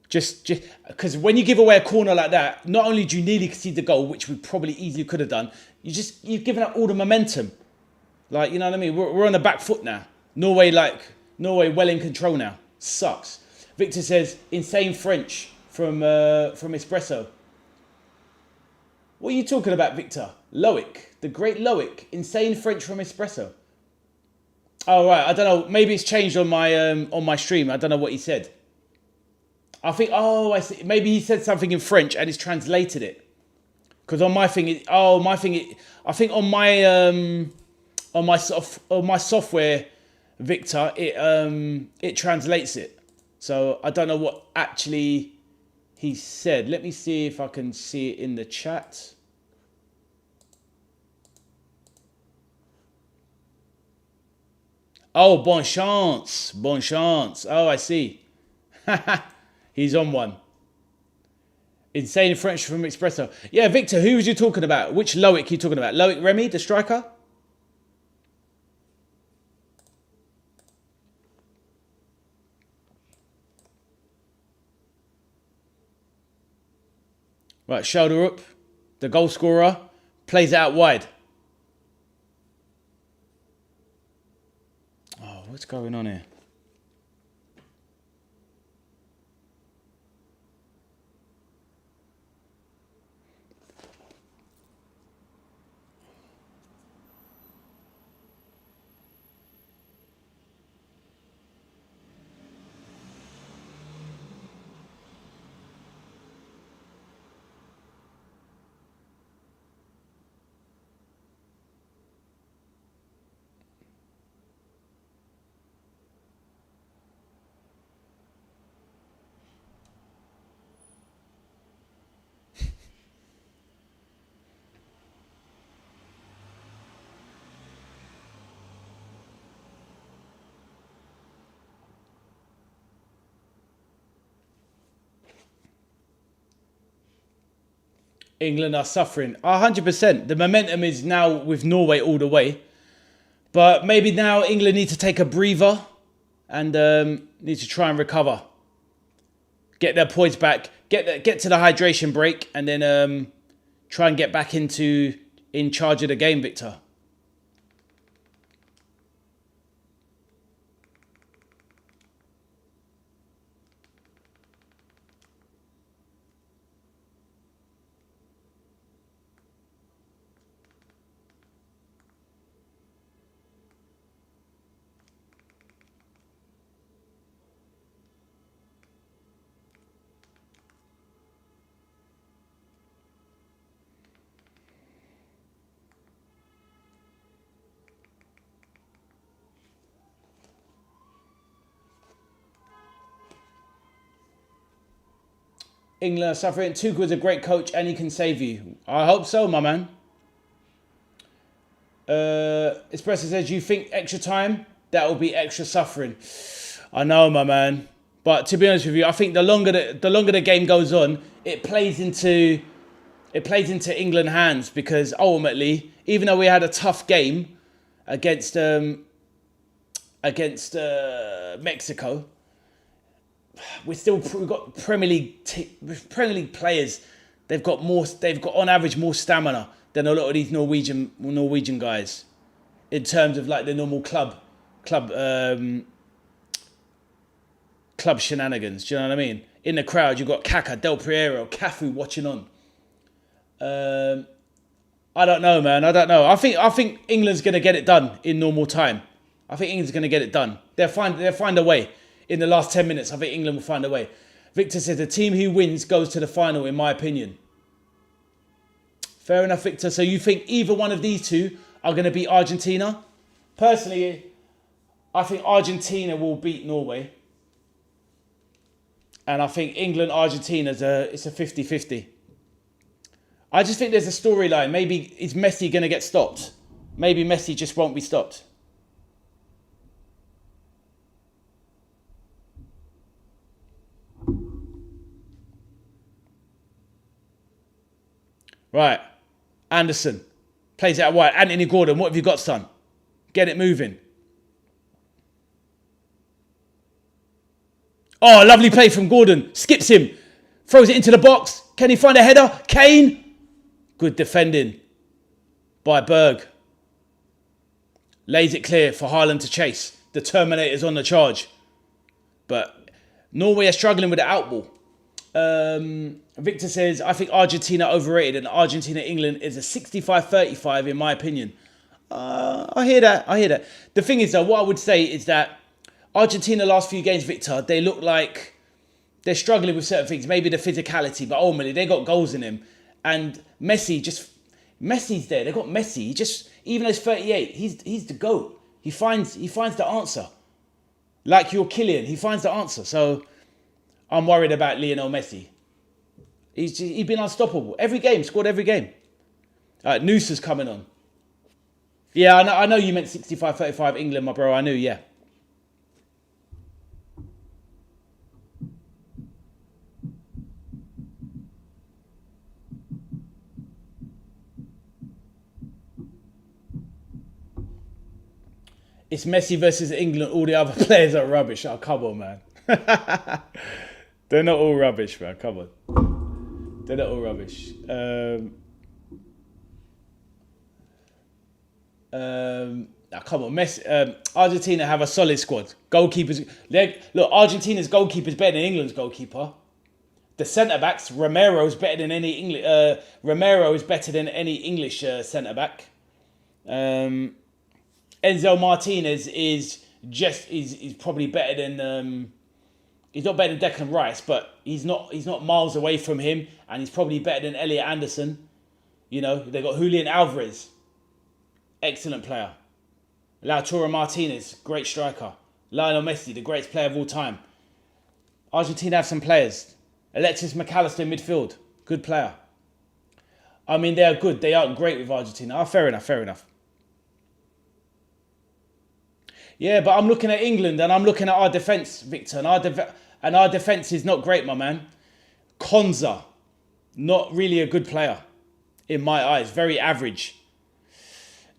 Just because when you give away a corner like that, not only do you nearly concede the goal, which we probably easily could have done, you've given up all the momentum. Like, you know what I mean? We're on the back foot now. Norway well in control now. Sucks. Victor says, insane French from Espresso. What are you talking about, Victor? Loic, the great Loic, insane French from Espresso. Oh right, I don't know. Maybe it's changed on my stream. I don't know what he said. I think. Oh, I see. Maybe he said something in French and he's translated it. Because on my thing, I think on my software, Victor, it translates it. So I don't know what actually he said. Let me see if I can see it in the chat. Oh, bon chance. Bon chance. Oh, I see. He's on one. Insane French from Espresso. Yeah, Victor, who was you talking about? Which Loic you talking about? Loic Remy, the striker? Right, shoulder up. The goal scorer plays it out wide. Oh, what's going on here? England are suffering. 100%. The momentum is now with Norway all the way. But maybe now England need to take a breather and need to try and recover. Get their points back. Get to the hydration break and then try and get back in charge of the game, Victor. England are suffering. Tuchel's a great coach and he can save you. I hope so, my man. Espresso says, you think extra time? That will be extra suffering. I know, my man. But to be honest with you, I think the longer the game goes on, it plays into England's hands because ultimately, even though we had a tough game against Mexico, we've got Premier League players. They've got on average more stamina than a lot of these Norwegian guys in terms of like the normal club shenanigans. Do you know what I mean? In the crowd, you've got Kaka, Del Piero, Cafu watching on. I don't know, man. I don't know. I think England's gonna get it done in normal time. I think England's gonna get it done. They'll find a way. In the last 10 minutes, I think England will find a way. Victor says the team who wins goes to the final, in my opinion. Fair enough, Victor. So you think either one of these two are going to beat Argentina? Personally, I think Argentina will beat Norway. And I think England-Argentina it's a 50-50. I just think there's a storyline. Maybe is Messi going to get stopped? Maybe Messi just won't be stopped. Right, Anderson plays it out wide. Anthony Gordon, what have you got, son? Get it moving. Oh, lovely play from Gordon. Skips him. Throws it into the box. Can he find a header? Kane. Good defending by Berg. Lays it clear for Haaland to chase. The Terminator's on the charge. But Norway are struggling with the outball. Victor says, I think Argentina overrated and Argentina-England is a 65-35 in my opinion. I hear that. The thing is though, what I would say is that Argentina last few games, Victor, they look like they're struggling with certain things. Maybe the physicality, but ultimately they got goals in him. And Messi's there. They got Messi. Even though he's 38, he's the GOAT. He finds the answer. Like your Kylian, he finds the answer. So I'm worried about Lionel Messi. He's been unstoppable. Every game, scored every game. All right, Noosa's coming on. Yeah, I know you meant 65-35 England, my bro. I knew, yeah. It's Messi versus England. All the other players are rubbish. Oh, come on, man. They're not all rubbish, man. Come on. They're not all rubbish. Come on, Messi. Argentina have a solid squad. Goalkeepers. Look, Argentina's goalkeeper is better than England's goalkeeper. The centre backs. Romero is better than any English centre back. Enzo Martinez is probably better than. He's not better than Declan Rice, but he's not miles away from him, and he's probably better than Elliot Anderson. You know, they got Julian Alvarez, excellent player. Lautaro Martinez, great striker. Lionel Messi, the greatest player of all time. Argentina have some players. Alexis McAllister midfield, good player. I mean, they are good. They aren't great with Argentina. Oh, fair enough. Yeah, but I'm looking at England and I'm looking at our defence, Victor, and our defence is not great, my man. Konza, Not really a good player in my eyes. Very average.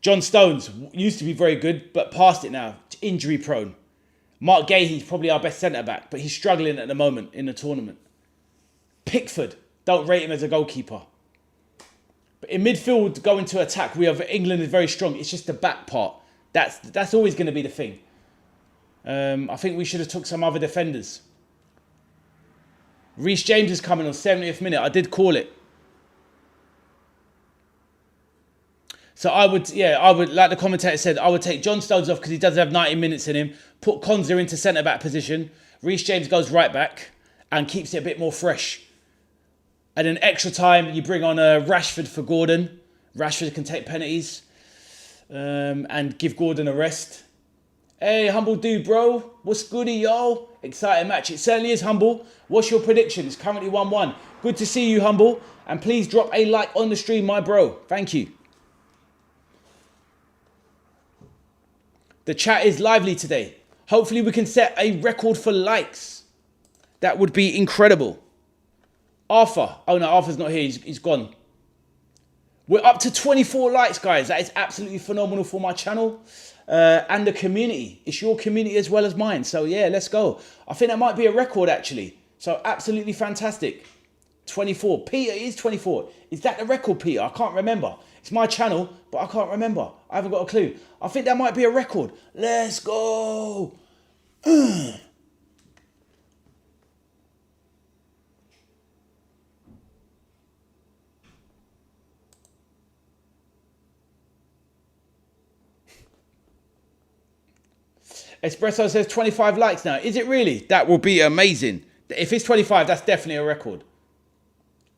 John Stones used to be very good, but past it now. Injury prone. Mark Gahey's probably our best centre-back, but he's struggling at the moment in the tournament. Pickford, don't rate him as a goalkeeper. But in midfield, going to attack, England is very strong. It's just the back part. That's always going to be the thing. I think we should have took some other defenders. Reece James is coming on 70th minute. I did call it. So I would, like the commentator said, I would take John Stones off because he doesn't have 90 minutes in him. Put Konza into centre-back position. Reece James goes right back and keeps it a bit more fresh. And then extra time, you bring on Rashford for Gordon. Rashford can take penalties and give Gordon a rest. Hey, humble dude, bro. What's goody, yo? Exciting match. It certainly is, Humble. What's your prediction? It's currently 1-1. Good to see you, Humble. And please drop a like on the stream, my bro. Thank you. The chat is lively today. Hopefully we can set a record for likes. That would be incredible. Arthur. Oh no, Arthur's not here. He's gone. We're up to 24 likes, guys. That is absolutely phenomenal for my channel. And the community. It's your community as well as mine. So yeah, let's go. I think that might be a record actually. So absolutely fantastic. 24. Peter is 24. Is that the record, Peter? I can't remember. It's my channel, but I can't remember. I haven't got a clue. I think that might be a record. Let's go. Espresso says 25 likes now. Is it really? That will be amazing. If it's 25, that's definitely a record.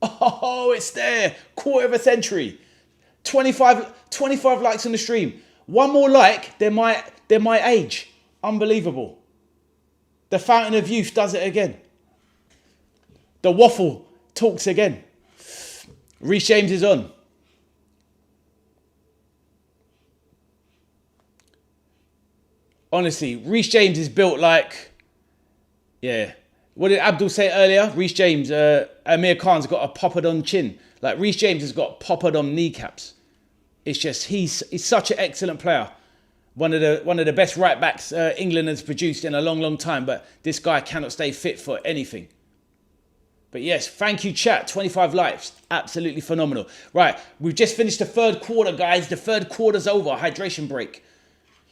Oh, it's there. Quarter of a century. 25 likes on the stream. One more like, they're my age. Unbelievable. The Fountain of Youth does it again. The waffle talks again. Reece James is on. Honestly, Reece James is built like, yeah. What did Abdul say earlier? Reece James, Amir Khan's got a poppadom chin. Like Reece James has got poppadom kneecaps. It's just he's such an excellent player. One of the best right backs England has produced in a long, long time. But this guy cannot stay fit for anything. But yes, thank you, chat. 25 likes. Absolutely phenomenal. Right, we've just finished the third quarter, guys. The third quarter's over. Hydration break.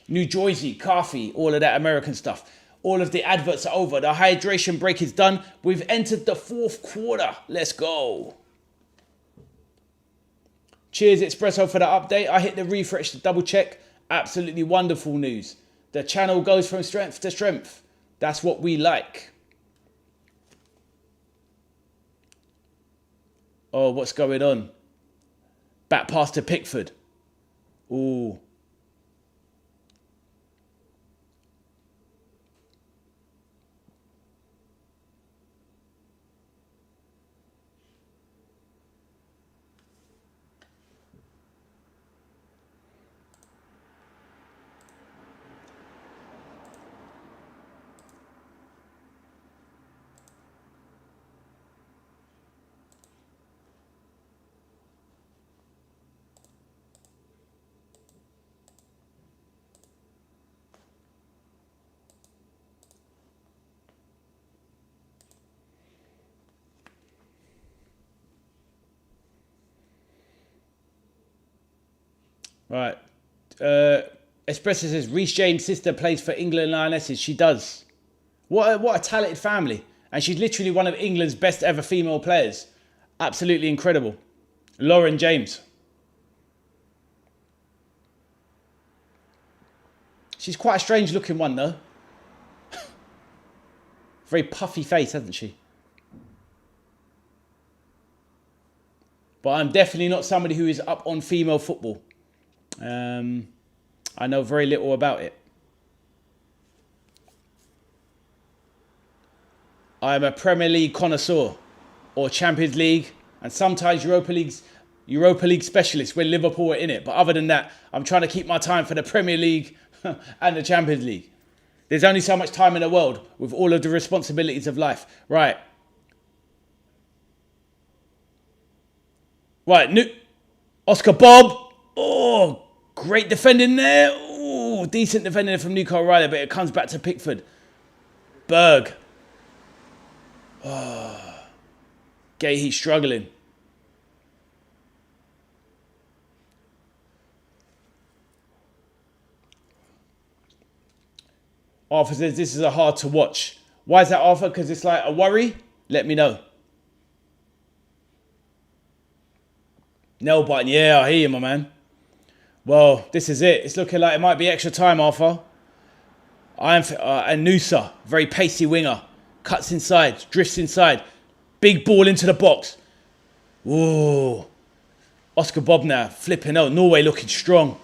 New Jersey, coffee, all of that American stuff. All of the adverts are over. The hydration break is done. We've entered the fourth quarter. Let's go. Cheers, Espresso, for the update. I hit the refresh to double check. Absolutely wonderful news. The channel goes from strength to strength. That's what we like. Oh, what's going on? Back pass to Pickford. Ooh. Right. Espresso says Reece James' sister plays for England Lionesses. She does. What a talented family. And she's literally one of England's best ever female players. Absolutely incredible. Lauren James. She's quite a strange looking one though. Very puffy face, hasn't she? But I'm definitely not somebody who is up on female football. I know very little about it. I'm a Premier League connoisseur or Champions League and sometimes Europa League specialist when Liverpool are in it. But other than that, I'm trying to keep my time for the Premier League and the Champions League. There's only so much time in the world with all of the responsibilities of life. Right. Right, Oscar Bob. Oh, great defending there. Oh, decent defending from Nico Riley, but it comes back to Pickford. Berg. Oh. Gay, he's struggling. Arthur says this is a hard to watch. Why is that, Arthur? Because it's like a worry? Let me know. Nail biting. Yeah, I hear you, my man. Well, this is it. It's looking like it might be extra time, Arthur. And Nusa, very pacey winger. Cuts inside, drifts inside. Big ball into the box. Whoa. Oscar Bob now, flipping out. Norway looking strong.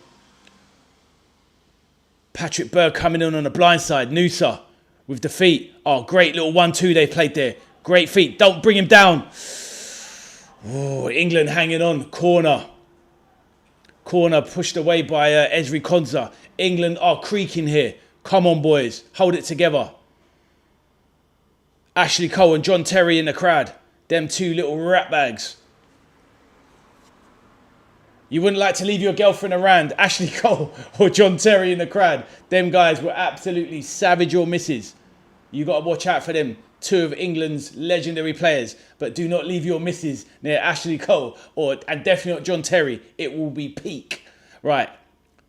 Patrick Berg coming in on the blind side. Nusa with the feet. Oh, great little 1-2 they played there. Great feet. Don't bring him down. Oh, England hanging on. Corner. Corner pushed away by Ezri Konsa. England are creaking here. Come on, boys. Hold it together. Ashley Cole and John Terry in the crowd. Them two little rat bags. You wouldn't like to leave your girlfriend around Ashley Cole or John Terry in the crowd. Them guys were absolutely savage your misses. You got to watch out for them. Two of England's legendary players. But do not leave your misses near Ashley Cole and definitely not John Terry. It will be peak. Right.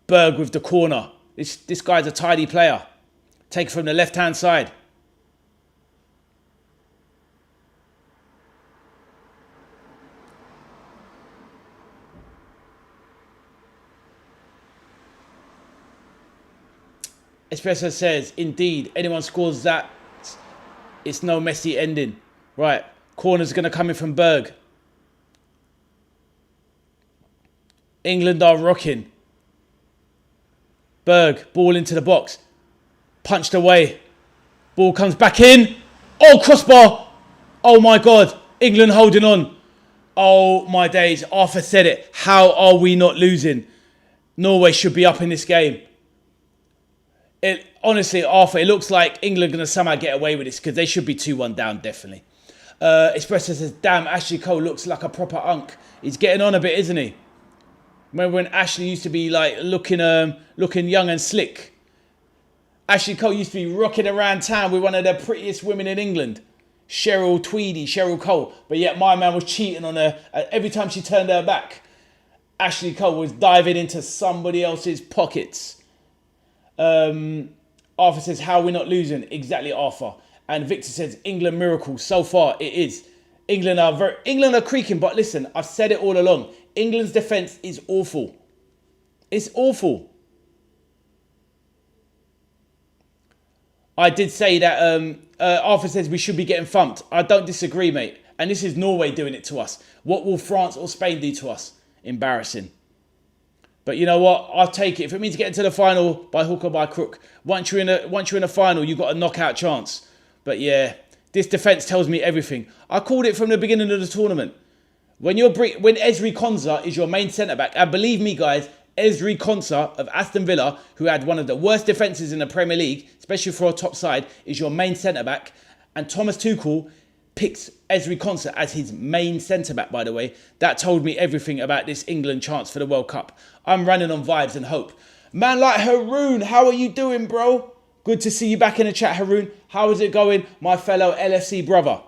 Berg with the corner. This guy's a tidy player. Take it from the left-hand side. Espresso says, indeed, anyone scores that, it's no Messi ending. Right, corner's going to come in from Berg. England are rocking. Berg, ball into the box. Punched away. Ball comes back in. Oh, crossbar. Oh, my God. England holding on. Oh, my days. Arthur said it. How are we not losing? Norway should be up in this game. Honestly, Arthur, it looks like England are going to somehow get away with this because they should be 2-1 down, definitely. Espresso says, damn, Ashley Cole looks like a proper unk. He's getting on a bit, isn't he? Remember when Ashley used to be like looking young and slick? Ashley Cole used to be rocking around town with one of the prettiest women in England. Cheryl Cole. But yet my man was cheating on her. Every time she turned her back, Ashley Cole was diving into somebody else's pockets. Arthur says, how are we not losing? Exactly, Arthur. And Victor says, England miracle. So far, it is. England are creaking, but listen, I've said it all along. England's defence is awful. It's awful. I did say that Arthur says we should be getting thumped. I don't disagree, mate. And this is Norway doing it to us. What will France or Spain do to us? Embarrassing. But you know what? I'll take it. If it means getting to the final by hook or by crook. Once you're in a final, you've got a knockout chance. But yeah, this defence tells me everything. I called it from the beginning of the tournament. When Ezri Konsa is your main centre-back, and believe me, guys, Ezri Konsa of Aston Villa, who had one of the worst defences in the Premier League, especially for a top side, is your main centre-back. And Thomas Tuchel picks Ezri Konsa as his main centre-back, by the way. That told me everything about this England chance for the World Cup. I'm running on vibes and hope. Man like Haroon, how are you doing, bro? Good to see you back in the chat, Haroon. How is it going, my fellow LFC brother?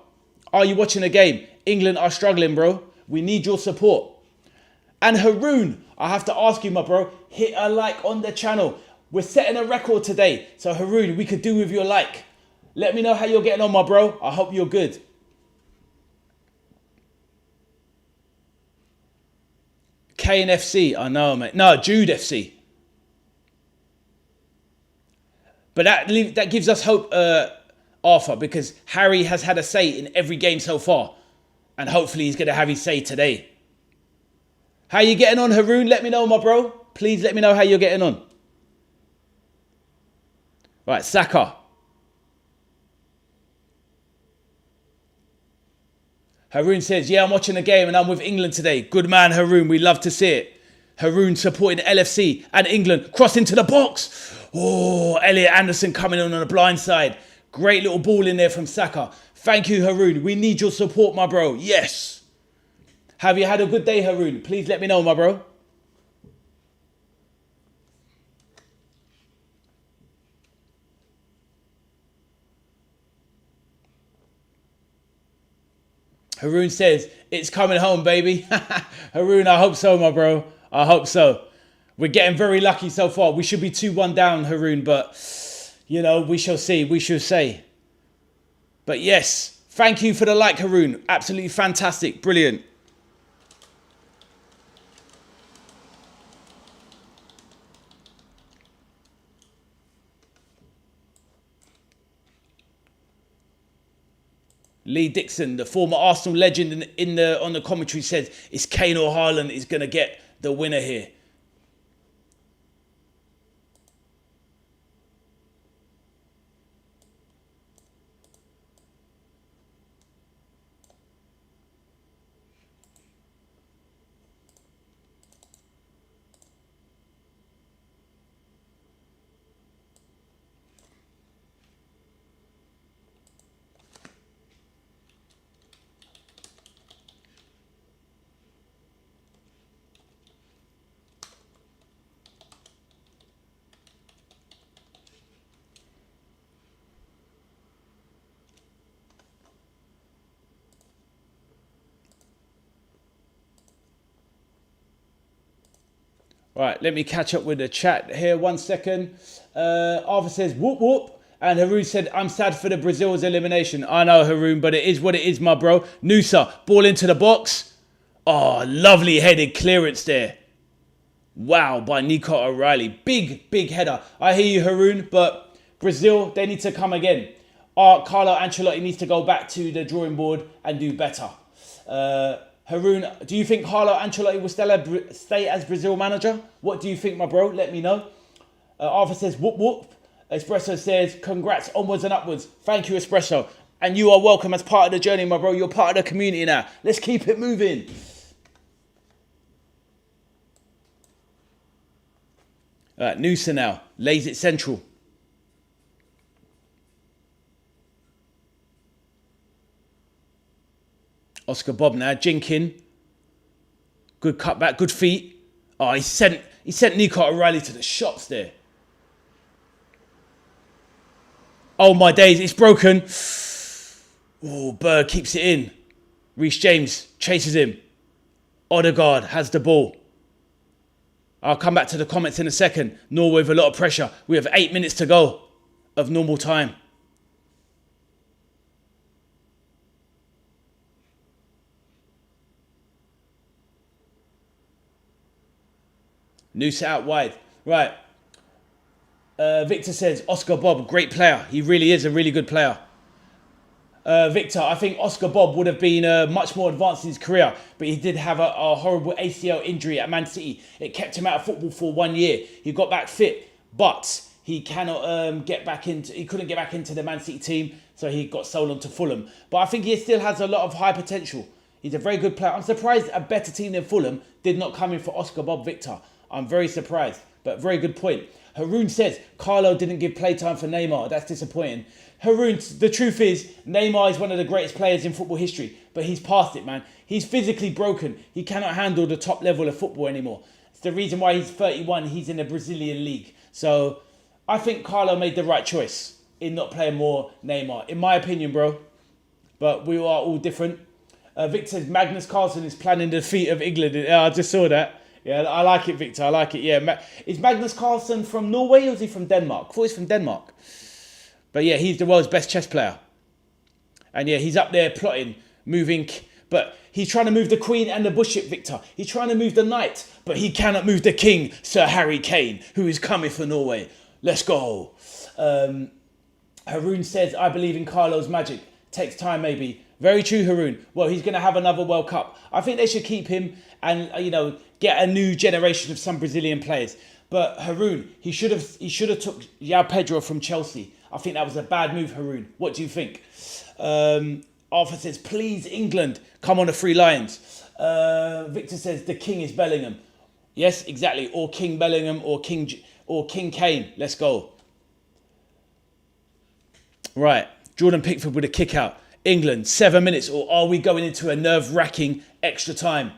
Are you watching the game? England are struggling, bro. We need your support. And Haroon, I have to ask you, my bro, hit a like on the channel. We're setting a record today. So Haroon, we could do with your like. Let me know how you're getting on, my bro. I hope you're good. Kane FC, I know, mate. No, Jude FC. But that gives us hope, Arthur, because Harry has had a say in every game so far. And hopefully he's going to have his say today. How you getting on, Haroon? Let me know, my bro. Please let me know how you're getting on. Right, Saka. Haroon says, yeah, I'm watching the game and I'm with England today. Good man, Haroon. We love to see it. Haroon supporting LFC and England. Cross into the box. Oh, Elliot Anderson coming on the blind side. Great little ball in there from Saka. Thank you, Haroon. We need your support, my bro. Yes. Have you had a good day, Haroon? Please let me know, my bro. Haroon says, it's coming home, baby. Haroon, I hope so, my bro. I hope so. We're getting very lucky so far. We should be 2-1 down, Haroon, but, you know, we shall see. We shall see. But yes, thank you for the like, Haroon. Absolutely fantastic. Brilliant. Lee Dixon, the former Arsenal legend on the commentary, says it's Kane or Haaland is going to get the winner here. Right, let me catch up with the chat here. 1 second. Arthur says, whoop, whoop. And Haroon said, I'm sad for the Brazil's elimination. I know, Haroon, but it is what it is, my bro. Noosa, ball into the box. Oh, lovely headed clearance there. Wow, by Nico O'Reilly. Big, big header. I hear you, Haroon, but Brazil, they need to come again. Carlo Ancelotti needs to go back to the drawing board and do better. Haroon, do you think Carlo Ancelotti will stay as Brazil manager? What do you think, my bro? Let me know. Arthur says, whoop, whoop. Espresso says, congrats, onwards and upwards. Thank you, Espresso. And you are welcome as part of the journey, my bro. You're part of the community now. Let's keep it moving. All right, Noosa now. Lays it central. Oscar Bob now, Jinkin. Good cutback, good feet. Oh, he sent Nico O'Reilly to the shops there. Oh my days, it's broken. Oh, Berg keeps it in. Reece James chases him. Odegaard has the ball. I'll come back to the comments in a second. Norway with a lot of pressure. We have 8 minutes to go of normal time. Noose out wide. Right. Victor says, Oscar Bob, great player. He really is a really good player. Victor, I think Oscar Bob would have been much more advanced in his career, but he did have a horrible ACL injury at Man City. It kept him out of football for 1 year. He got back fit, but he cannot he couldn't get back into the Man City team, so he got sold on to Fulham. But I think he still has a lot of high potential. He's a very good player. I'm surprised a better team than Fulham did not come in for Oscar Bob Victor. I'm very surprised, but very good point. Haroon says, Carlo didn't give playtime for Neymar. That's disappointing. Haroon, the truth is, Neymar is one of the greatest players in football history, but he's past it, man. He's physically broken. He cannot handle the top level of football anymore. It's the reason why he's 31. He's in the Brazilian league. So I think Carlo made the right choice in not playing more Neymar, in my opinion, bro. But we are all different. Victor says, Magnus Carlsen is planning the defeat of England. I just saw that. Yeah, I like it, Victor. I like it. Yeah, is Magnus Carlsen from Norway or is he from Denmark? I thought he's from Denmark. But yeah, he's the world's best chess player. And yeah, he's up there plotting, moving. But he's trying to move the queen and the bishop, Victor. He's trying to move the knight, but he cannot move the king, Sir Harry Kane, who is coming for Norway. Let's go. Haroon says, I believe in Carlo's magic. Takes time, maybe. Very true, Haroon. Well, he's going to have another World Cup. I think they should keep him and, get a new generation of some Brazilian players. But Haroon, he should have took João Pedro from Chelsea. I think that was a bad move, Haroon. What do you think? Arthur says, please, England, come on the Three Lions. Victor says, the king is Bellingham. Yes, exactly. Or King Bellingham or King Kane. Let's go. Right. Jordan Pickford with a kick out. England, 7 minutes, or are we going into a nerve-wracking extra time?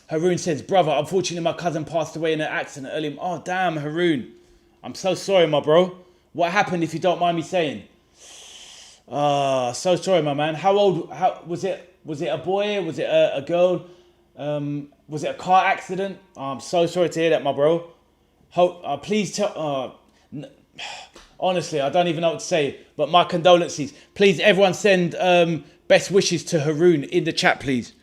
Haroon says, brother, unfortunately my cousin passed away in an accident earlier. Oh, damn, Haroon. I'm so sorry, my bro. What happened, if you don't mind me saying? So sorry, my man. How old was it? Was it a boy? Was it a girl? Was it a car accident? I'm so sorry to hear that, my bro. Please tell... honestly, I don't even know what to say, but my condolences. Please, everyone send best wishes to Haroon in the chat, please.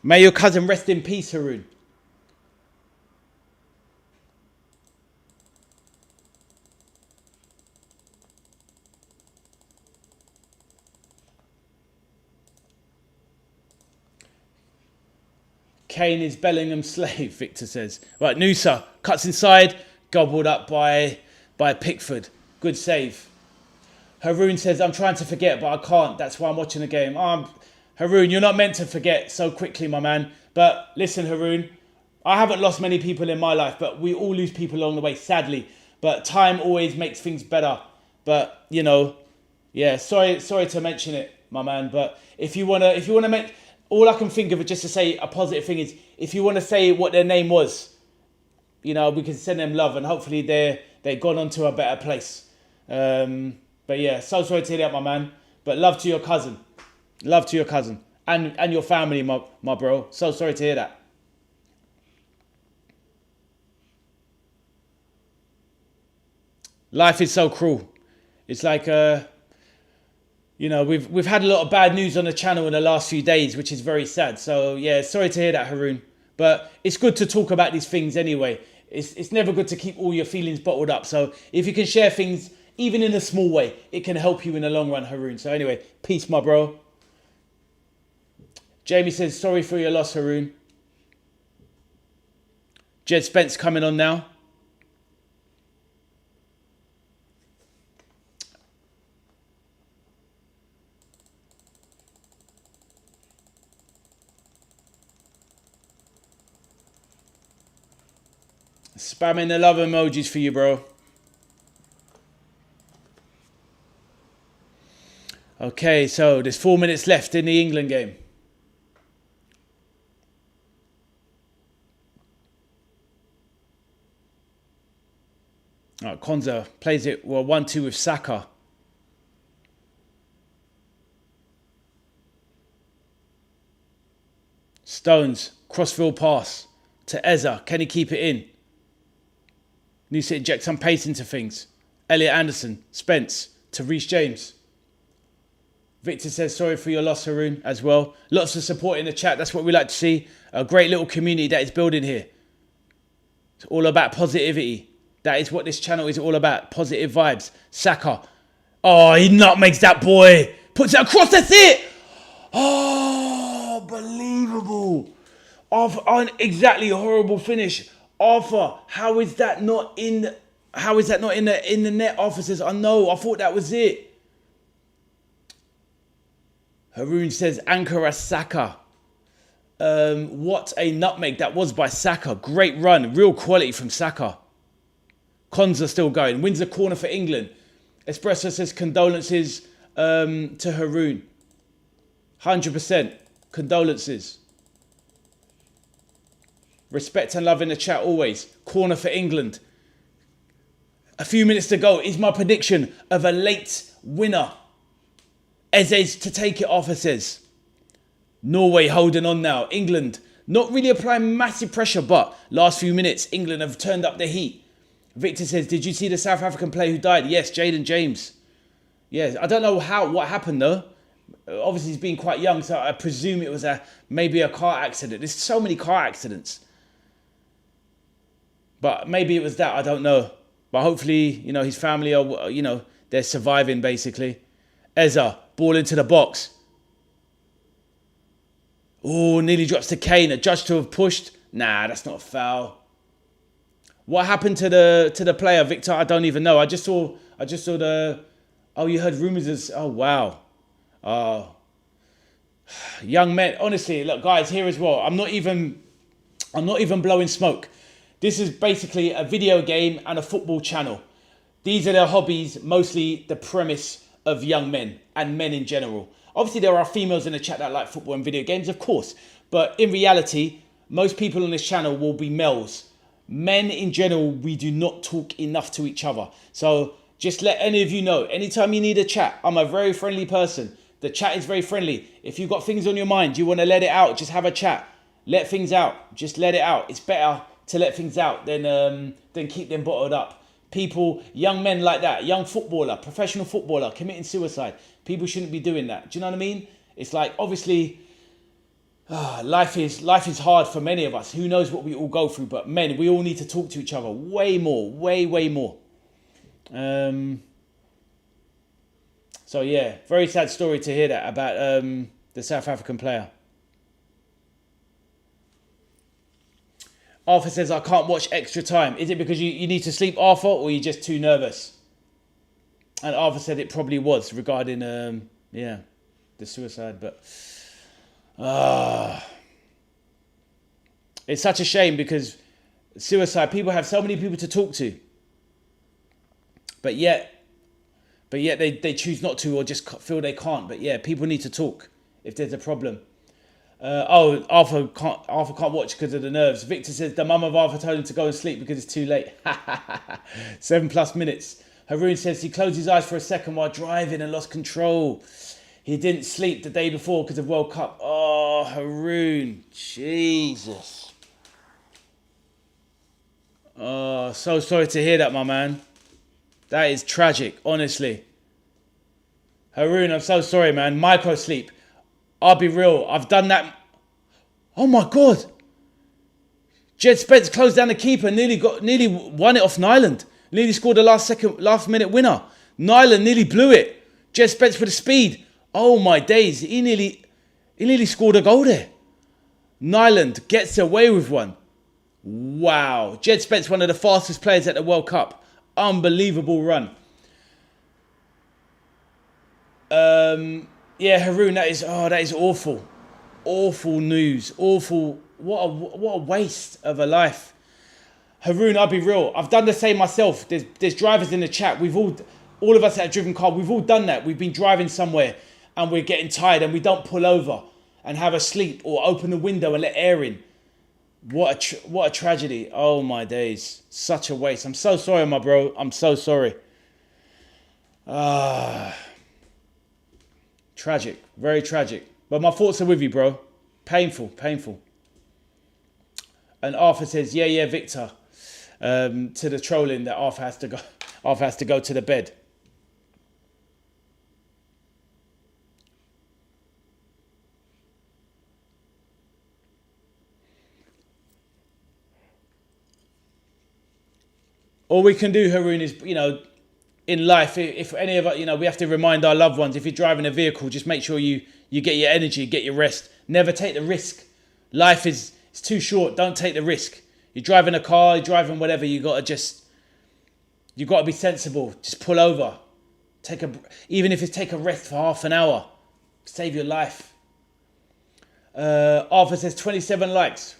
May your cousin rest in peace, Haroon. Kane is Bellingham's slave, Victor says. Right, Noosa cuts inside, gobbled up by Pickford. Good save. Haroon says, I'm trying to forget, but I can't. That's why I'm watching the game. Haroon, you're not meant to forget so quickly, my man. But listen, Haroon, I haven't lost many people in my life, but we all lose people along the way, sadly. But time always makes things better. But, you know, yeah, sorry to mention it, my man. But if you wanna make, all I can think of just to say a positive thing is, if you want to say what their name was, you know, we can send them love, and hopefully they've gone on to a better place. But yeah, so sorry to hear that, my man. But love to your cousin. Love to your cousin and your family, my bro. So sorry to hear that. Life is so cruel. It's like, you know, we've had a lot of bad news on the channel in the last few days, which is very sad. So yeah, sorry to hear that, Haroon. But it's good to talk about these things anyway. It's never good to keep all your feelings bottled up. So if you can share things, even in a small way, it can help you in the long run, Haroon. So anyway, peace, my bro. Jamie says, sorry for your loss, Haroon. Jed Spence coming on now. Spamming the love emojis for you, bro. Okay, so there's 4 minutes left in the England game. Right, Konza plays it, well, 1-2 with Saka. Stones, crossfield pass to Eza. Can he keep it in? Needs to inject some pace into things. Elliot Anderson, Spence to Reece James. Victor says, sorry for your loss, Haroon, as well. Lots of support in the chat. That's what we like to see. A great little community that is building here. It's all about positivity. That is what this channel is all about. Positive vibes. Saka. Oh, he nutmegs that boy. Puts it across. That's it. Oh, believable. Exactly, a horrible finish. Arthur, how is that not in the net? Arthur says, I know. I thought that was it. Haroon says, Ankara Saka. What a nutmeg that was by Saka. Great run. Real quality from Saka. Konza still going. Wins the corner for England. Espresso says, condolences to Haroon. 100%. Condolences. Respect and love in the chat always. Corner for England. A few minutes to go. Is my prediction of a late winner. Eze's to take it off, it says. Norway holding on now. England not really applying massive pressure, but last few minutes, England have turned up the heat. Victor says, did you see the South African player who died? Yes, Jaden James. Yes, I don't know what happened though. Obviously, he's been quite young, so I presume it was maybe a car accident. There's so many car accidents. But maybe it was that, I don't know. But hopefully, you know, his family are, you know, they're surviving basically. Eza, ball into the box. Oh, nearly drops to Kane. A judge to have pushed. Nah, that's not a foul. What happened to the player, Victor? I don't even know. I just saw the. Oh, you heard rumors of. Oh wow. Oh, young men. Honestly, look, guys, here as well. I'm not even blowing smoke. This is basically a video game and a football channel. These are their hobbies, mostly the premise of young men and men in general. Obviously, there are females in the chat that like football and video games, of course. But in reality, most people on this channel will be males. Men in general, we do not talk enough to each other. So just let any of you know, anytime you need a chat, I'm a very friendly person. The chat is very friendly. If you've got things on your mind, you want to let it out, just have a chat. Let things out. Just let it out. It's better to let things out than keep them bottled up. People, young men like that, young footballer, professional footballer, committing suicide. People shouldn't be doing that. Do you know what I mean? It's like, obviously, life is hard for many of us. Who knows what we all go through? But men, we all need to talk to each other way more, way more. So yeah, very sad story to hear that about the South African player. Arthur says, I can't watch extra time. Is it because you need to sleep, Arthur, or you're just too nervous? And Arthur said it probably was regarding, the suicide. But it's such a shame because suicide, people have so many people to talk to. But yet they choose not to or just feel they can't. But yeah, people need to talk if there's a problem. Arthur can't watch because of the nerves. Victor says the mum of Arthur told him to go and sleep because it's too late. 7+ minutes. Haroon says he closed his eyes for a second while driving and lost control. He didn't sleep the day before because of World Cup. Oh, Haroon. Jesus. Oh, so sorry to hear that, my man. That is tragic, honestly. Haroon, I'm so sorry, man. Micro sleep. I'll be real. I've done that. Oh my God. Jed Spence closed down the keeper. Nearly won it off Nyland. Nearly scored the last minute winner. Nyland nearly blew it. Jed Spence with the speed. Oh my days. He nearly scored a goal there. Nyland gets away with one. Wow. Jed Spence, one of the fastest players at the World Cup. Unbelievable run. Yeah, Haroon, that is awful. Awful news. Awful. What a waste of a life. Haroon, I'll be real. I've done the same myself. There's drivers in the chat. All of us that have driven car, we've all done that. We've been driving somewhere and we're getting tired and we don't pull over and have a sleep or open the window and let air in. What a tragedy. Oh my days. Such a waste. I'm so sorry, my bro. I'm so sorry. Tragic. Very tragic. But my thoughts are with you, bro. Painful. And Arthur says, yeah, Victor. To the trolling that Arthur has to go to the bed. All we can do, Haroon, is, in life, if any of us, we have to remind our loved ones, if you're driving a vehicle, just make sure you get your energy, get your rest. Never take the risk. Life is too short. Don't take the risk. You're driving a car, you're driving whatever, you got to be sensible. Just pull over. Even if it's take a rest for half an hour. Save your life. Arthur says 27 likes.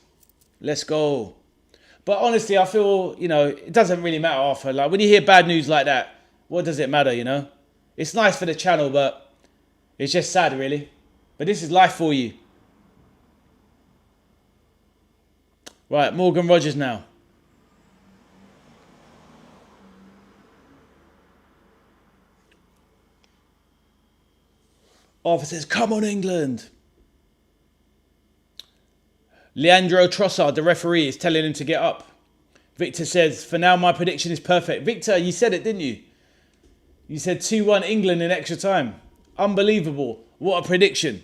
Let's go. But honestly, I feel, it doesn't really matter, Arthur. Like, when you hear bad news like that, what does it matter, It's nice for the channel, but it's just sad, really. But this is life for you. Right, Morgan Rogers now. Arthur says, come on, England. Leandro Trossard, the referee, is telling him to get up. Victor says, for now, my prediction is perfect. Victor, you said it, didn't you? You said 2-1 England in extra time. Unbelievable. What a prediction.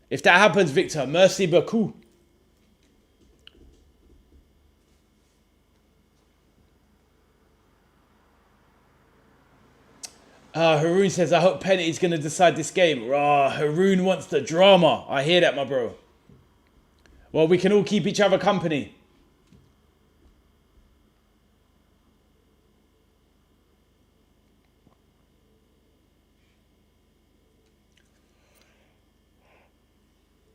If that happens, Victor, merci beaucoup. Haroon says, I hope penalty's going to decide this game. Haroon wants the drama. I hear that, my bro. Well, we can all keep each other company.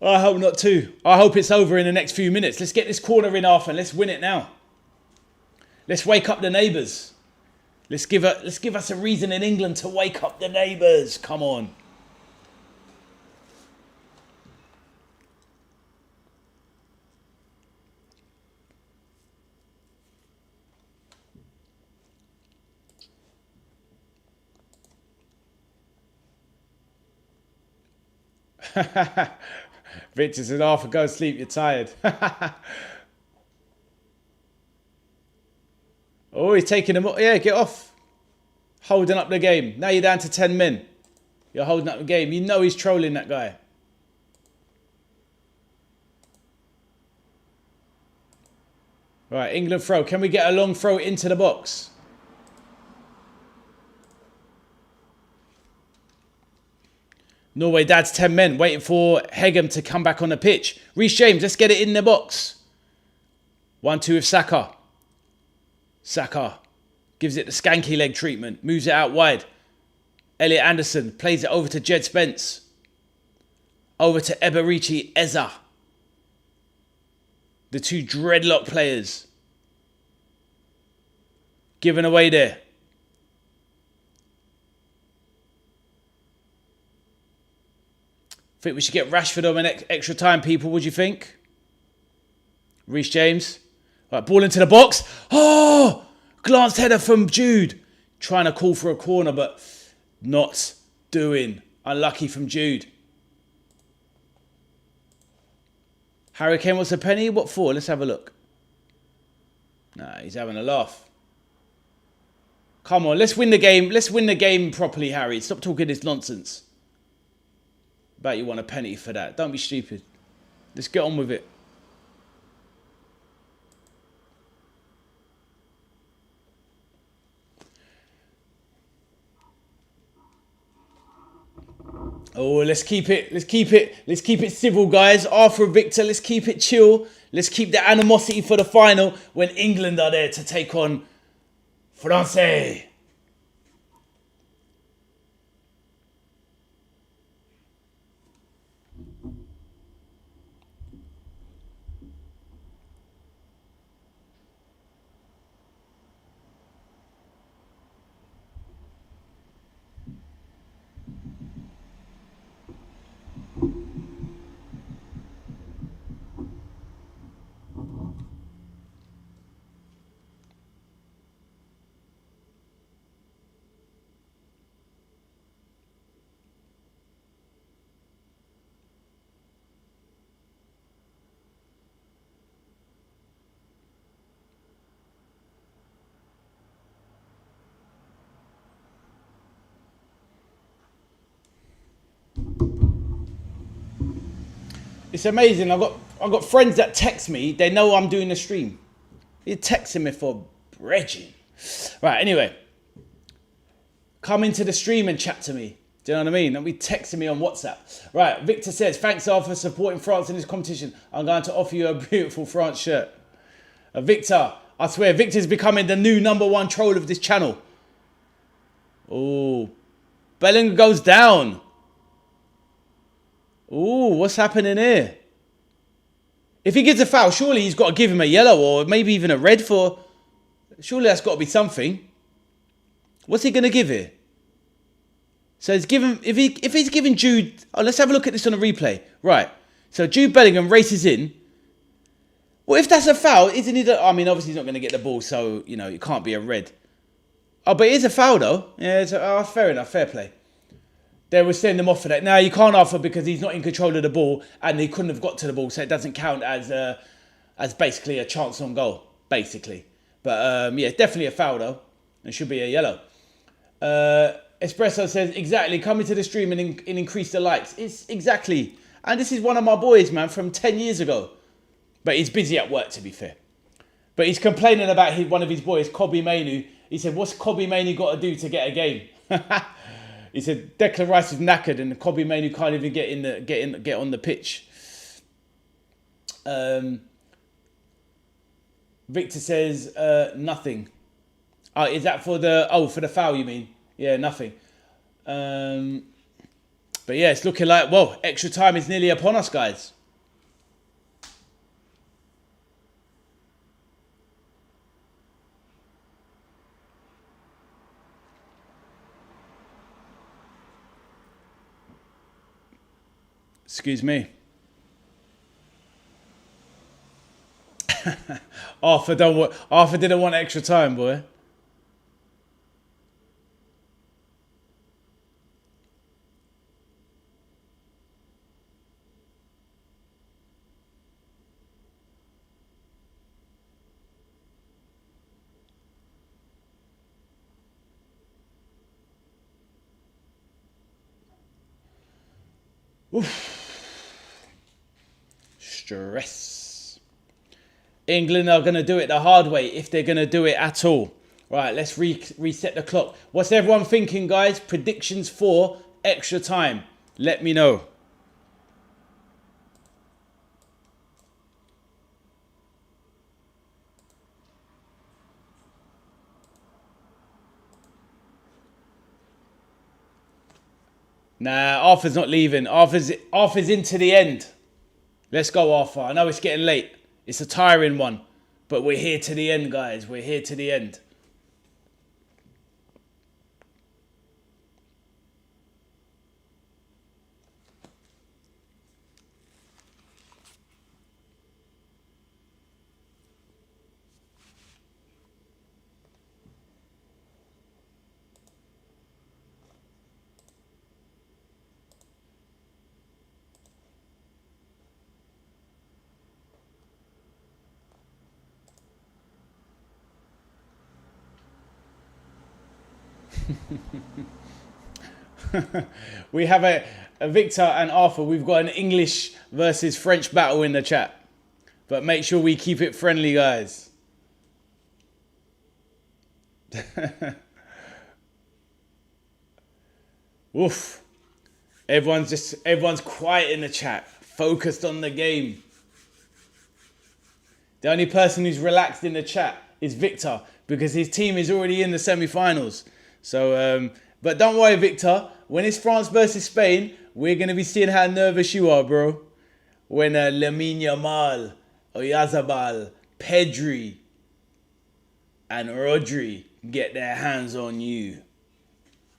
I hope not too. I hope it's over in the next few minutes. Let's get this corner in half and let's win it now. Let's wake up the neighbours. Let's give us a reason in England to wake up the neighbours. Come on. Victor said, Arthur, go sleep, you're tired. Oh, he's taking him. Yeah, get off. Holding up the game. Now you're down to 10 men. You're holding up the game. You know he's trolling that guy. Right, England throw. Can we get a long throw into the box? Norway, dad's 10 men. Waiting for Hegem to come back on the pitch. Reece James, let's get it in the box. 1-2 with Saka. Saka gives it the skanky leg treatment. Moves it out wide. Elliot Anderson plays it over to Jed Spence. Over to Eberici Eza. The two dreadlock players. Given away there. Think we should get Rashford on an extra time, people. What do you think? Reece James. Right, ball into the box. Oh! Glanced header from Jude. Trying to call for a corner, but not doing. Unlucky from Jude. Harry Kane wants a penny. What for? Let's have a look. Nah, he's having a laugh. Come on, let's win the game. Let's win the game properly, Harry. Stop talking this nonsense. Bet you want a penny for that. Don't be stupid. Let's get on with it. Oh, let's keep it civil, guys. Arthur and Victor, let's keep it chill. Let's keep the animosity for the final when England are there to take on France. It's amazing. I've got friends that text me. They know I'm doing the stream. You're texting me for bridging. Right, anyway. Come into the stream and chat to me. Do you know what I mean? Don't be texting me on WhatsApp. Right, Victor says, thanks, Al, for supporting France in this competition. I'm going to offer you a beautiful France shirt. Victor, I swear, Victor's becoming the new #1 troll of this channel. Oh, Bellingham goes down. Ooh, what's happening here? If he gets a foul, surely he's got to give him a yellow or maybe even a red for... Surely that's got to be something. What's he going to give here? So he's given... If he's giving Jude... Oh, let's have a look at this on a replay. Right. So Jude Bellingham races in. Well, if that's a foul, isn't it... I mean, obviously he's not going to get the ball, so, you know, it can't be a red. Oh, but it is a foul, though. Yeah, it's fair enough. Fair play. They were sending him off for that. Now, you can't offer because he's not in control of the ball and he couldn't have got to the ball, so it doesn't count as basically a chance on goal, basically. But, yeah, definitely a foul, though. It should be a yellow. Espresso says, exactly, come into the stream and increase the likes. It's exactly. And this is one of my boys, man, from 10 years ago. But he's busy at work, to be fair. But he's complaining about one of his boys, Kobe Mainu. He said, what's Kobe Mainu got to do to get a game? He said Declan Rice is knackered and Kobe Mainu can't even get on the pitch. Victor says nothing. Oh, is that for the for the foul you mean? Yeah, nothing. But yeah, it's looking like, well, extra time is nearly upon us, guys. Excuse me. Arthur didn't want extra time, boy. Oof. Stress. England are going to do it the hard way if they're going to do it at all. Right, let's reset the clock. What's everyone thinking, guys? Predictions for extra time. Let me know. Nah, Arthur's not leaving. Arthur's into the end. Let's go, Arthur. I know it's getting late. It's a tiring one. But we're here to the end, guys. We're here to the end. We have a Victor and Arthur. We've got an English versus French battle in the chat. But make sure we keep it friendly, guys. Oof. Everyone's quiet in the chat. Focused on the game. The only person who's relaxed in the chat is Victor, because his team is already in the semi-finals. So, but don't worry, Victor. When it's France versus Spain, we're going to be seeing how nervous you are, bro. When Lamine Yamal, Oyarzabal, Pedri, and Rodri get their hands on you,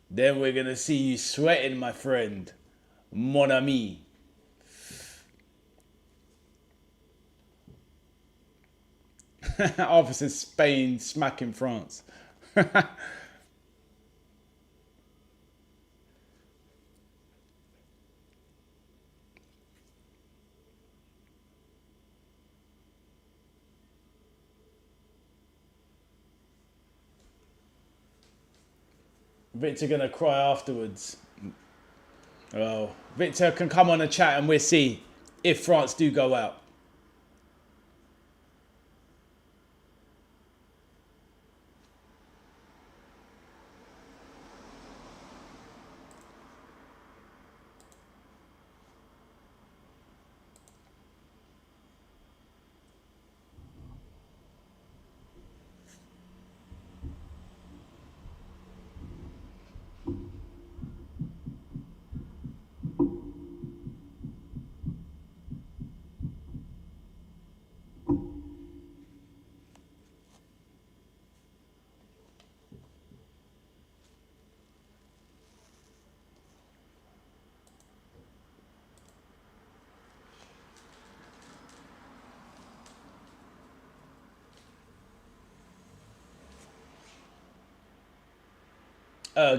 then we're going to see you sweating, my friend. Mon ami. Officer Spain smacking France. Victor gonna cry afterwards. Oh, Victor can come on the chat and we'll see if France do go out.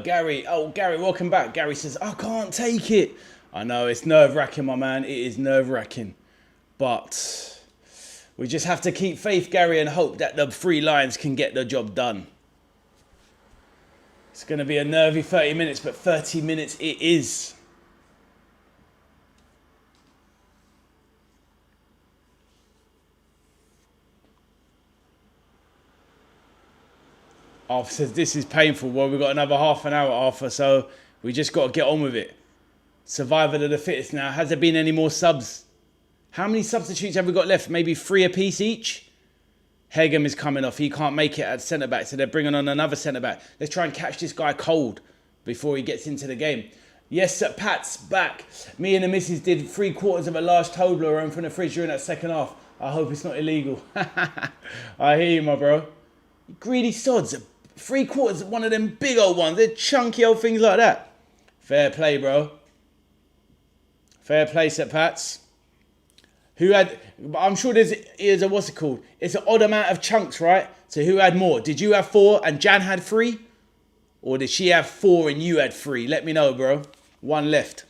Gary, welcome back. Gary says, I can't take it. I know, it's nerve-wracking, my man. It is nerve-wracking. But we just have to keep faith, Gary, and hope that the Three Lions can get the job done. It's going to be a nervy 30 minutes, but 30 minutes it is. Arthur says, this is painful. Well, we've got another half an hour, Arthur, so we just got to get on with it. Survival of the fittest now. Has there been any more subs? How many substitutes have we got left? Maybe 3 apiece each? Hegem is coming off. He can't make it at centre-back, so they're bringing on another centre-back. Let's try and catch this guy cold before he gets into the game. Yes, Sir Pat's back. Me and the missus did 3/4 of a large Toblerone from the fridge during that second half. I hope it's not illegal. I hear you, my bro. You greedy sods. 3/4 of one of them big old ones. They're chunky old things like that. Fair play, bro. Fair play, Sir Pat's. Who had... I'm sure there's a... What's it called? It's an odd amount of chunks, right? So who had more? Did you have 4 and Jan had 3? Or did she have 4 and you had 3? Let me know, bro. 1 left.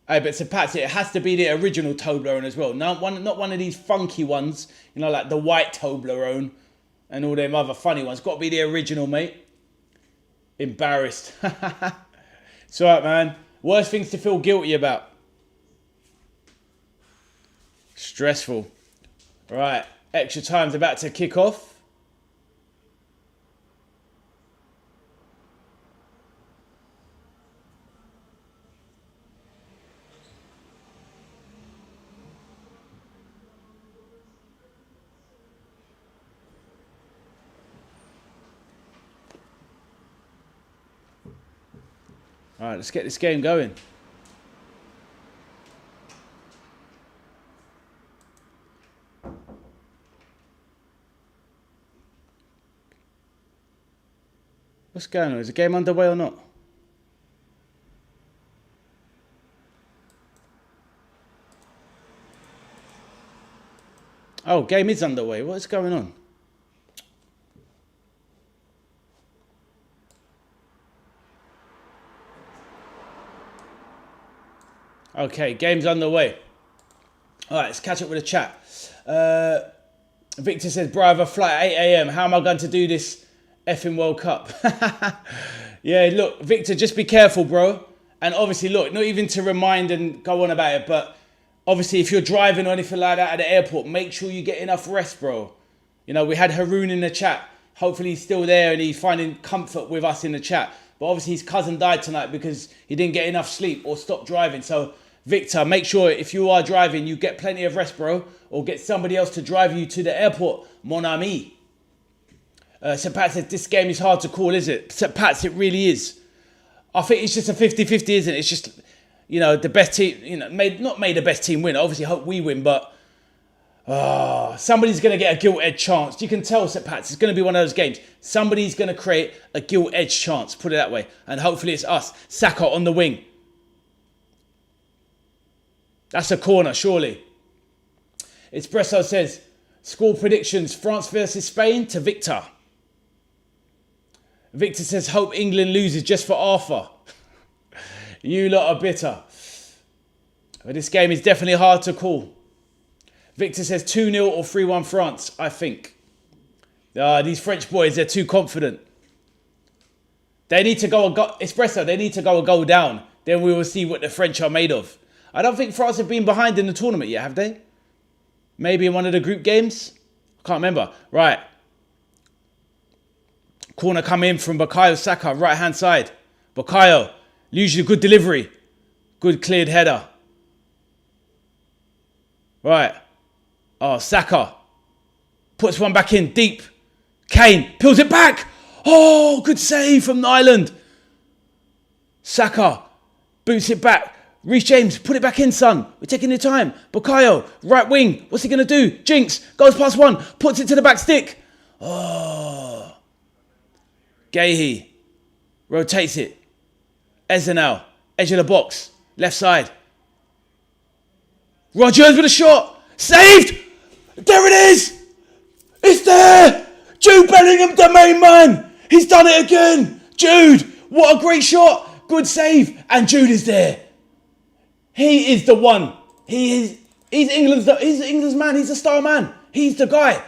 Hey, but Sir Pat's, it has to be the original Toblerone as well. Not one of these funky ones, you know, like the white Toblerone and all them other funny ones. Got to be the original, mate. Embarrassed. It's all right, man. Worst things to feel guilty about. Stressful. All right, extra time's about to kick off. All right, let's get this game going. What's going on? Is the game underway or not? Oh, game is underway. What's going on? Okay, game's underway. All right, let's catch up with the chat. Victor says, bro, I have a flight at 8 a.m. How am I going to do this effing World Cup? Yeah, look, Victor, just be careful, bro. And obviously, look, not even to remind and go on about it, but obviously, if you're driving or anything like that at the airport, make sure you get enough rest, bro. You know, we had Haroon in the chat. Hopefully, he's still there and he's finding comfort with us in the chat. But obviously, his cousin died tonight because he didn't get enough sleep or stopped driving. So, Victor, make sure if you are driving, you get plenty of rest, bro. Or get somebody else to drive you to the airport. Mon ami. Sir Pat says, this game is hard to call, is it? Sir Pat, it really is. I think it's just a 50-50, isn't it? It's just, you know, the best team, you know, not made the best team win. Obviously, hope we win, but somebody's going to get a gilt-edged chance. You can tell, Sir Pat, it's going to be one of those games. Somebody's going to create a gilt-edged chance, put it that way. And hopefully it's us. Saka on the wing. That's a corner, surely. Espresso says, score predictions, France versus Spain to Victor. Victor says, hope England loses just for Arthur. You lot are bitter. But this game is definitely hard to call. Victor says 2-0 or 3-1 France, I think. These French boys, they're too confident. They need to go Espresso, they need to go a goal down. Then we will see what the French are made of. I don't think France have been behind in the tournament yet, have they? Maybe in one of the group games? I can't remember. Right. Corner come in from Bukayo Saka, right-hand side. Bukayo, usually good delivery. Good cleared header. Right. Oh, Saka. Puts one back in, deep. Kane, peels it back. Oh, good save from Nyland. Saka, boots it back. Reece James, put it back in, son. We're taking your time. Bukayo, right wing. What's he going to do? Jinx, goes past one. Puts it to the back stick. Oh. Gahey rotates it. Ezenal, edge of the box, left side. Rogers with a shot. Saved! There it is! It's there! Jude Bellingham, the main man! He's done it again! Jude, what a great shot! Good save! And Jude is there. He is the one. He's England's man. He's the star man. He's the guy.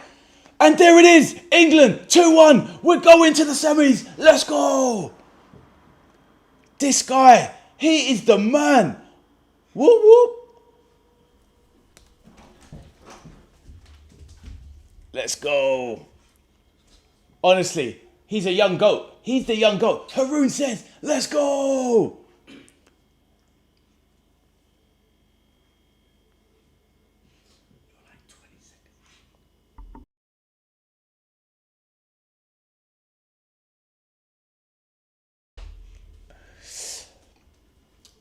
And there it is. England, 2-1. We're going to the semis. Let's go. This guy, he is the man. Whoop, whoop. Let's go. Honestly, he's a young goat. He's the young goat. Haroon says, let's go.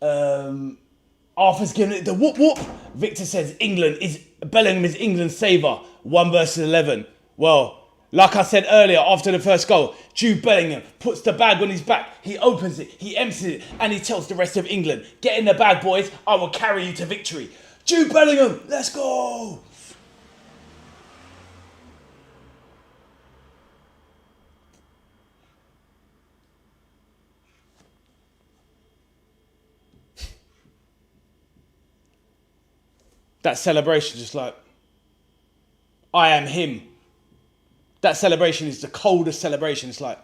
Arthur's giving it the whoop whoop. Victor says Bellingham is England's saver. 1 versus 11. Well, like I said earlier, after the first goal, Jude Bellingham puts the bag on his back. He opens it, he empties it, and he tells the rest of England, get in the bag, boys. I will carry you to victory. Jude Bellingham, let's go. That celebration, just like, I am him. That celebration is the coldest celebration. It's like,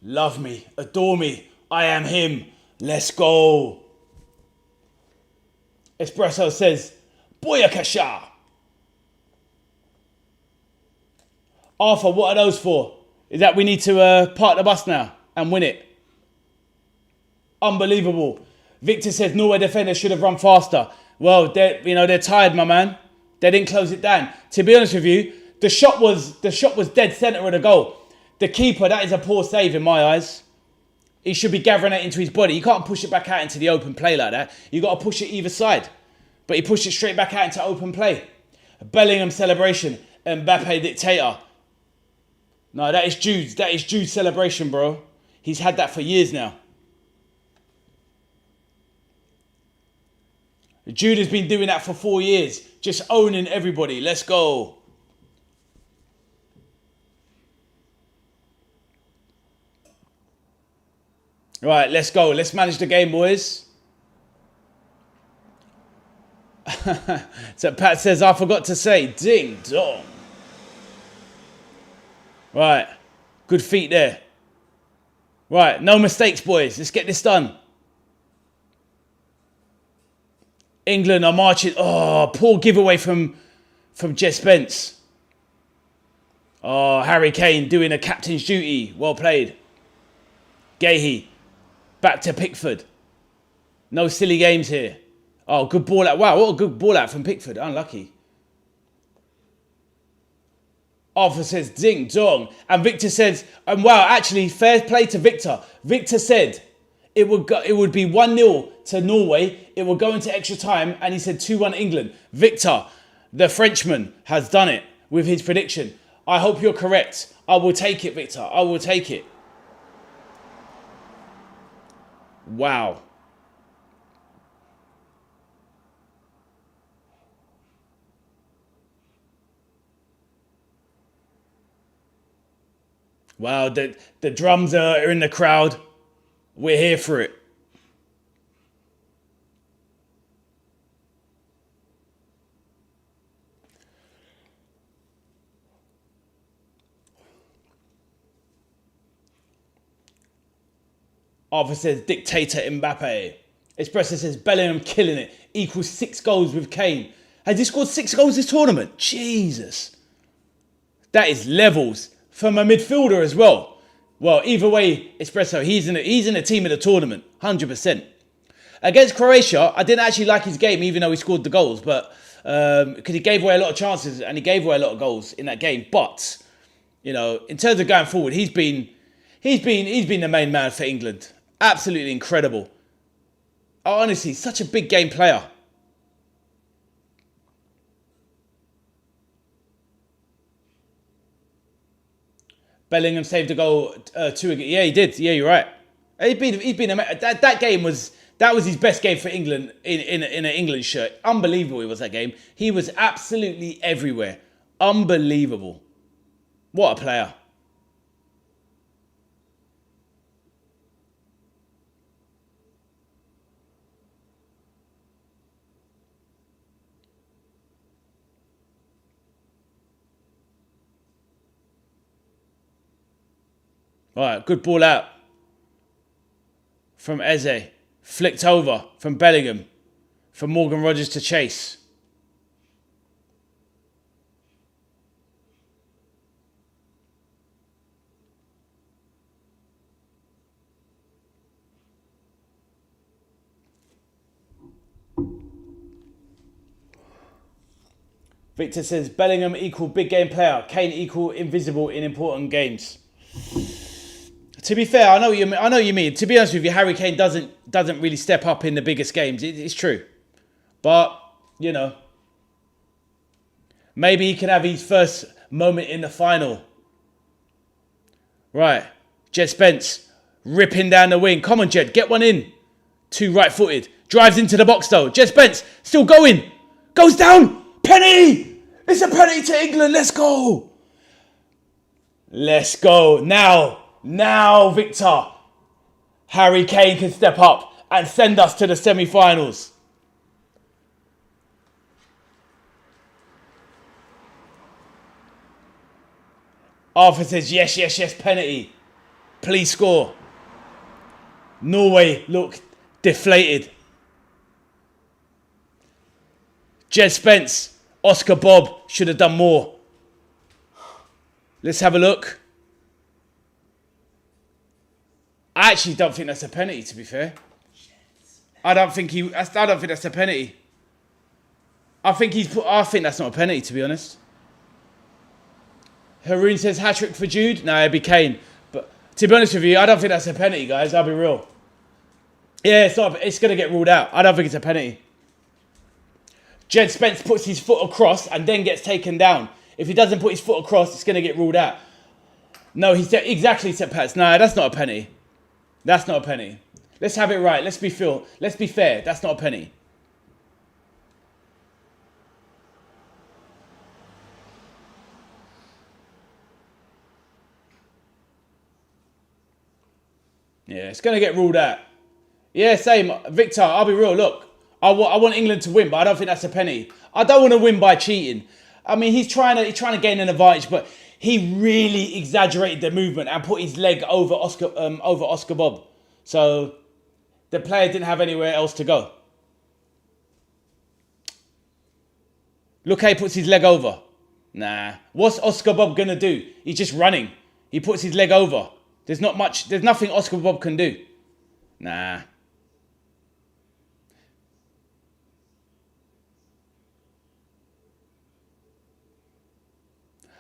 love me, adore me, I am him, let's go. Espresso says, Boyakasha. Arthur, what are those for? Is that we need to park the bus now and win it? Unbelievable. Victor says Norway defenders should have run faster. Well, they're tired, my man. They didn't close it down. To be honest with you, the shot was dead centre of the goal. The keeper, that is a poor save in my eyes. He should be gathering it into his body. You can't push it back out into the open play like that. You got to push it either side. But he pushed it straight back out into open play. Bellingham celebration. Mbappe dictator. No, that is Jude's. That is Jude's celebration, bro. He's had that for years now. Jude has been doing that for 4 years. Just owning everybody. Let's go. Right, let's go. Let's manage the game, boys. So Pat says, I forgot to say, ding dong. Right, good feet there. Right, no mistakes, boys. Let's get this done. England are marching. Oh, poor giveaway from Jess Spence. Oh, Harry Kane doing a captain's duty. Well played. Gahey. Back to Pickford. No silly games here. Oh, good ball out. Wow, what a good ball out from Pickford. Unlucky. Arthur says, ding dong. And Victor says, and wow, actually, fair play to Victor. Victor said it would be 1-0 to Norway. It will go into extra time. And he said 2-1 England. Victor, the Frenchman, has done it with his prediction. I hope you're correct. I will take it, Victor. I will take it. Wow. Wow, the drums are in the crowd. We're here for it. Arthur says, dictator Mbappe. Espresso says, Bellingham killing it. Equals 6 goals with Kane. Has he scored 6 goals this tournament? Jesus. That is levels. From a midfielder as well. Well, either way, Espresso, he's in the team of the tournament. 100%. Against Croatia, I didn't actually like his game, even though he scored the goals. But because he gave away a lot of chances and he gave away a lot of goals in that game. But, you know, in terms of going forward, he's been the main man for England. Absolutely incredible. Oh, honestly, such a big game player. Bellingham saved a goal 2 again. Yeah, he did. Yeah, you're right. He's been that game was his best game for England in an England shirt. Unbelievable. It was that game. He was absolutely everywhere. Unbelievable. What a player. All right, good ball out from Eze. Flicked over from Bellingham. From Morgan Rogers to Chase. Victor says, Bellingham equal big game player. Kane equal invisible in important games. To be fair, I know what you mean. I know what you mean. To be honest with you, Harry Kane doesn't really step up in the biggest games. It's true, but you know, maybe he can have his first moment in the final. Right, Jed Spence ripping down the wing. Come on, Jed, get one in. Too right-footed. Drives into the box though. Jed Spence still going. Goes down. Penny. It's a penalty to England. Let's go. Let's go. Now, Victor. Harry Kane can step up and send us to the semi-finals. Arthur says, yes, penalty. Please score. Norway look deflated. Jed Spence, Oscar Bob should have done more. Let's have a look. I actually don't think that's a penalty, to be fair. I don't think that's a penalty. I think that's not a penalty, to be honest. Haroon says hat-trick for Jude. No, it'd be Kane. But to be honest with you, I don't think that's a penalty, guys. I'll be real. Yeah, it's going to get ruled out. I don't think it's a penalty. Jed Spence puts his foot across and then gets taken down. If he doesn't put his foot across, it's going to get ruled out. No, he said exactly set Pats. No, that's not a penalty. That's not a penalty. Let's have it right. Let's be fair. That's not a penalty. Yeah, it's going to get ruled out. Yeah, same. Victor, I'll be real. Look, I want England to win, but I don't think that's a penalty. I don't want to win by cheating. I mean, he's trying to gain an advantage, but he really exaggerated the movement and put his leg over Oscar Bob. So the player didn't have anywhere else to go. Look how he puts his leg over. Nah. What's Oscar Bob going to do? He's just running. He puts his leg over. There's nothing Oscar Bob can do. Nah.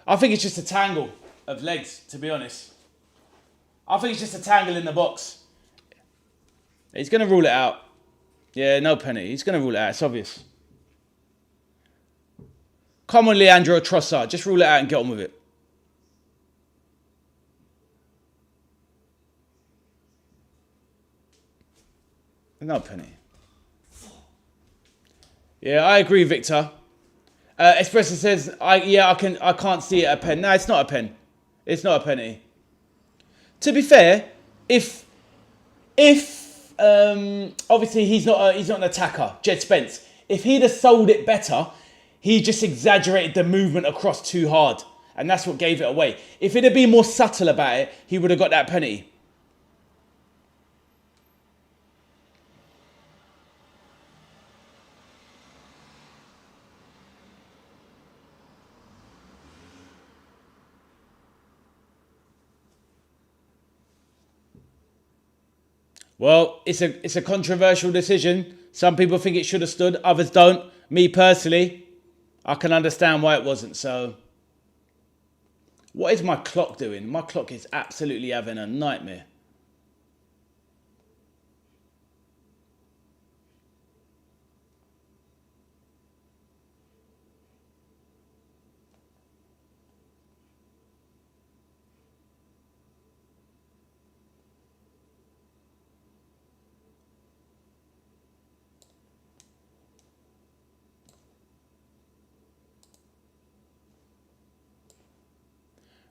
I think it's just a tangle of legs, to be honest. I think it's just a tangle in the box. He's going to rule it out. Yeah, no penalty. He's going to rule it out. It's obvious. Come on, Leandro Trossard. Just rule it out and get on with it. No penalty. Yeah, I agree, Victor. Espresso says, I can't see it a pen. No, it's not a pen. It's not a penalty. To be fair, if obviously he's not an attacker, Jed Spence. If he'd have sold it better, he just exaggerated the movement across too hard, and that's what gave it away. If he'd have been more subtle about it, he would have got that penalty. Well, it's a controversial decision. Some people think it should have stood, others don't. Me personally, I can understand why it wasn't. So, what is my clock doing? My clock is absolutely having a nightmare.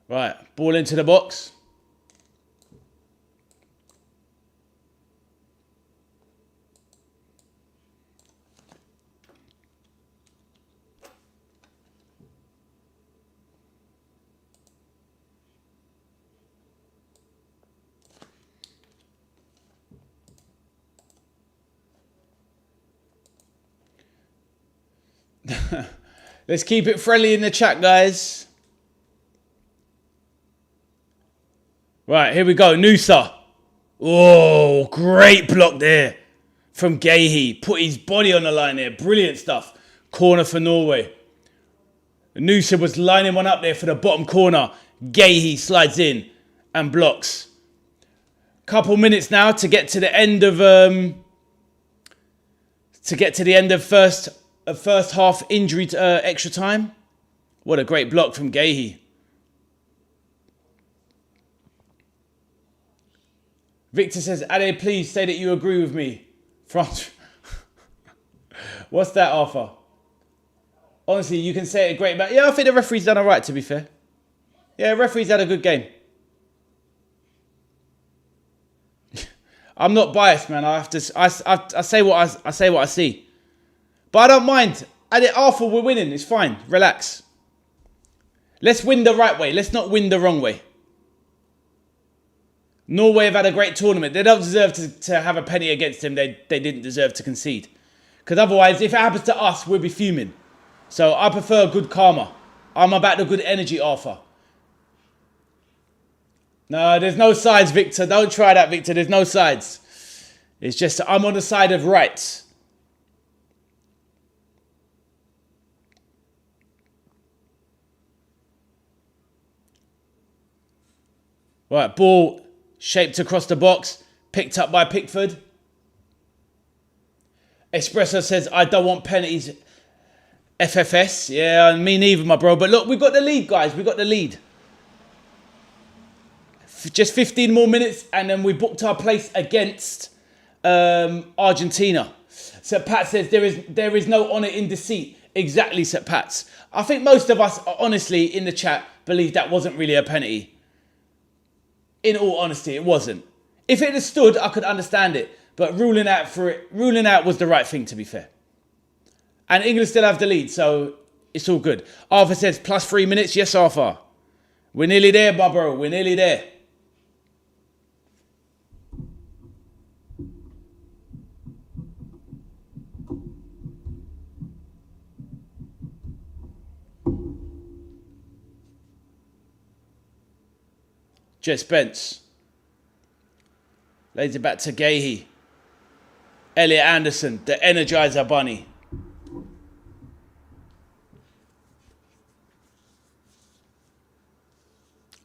Right, ball into the box. Let's keep it friendly in the chat, guys. Right, here we go. Noosa. Oh, great block there from Gahey. Put his body on the line there. Brilliant stuff. Corner for Norway. Noosa was lining one up there for the bottom corner. Gahey slides in and blocks. Couple minutes now to get to the end of first half injury extra time. What a great block from Gahey. Victor says, Ade, please say that you agree with me. France. What's that, Arthur? Honestly, you can say it great about... Yeah, I think the referee's done all right, to be fair. Yeah, referee's had a good game. I'm not biased, man. I say what I see. But I don't mind. Arthur, we're winning. It's fine. Relax. Let's win the right way. Let's not win the wrong way. Norway have had a great tournament. They don't deserve to have a penny against them. They didn't deserve to concede. Because otherwise, if it happens to us, we'll be fuming. So I prefer good karma. I'm about the good energy, Arthur. No, there's no sides, Victor. Don't try that, Victor. There's no sides. It's just I'm on the side of right. Right, ball shaped across the box. Picked up by Pickford. Espresso says, I don't want penalties. FFS. Yeah, me neither, my bro. But look, we've got the lead, guys. We've got the lead. Just 15 more minutes and then we booked our place against Argentina. Sir Pat says there is no honour in deceit. Exactly, Sir Pats. I think most of us, honestly, in the chat, believe that wasn't really a penalty. In all honesty, it wasn't. If it had stood, I could understand it. But ruling out was the right thing, to be fair. And England still have the lead, so it's all good. Arthur says, plus 3 minutes. Yes, Arthur. We're nearly there, my bro. We're nearly there. Jet Spence. Lays it back to Gahey. Elliot Anderson, the Energizer Bunny.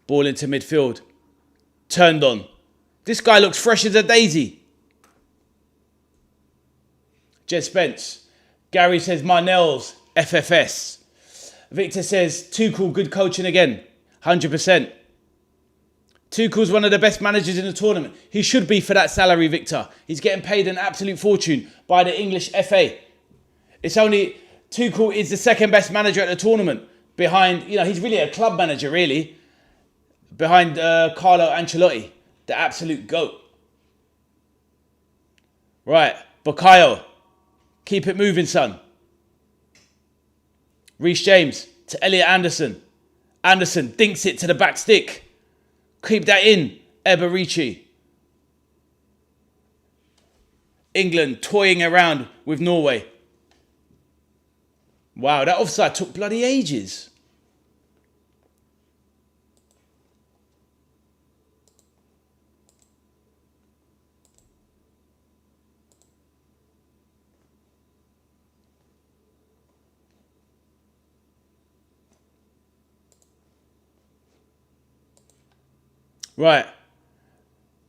Ball into midfield. Turned on. This guy looks fresh as a daisy. Jet Spence. Gary says, Marnell's FFS. Victor says, Tuchel, good coaching again. 100%. Tuchel's one of the best managers in the tournament. He should be for that salary, Victor. He's getting paid an absolute fortune by the English FA. It's only... Tuchel is the second best manager at the tournament. Behind... he's really a club manager, really. Behind Carlo Ancelotti. The absolute GOAT. Right. Bukayo. Keep it moving, son. Reece James to Elliot Anderson. Anderson dinks it to the back stick. Keep that in, Eberici. England toying around with Norway. Wow, that offside took bloody ages. Right.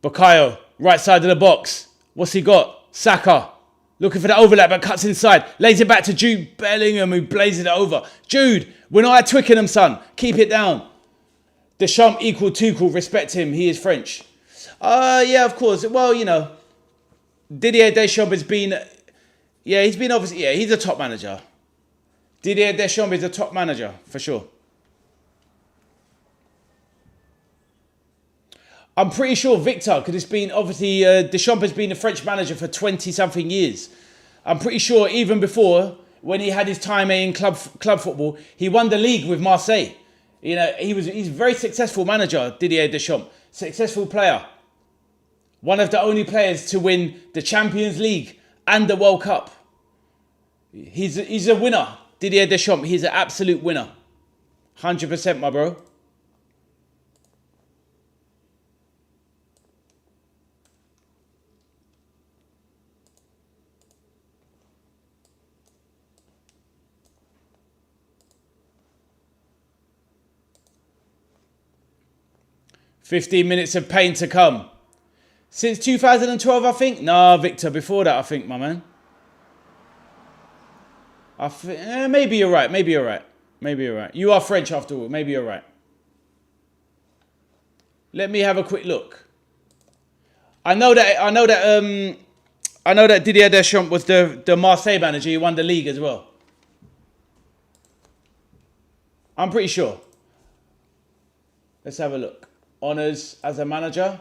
Bukayo, right side of the box. What's he got? Saka. Looking for the overlap, but cuts inside. Lays it back to Jude Bellingham, who blazes it over. Jude, we're not at Twickenham, son. Keep it down. Deschamps equal Tuchel. Respect him. He is French. Yeah, of course. Well, Didier Deschamps has been... Yeah, he's been obviously... Yeah, he's a top manager. Didier Deschamps is a top manager, for sure. I'm pretty sure Victor, because it's been, obviously, Deschamps has been a French manager for 20-something years. I'm pretty sure even before, when he had his time in club football, he won the league with Marseille. He's a very successful manager, Didier Deschamps. Successful player. One of the only players to win the Champions League and the World Cup. He's a winner, Didier Deschamps. He's an absolute winner. 100%, my bro. "15 minutes of pain to come," Since 2012, I think. No, Victor, before that, I think, my man. Maybe you're right. Maybe you're right. Maybe you're right. You are French after all. Maybe you're right. Let me have a quick look. I know that Didier Deschamps was the Marseille manager. He won the league as well. I'm pretty sure. Let's have a look. Honours as a manager.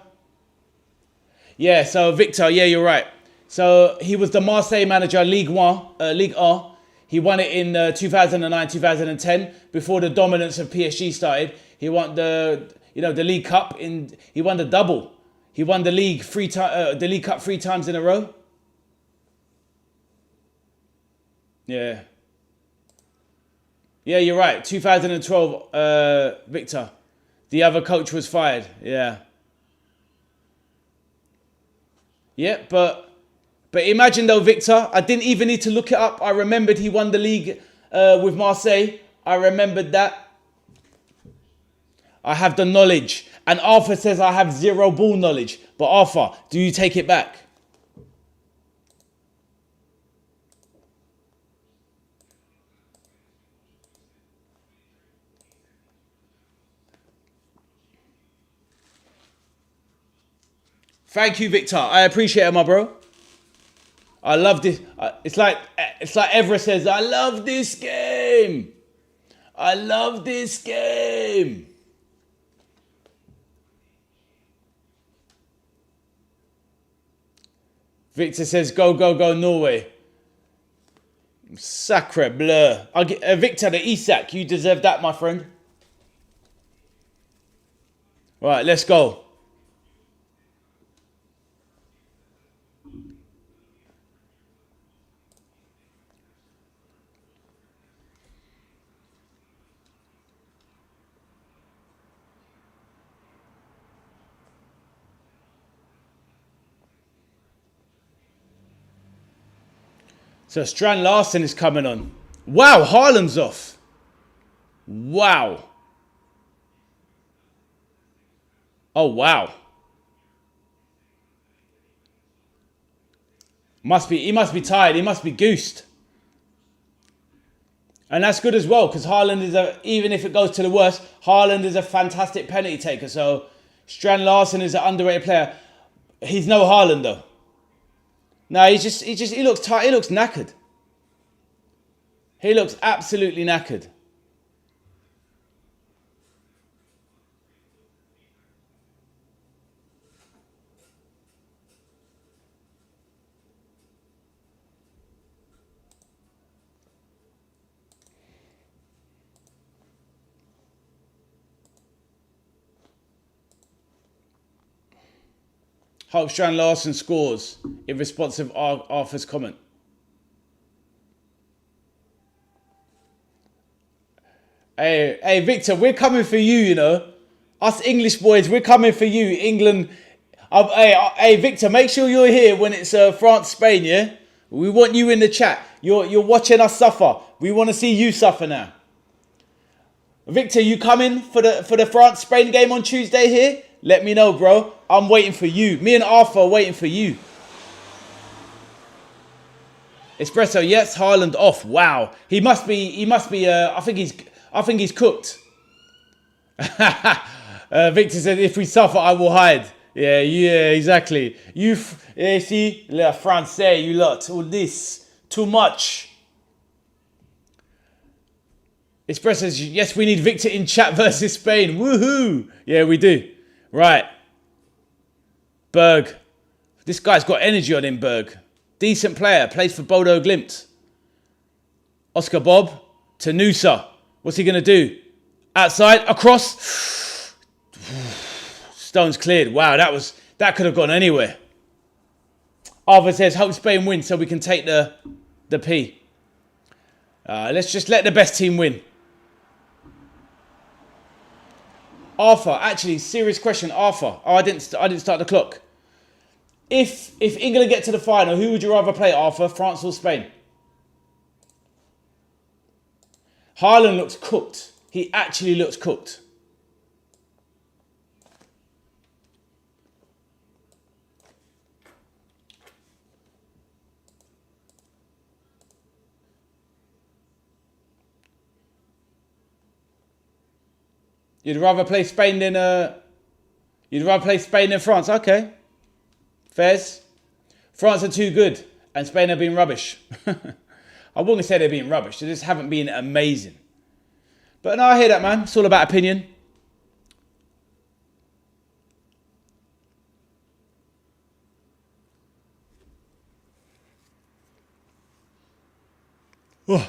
Yeah, so Victor, yeah, you're right. So he was the Marseille manager, Ligue 1, Ligue 1. He won it in 2009, 2010, before the dominance of PSG started. He won the League Cup. He won the double. He won the League Cup 3 times in a row. Yeah. Yeah, you're right. 2012, Victor. The other coach was fired. Yeah. Yeah, but imagine though, Victor, I didn't even need to look it up. I remembered he won the league with Marseille. I remembered that. I have the knowledge. And Arthur says I have zero ball knowledge. But Arthur, do you take it back? Thank you, Victor. I appreciate it, my bro. I love this. It's like Everest says, I love this game. I love this game. Victor says, go, go, go, Norway. Sacre bleu. I'll get, Victor, the Isak, you deserve that, my friend. Right, let's go. So Strand Larsen is coming on. Wow, Haaland's off. Wow. Oh, wow. He must be tired. He must be goosed. And that's good as well, because Haaland is even if it goes to the worst, Haaland is a fantastic penalty taker. So Strand Larsen is an underrated player. He's no Haaland though. No, he looks tired. He looks knackered. He looks absolutely knackered. Hope Strand Larsen scores in response of Arthur's comment. Hey, Victor, we're coming for you, you know. Us English boys, we're coming for you. England. Hey, Victor, make sure you're here when it's France, Spain, yeah? We want you in the chat. You're watching us suffer. We want to see you suffer now. Victor, you coming for the France, Spain game on Tuesday here? Let me know, bro. I'm waiting for you. Me and Arthur are waiting for you. Espresso, yes, Haaland off. Wow. He must be, I think he's cooked. Victor said, if we suffer, I will hide. Yeah, exactly. You see, le français, you lot, all this, too much. Espresso says, yes, we need Victor in chat versus Spain. Woohoo. Yeah, we do. Right. Berg. This guy's got energy on him, Berg. Decent player. Plays for Bodo Glimt. Oscar Bob. To Noosa. What's he going to do? Outside. Across. Stone's cleared. Wow, that could have gone anywhere. Arthur says, hope Spain wins so we can take the P. Let's just let the best team win. Arthur, actually, serious question, Arthur. Oh, I didn't start the clock. If England get to the final, who would you rather play, Arthur? France or Spain? Haaland looks cooked. He actually looks cooked. You'd rather play Spain than France. Okay. Fairs. France are too good and Spain have been rubbish. I wouldn't say they've been rubbish. They just haven't been amazing. But no, I hear that, man. It's all about opinion. Oh.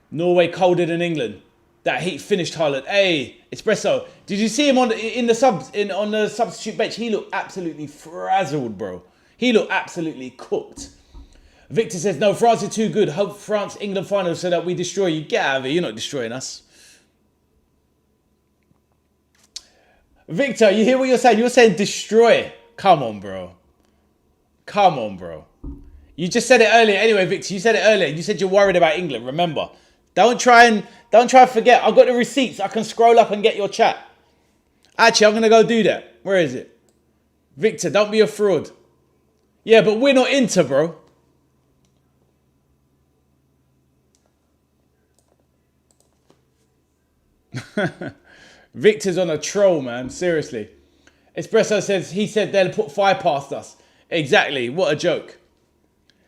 Norway colder than England. That heat finished Haaland. Hey, Espresso. Did you see him on the substitute bench? He looked absolutely frazzled, bro. He looked absolutely cooked. Victor says, no, France are too good. Hope France-England final so that we destroy you. Get out of here. You're not destroying us. Victor, you hear what you're saying? You're saying destroy. Come on, bro. Come on, bro. You just said it earlier. Anyway, Victor, you said it earlier. You said you're worried about England. Remember. Don't try and forget. I've got the receipts. I can scroll up and get your chat. Actually, I'm going to go do that. Where is it? Victor, don't be a fraud. Yeah, but we're not Inter, bro. Victor's on a troll, man. Seriously. Espresso says, he said they'll put 5 past us. Exactly. What a joke.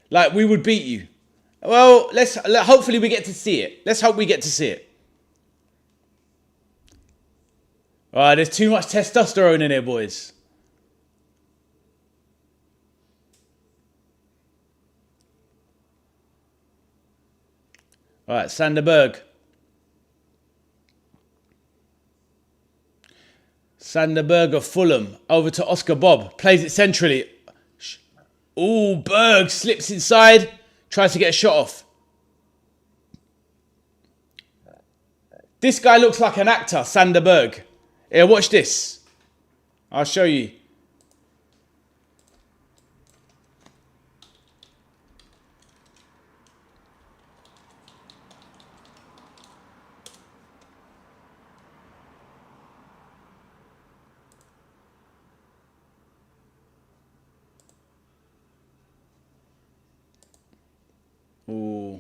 Like, we would beat you. Well, hopefully we get to see it. Let's hope we get to see it. Alright, there's too much testosterone in here, boys. Alright, Sanderberg. Sanderberg of Fulham. Over to Oscar Bob. Plays it centrally. Ooh, Berg slips inside. Tries to get a shot off. This guy looks like an actor, Sanderberg. Here, watch this. I'll show you. Ooh.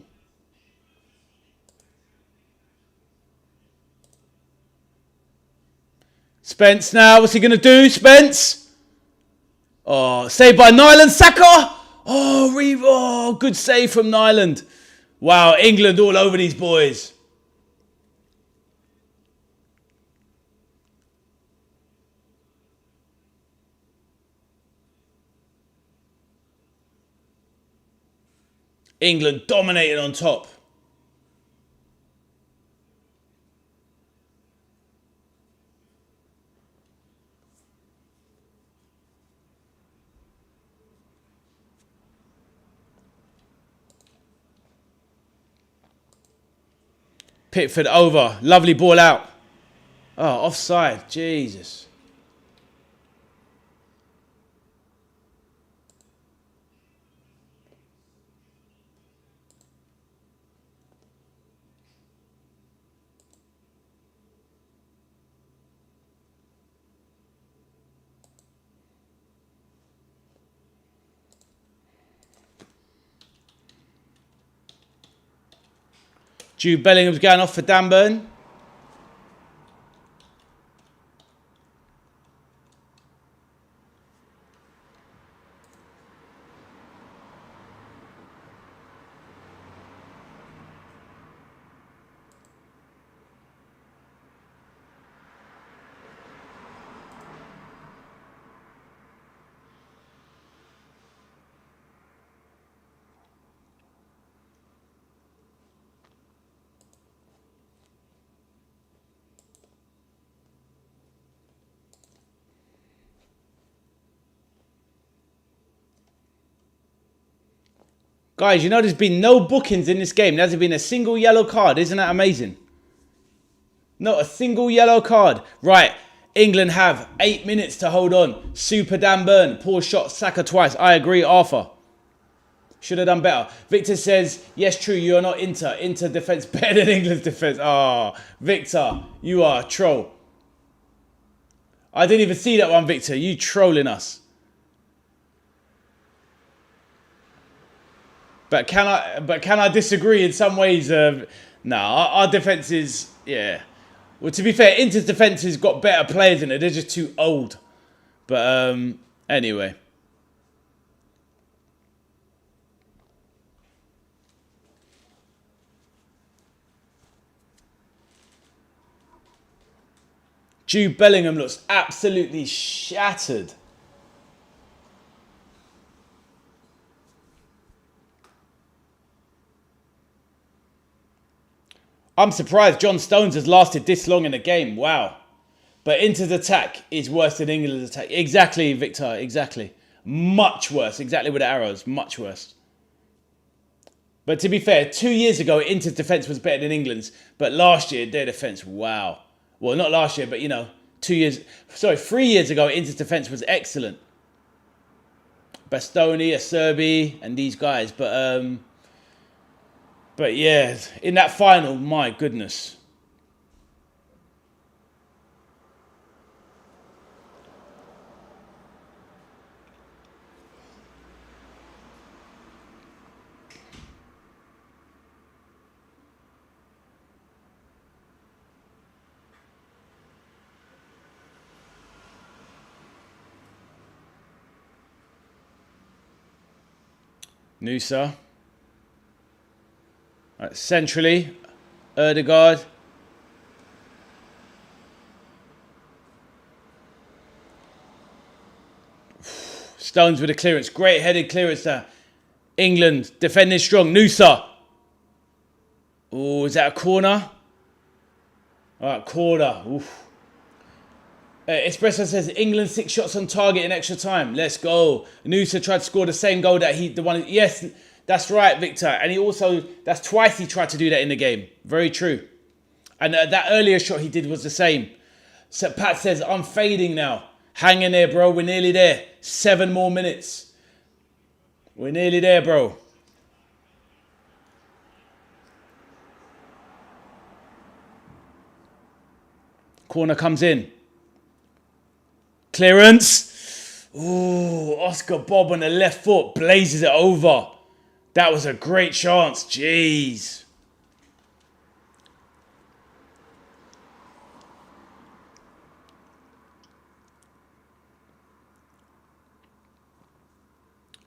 Spence now. What's he going to do, Spence? Oh, saved by Nyland. Saka. Oh, good save from Nyland. Wow, England all over these boys. England dominated on top. Pickford over. Lovely ball out. Oh, offside. Jesus. Jude Bellingham's going off for Dan Burn. Guys, you know there's been no bookings in this game. There hasn't been a single yellow card. Isn't that amazing? Not a single yellow card. Right, England have 8 minutes to hold on. Super Dan Burn. Poor shot, Saka twice. I agree, Arthur. Should have done better. Victor says, yes, true, you are not Inter. Inter defence better than England's defence. Oh, Victor, you are a troll. I didn't even see that one, Victor. You trolling us. But can I disagree in some ways? No, our defence is, yeah. Well, to be fair, Inter's defence has got better players in it. They're just too old. But anyway. Jude Bellingham looks absolutely shattered. I'm surprised John Stones has lasted this long in a game. Wow. But Inter's attack is worse than England's attack. Exactly, Victor. Exactly. Much worse. Exactly with the arrows. Much worse. But to be fair, 2 years ago, Inter's defence was better than England's. But last year, their defence, wow. Well, not last year, but, 3 years ago, Inter's defence was excellent. Bastoni, Acerbi, and these guys. But yeah, in that final, my goodness. Nusa. Right, centrally, Erdegaard. Stones with a clearance. Great headed clearance there. England defending strong. Nusa. Oh, is that a corner? All right, corner. Oof. Espresso says England 6 shots on target in extra time. Let's go. Nusa tried to score the same goal that yes, that's right, Victor. And that's twice he tried to do that in the game. Very true. And that earlier shot he did was the same. So Pat says, I'm fading now. Hang in there, bro. We're nearly there. 7 more minutes. We're nearly there, bro. Corner comes in. Clearance. Ooh, Oscar Bob on the left foot blazes it over. That was a great chance. Jeez.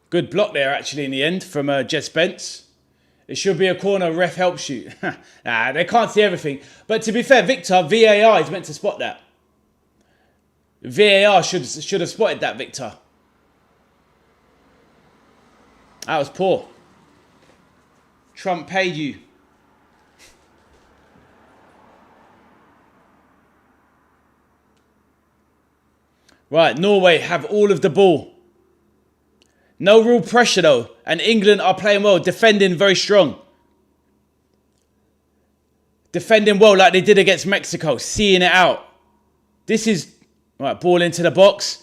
Good block there, actually, in the end from Jess Spence. It should be a corner. Ref helps you. Nah, they can't see everything. But to be fair, Victor, VAR is meant to spot that. VAR should have spotted that, Victor. That was poor. Trump paid you. Right, Norway have all of the ball. No real pressure though. And England are playing well, defending very strong. Defending well like they did against Mexico, seeing it out. This is... Right, ball into the box.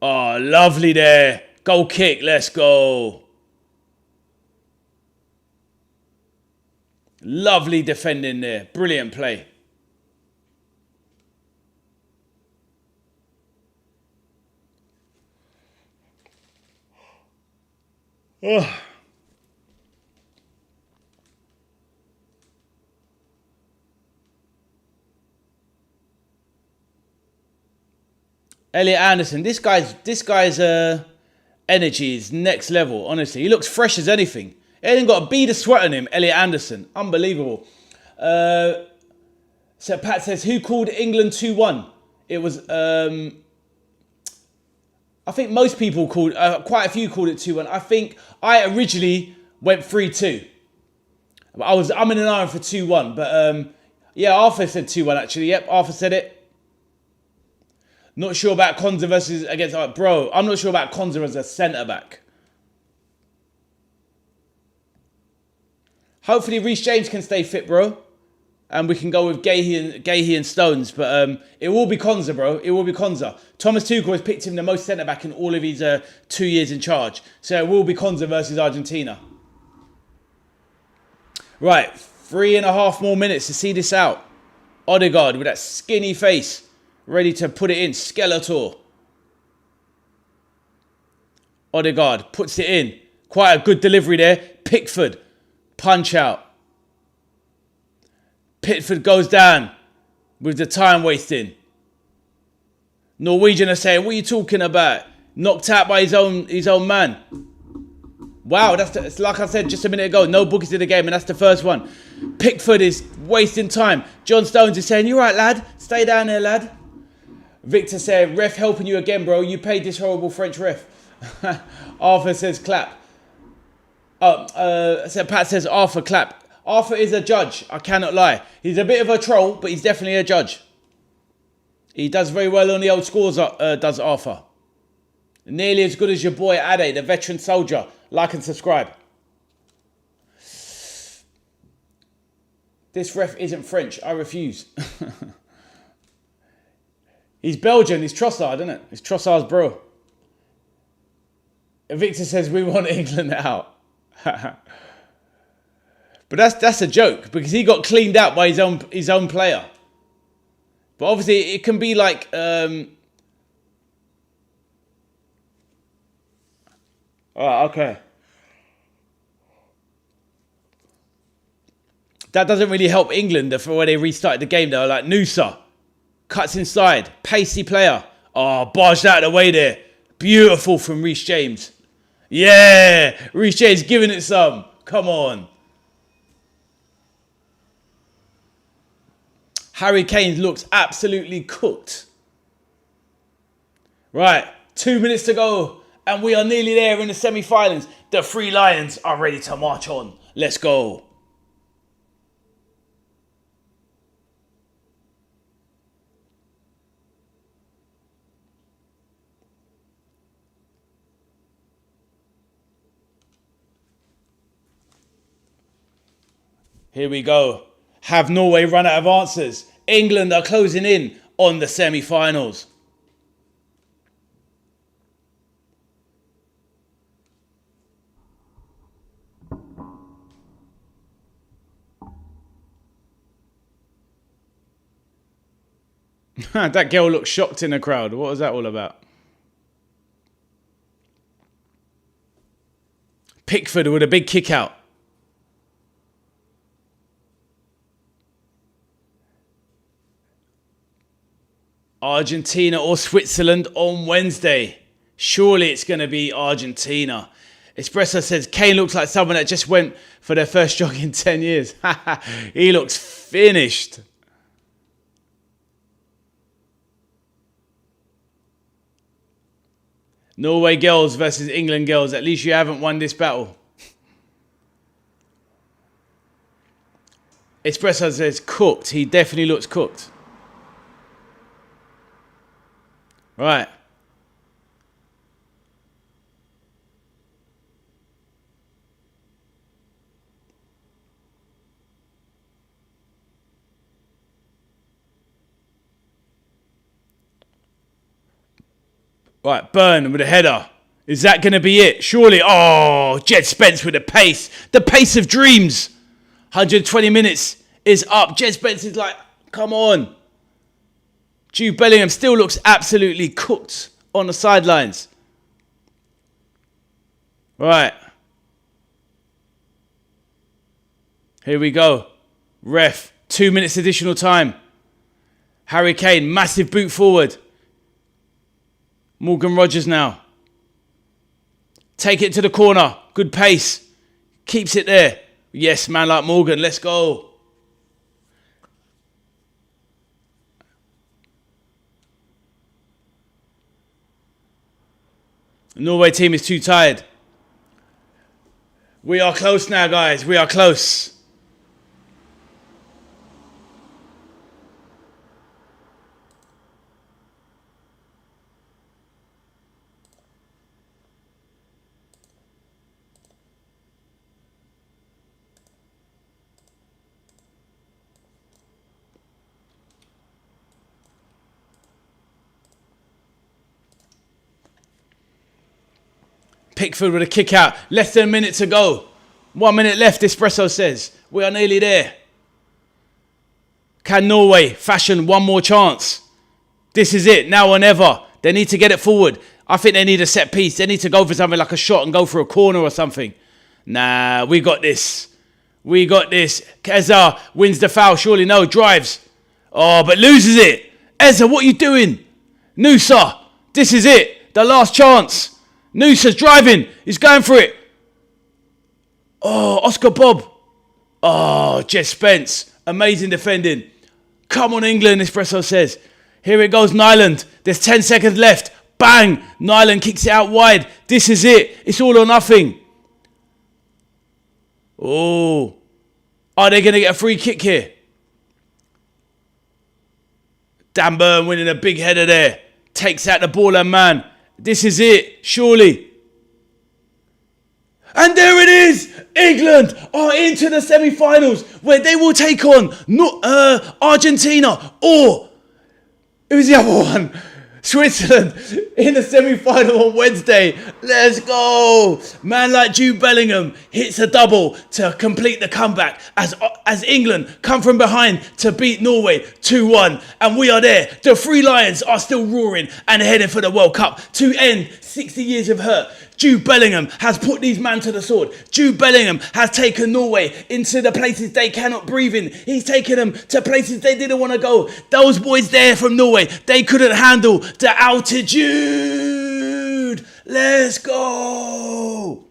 Oh, lovely there. Goal kick, let's go. Lovely defending there. Brilliant play. Oh. Elliot Anderson, this guy's energy is next level, honestly. He looks fresh as anything. He ain't got a bead of sweat on him, Elliot Anderson. Unbelievable. So Pat says, who called England 2-1? It was, I think most people called, quite a few called it 2-1. I think I originally went 3-2. I'm in an iron for 2-1. But yeah, Arthur said 2-1 actually. Yep, Arthur said it. Not sure about Konza versus against... bro, I'm not sure about Konza as a centre-back. Hopefully Reece James can stay fit, bro. And we can go with Gahey and Stones. But it will be Konza, bro. It will be Konza. Thomas Tuchel has picked him the most centre-back in all of his 2 years in charge. So it will be Konza versus Argentina. Right, 3.5 more minutes to see this out. Odegaard with that skinny face. Ready to put it in. Skeletor. Odegaard puts it in. Quite a good delivery there. Pickford. Punch out. Pickford goes down with the time wasting. Norwegian are saying, what are you talking about? Knocked out by his own man. Wow, it's like I said just a minute ago, no bookies in the game, and that's the first one. Pickford is wasting time. John Stones is saying, you right, lad? Stay down there, lad. Victor said, ref helping you again, bro. You paid this horrible French ref. Arthur says, clap. Pat says, Arthur, clap. Arthur is a judge, I cannot lie. He's a bit of a troll, but he's definitely a judge. He does very well on the old scores, does Arthur. Nearly as good as your boy Ade, the veteran soldier. Like and subscribe. This ref isn't French. I refuse. He's Belgian. He's Trossard, isn't it? It's Trossard's bro. Victor says we want England out. But that's a joke because he got cleaned out by his own player. But obviously it can be like oh, okay. That doesn't really help England for when they restarted the game though. Like Noosa cuts inside, pacey player. Oh, barged out of the way there. Beautiful from Reece James. Yeah, Reece James giving it some. Come on. Harry Kane looks absolutely cooked. Right, 2 minutes to go. And we are nearly there in the semi-finals. The Three Lions are ready to march on. Let's go. Here we go. Have Norway run out of answers? England are closing in on the semi-finals. That girl looked shocked in the crowd. What was that all about? Pickford with a big kick out. Argentina or Switzerland on Wednesday. Surely it's going to be Argentina. Espresso says, Kane looks like someone that just went for their first jog in 10 years. He looks finished. Norway girls versus England girls. At least you haven't won this battle. Espresso says, cooked. He definitely looks cooked. Right. Right, Burn with a header. Is that going to be it? Surely. Oh, Jed Spence with the pace. The pace of dreams. 120 minutes is up. Jed Spence is like, come on. Jude Bellingham still looks absolutely cooked on the sidelines. Right. Here we go. Ref. 2 minutes additional time. Harry Kane, massive boot forward. Morgan Rogers now. Take it to the corner. Good pace. Keeps it there. Yes, man like Morgan. Let's go. The Norway team is too tired. We are close now, guys. We are close. Pickford with a kick out. Less than a minute to go. 1 minute left, Espresso says. We are nearly there. Can Norway fashion one more chance? This is it, now or never. They need to get it forward. I think they need a set piece. They need to go for something like a shot and go for a corner or something. Nah, we got this. We got this. Keza wins the foul. Surely no. Drives. Oh, but loses it. Eza, what are you doing? Nusa, this is it. The last chance. Nusa's driving. He's going for it. Oh, Oscar Bob. Oh, Jess Spence. Amazing defending. Come on, England, Espresso says. Here it goes, Nyland. There's 10 seconds left. Bang. Nyland kicks it out wide. This is it. It's all or nothing. Oh. Are they going to get a free kick here? Dan Burn winning a big header there. Takes out the ball and man. This is it, surely. And there it is. England are into the semi-finals where they will take on Argentina or who's the other one? Switzerland in the semi-final on Wednesday. Let's go. Man like Jude Bellingham hits a double to complete the comeback as England come from behind to beat Norway 2-1. And we are there. The Three Lions are still roaring and heading for the World Cup to end 60 years of hurt. Jude Bellingham has put these men to the sword. Jude Bellingham has taken Norway into the places they cannot breathe in. He's taken them to places they didn't want to go. Those boys there from Norway, they couldn't handle the altitude. Let's go.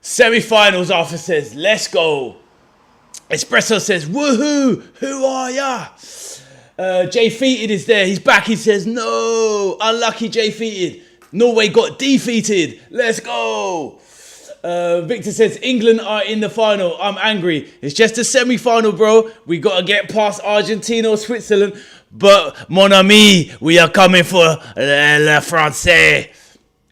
Semi-finals, Arthur says, let's go. Espresso says, woohoo, who are ya? Jay Feated is there. He's back. He says, no. Unlucky Jay Feated. Norway got defeated. Let's go. Victor says, England are in the final. I'm angry. It's just a semi-final, bro. We got to get past Argentina or Switzerland. But, mon ami, we are coming for le Francais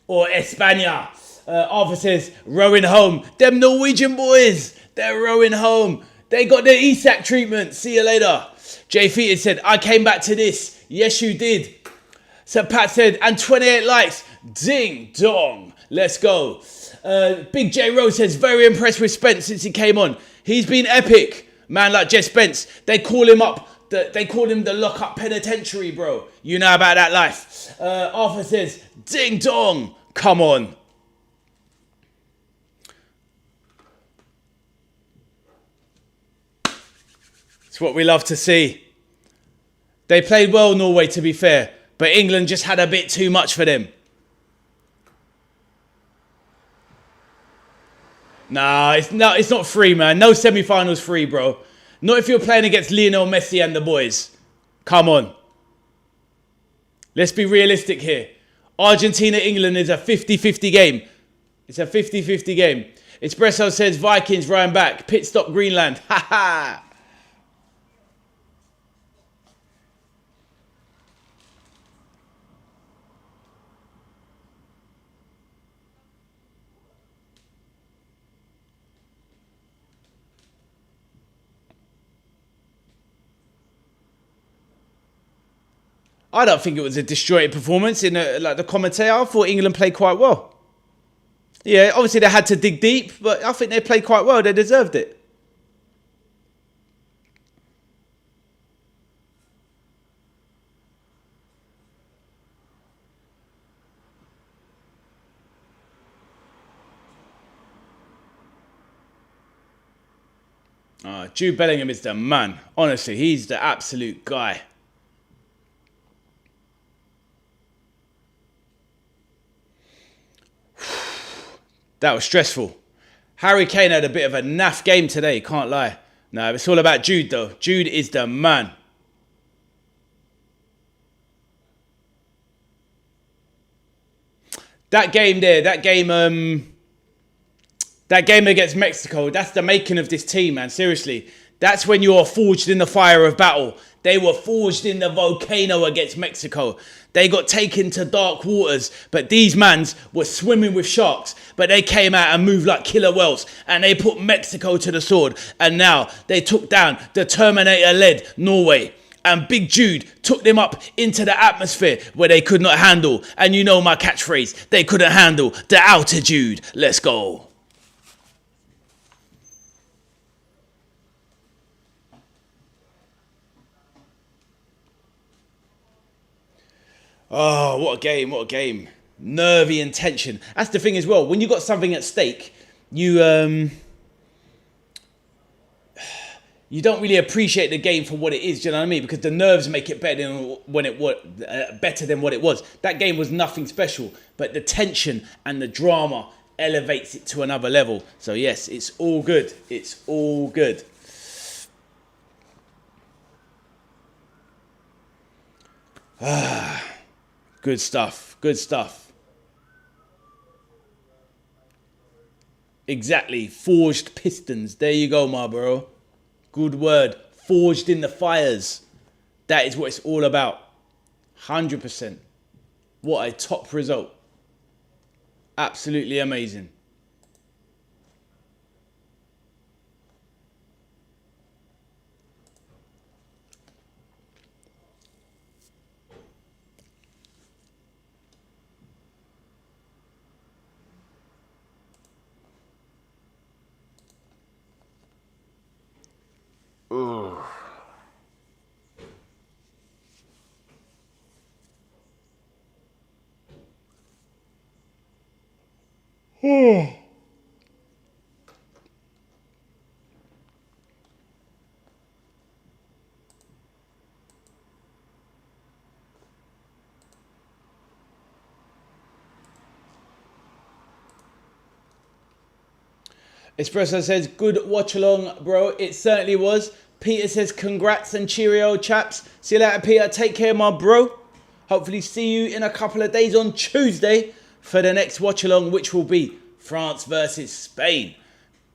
or España. Arthur says, rowing home. Them Norwegian boys, they're rowing home. They got the ESAC treatment. See you later. Jay Feated said, I came back to this. Yes, you did. So Pat said, and 28 likes. Ding dong. Let's go. Big J Rose says, very impressed with Spence since he came on. He's been epic. Man like Jess Spence. They call him up. They call him the lock-up penitentiary, bro. You know about that life. Arthur says, ding dong. Come on. It's what we love to see. They played well, Norway, to be fair. But England just had a bit too much for them. Nah, it's not free, man. No semi-finals free, bro. Not if you're playing against Lionel Messi and the boys. Come on. Let's be realistic here. Argentina-England is a 50-50 game. It's a 50-50 game. Espresso says Vikings Ryan back. Pit stop Greenland. Ha ha. I don't think it was a disjointed performance in the commentator. I thought England played quite well. Yeah, obviously they had to dig deep, but I think they played quite well. They deserved it. Jude Bellingham is the man. Honestly, he's the absolute guy. That was stressful. Harry Kane had a bit of a naff game today, can't lie. No, it's all about Jude though. Jude is the man. That game there, that game against Mexico, that's the making of this team, man. Seriously. That's when you're forged in the fire of battle. They were forged in the volcano against Mexico. They got taken to dark waters, but these mans were swimming with sharks. But they came out and moved like killer whales, and they put Mexico to the sword. And now they took down the Terminator-led Norway. And Big Jude took them up into the atmosphere where they could not handle. And you know my catchphrase, they couldn't handle the altitude. Let's go. Oh, what a game, what a game. Nervy and tension. That's the thing as well. When you got something at stake, you don't really appreciate the game for what it is, do you know what I mean? Because the nerves make it better than what it was. That game was nothing special, but the tension and the drama elevates it to another level. So yes, it's all good. It's all good. Good stuff. Good stuff. Exactly. Forged pistons. There you go, my bro. Good word. Forged in the fires. That is what it's all about. 100%. What a top result. Absolutely amazing. Ugh. Espresso says, good watch along, bro. It certainly was. Peter says, congrats and cheerio, chaps. See you later, Peter. Take care, my bro. Hopefully see you in a couple of days on Tuesday for the next watch along, which will be France versus Spain.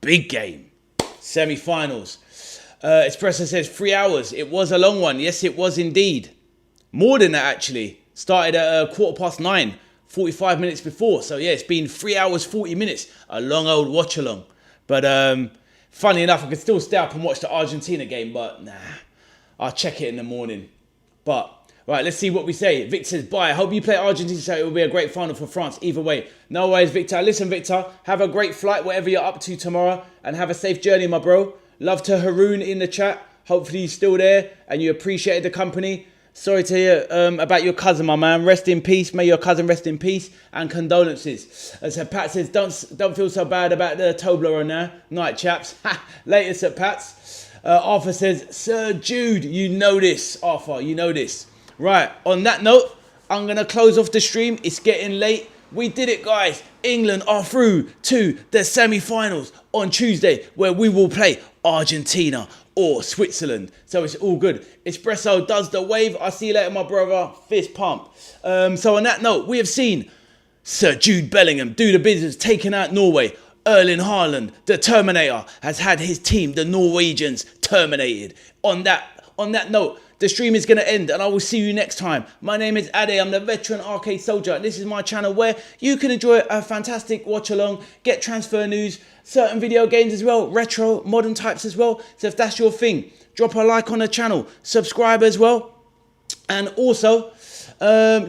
Big game. Semi-finals. Espresso says 3 hours. It was a long one. Yes, it was indeed. More than that, actually. Started at 9:15, 45 minutes before. So, yeah, it's been 3 hours, 40 minutes. A long old watch along. But funny enough, I could still stay up and watch the Argentina game. But, nah, I'll check it in the morning. But, right, let's see what we say. Victor says, bye. I hope you play Argentina, so it will be a great final for France. Either way. No worries, Victor. Listen, Victor, have a great flight, whatever you're up to tomorrow. And have a safe journey, my bro. Love to Haroon in the chat. Hopefully you're still there and you appreciated the company. Sorry to hear about your cousin, my man. Rest in peace. May your cousin rest in peace. And condolences. As Pat says, don't feel so bad about the Toblerone now. Night, chaps. Later, Sir Pats. Arthur says, Sir Jude, you know this. Arthur, you know this. Right, on that note, I'm going to close off the stream. It's getting late. We did it, guys. England are through to the semi-finals on Tuesday, where we will play Argentina or Switzerland. So it's all good. Espresso does the wave. I'll see you later, my brother. Fist pump. So on that note, we have seen Sir Jude Bellingham do the business, taking out Norway. Erling Haaland, the Terminator, has had his team, the Norwegians, terminated. On that note, the stream is going to end and I will see you next time. My name is Ade. I'm the veteran arcade soldier. And this is my channel where you can enjoy a fantastic watch along, get transfer news, certain video games as well, retro, modern types as well. So if that's your thing, drop a like on the channel, subscribe as well. And also,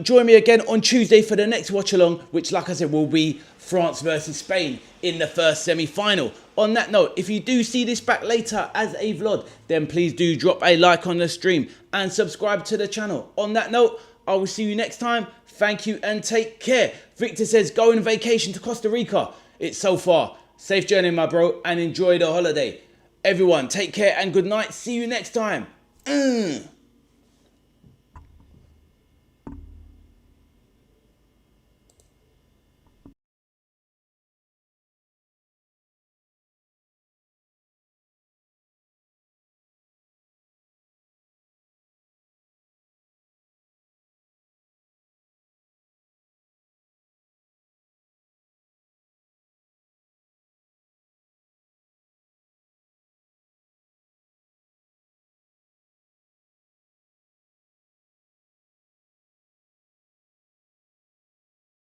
join me again on Tuesday for the next watch along, which, like I said, will be France versus Spain in the first semi-final. On that note, if you do see this back later as a vlog, then please do drop a like on the stream and subscribe to the channel. On that note, I will see you next time. Thank you and take care. Victor says, go on vacation to Costa Rica. It's so far. Safe journey, my bro, and enjoy the holiday. Everyone, take care and good night. See you next time.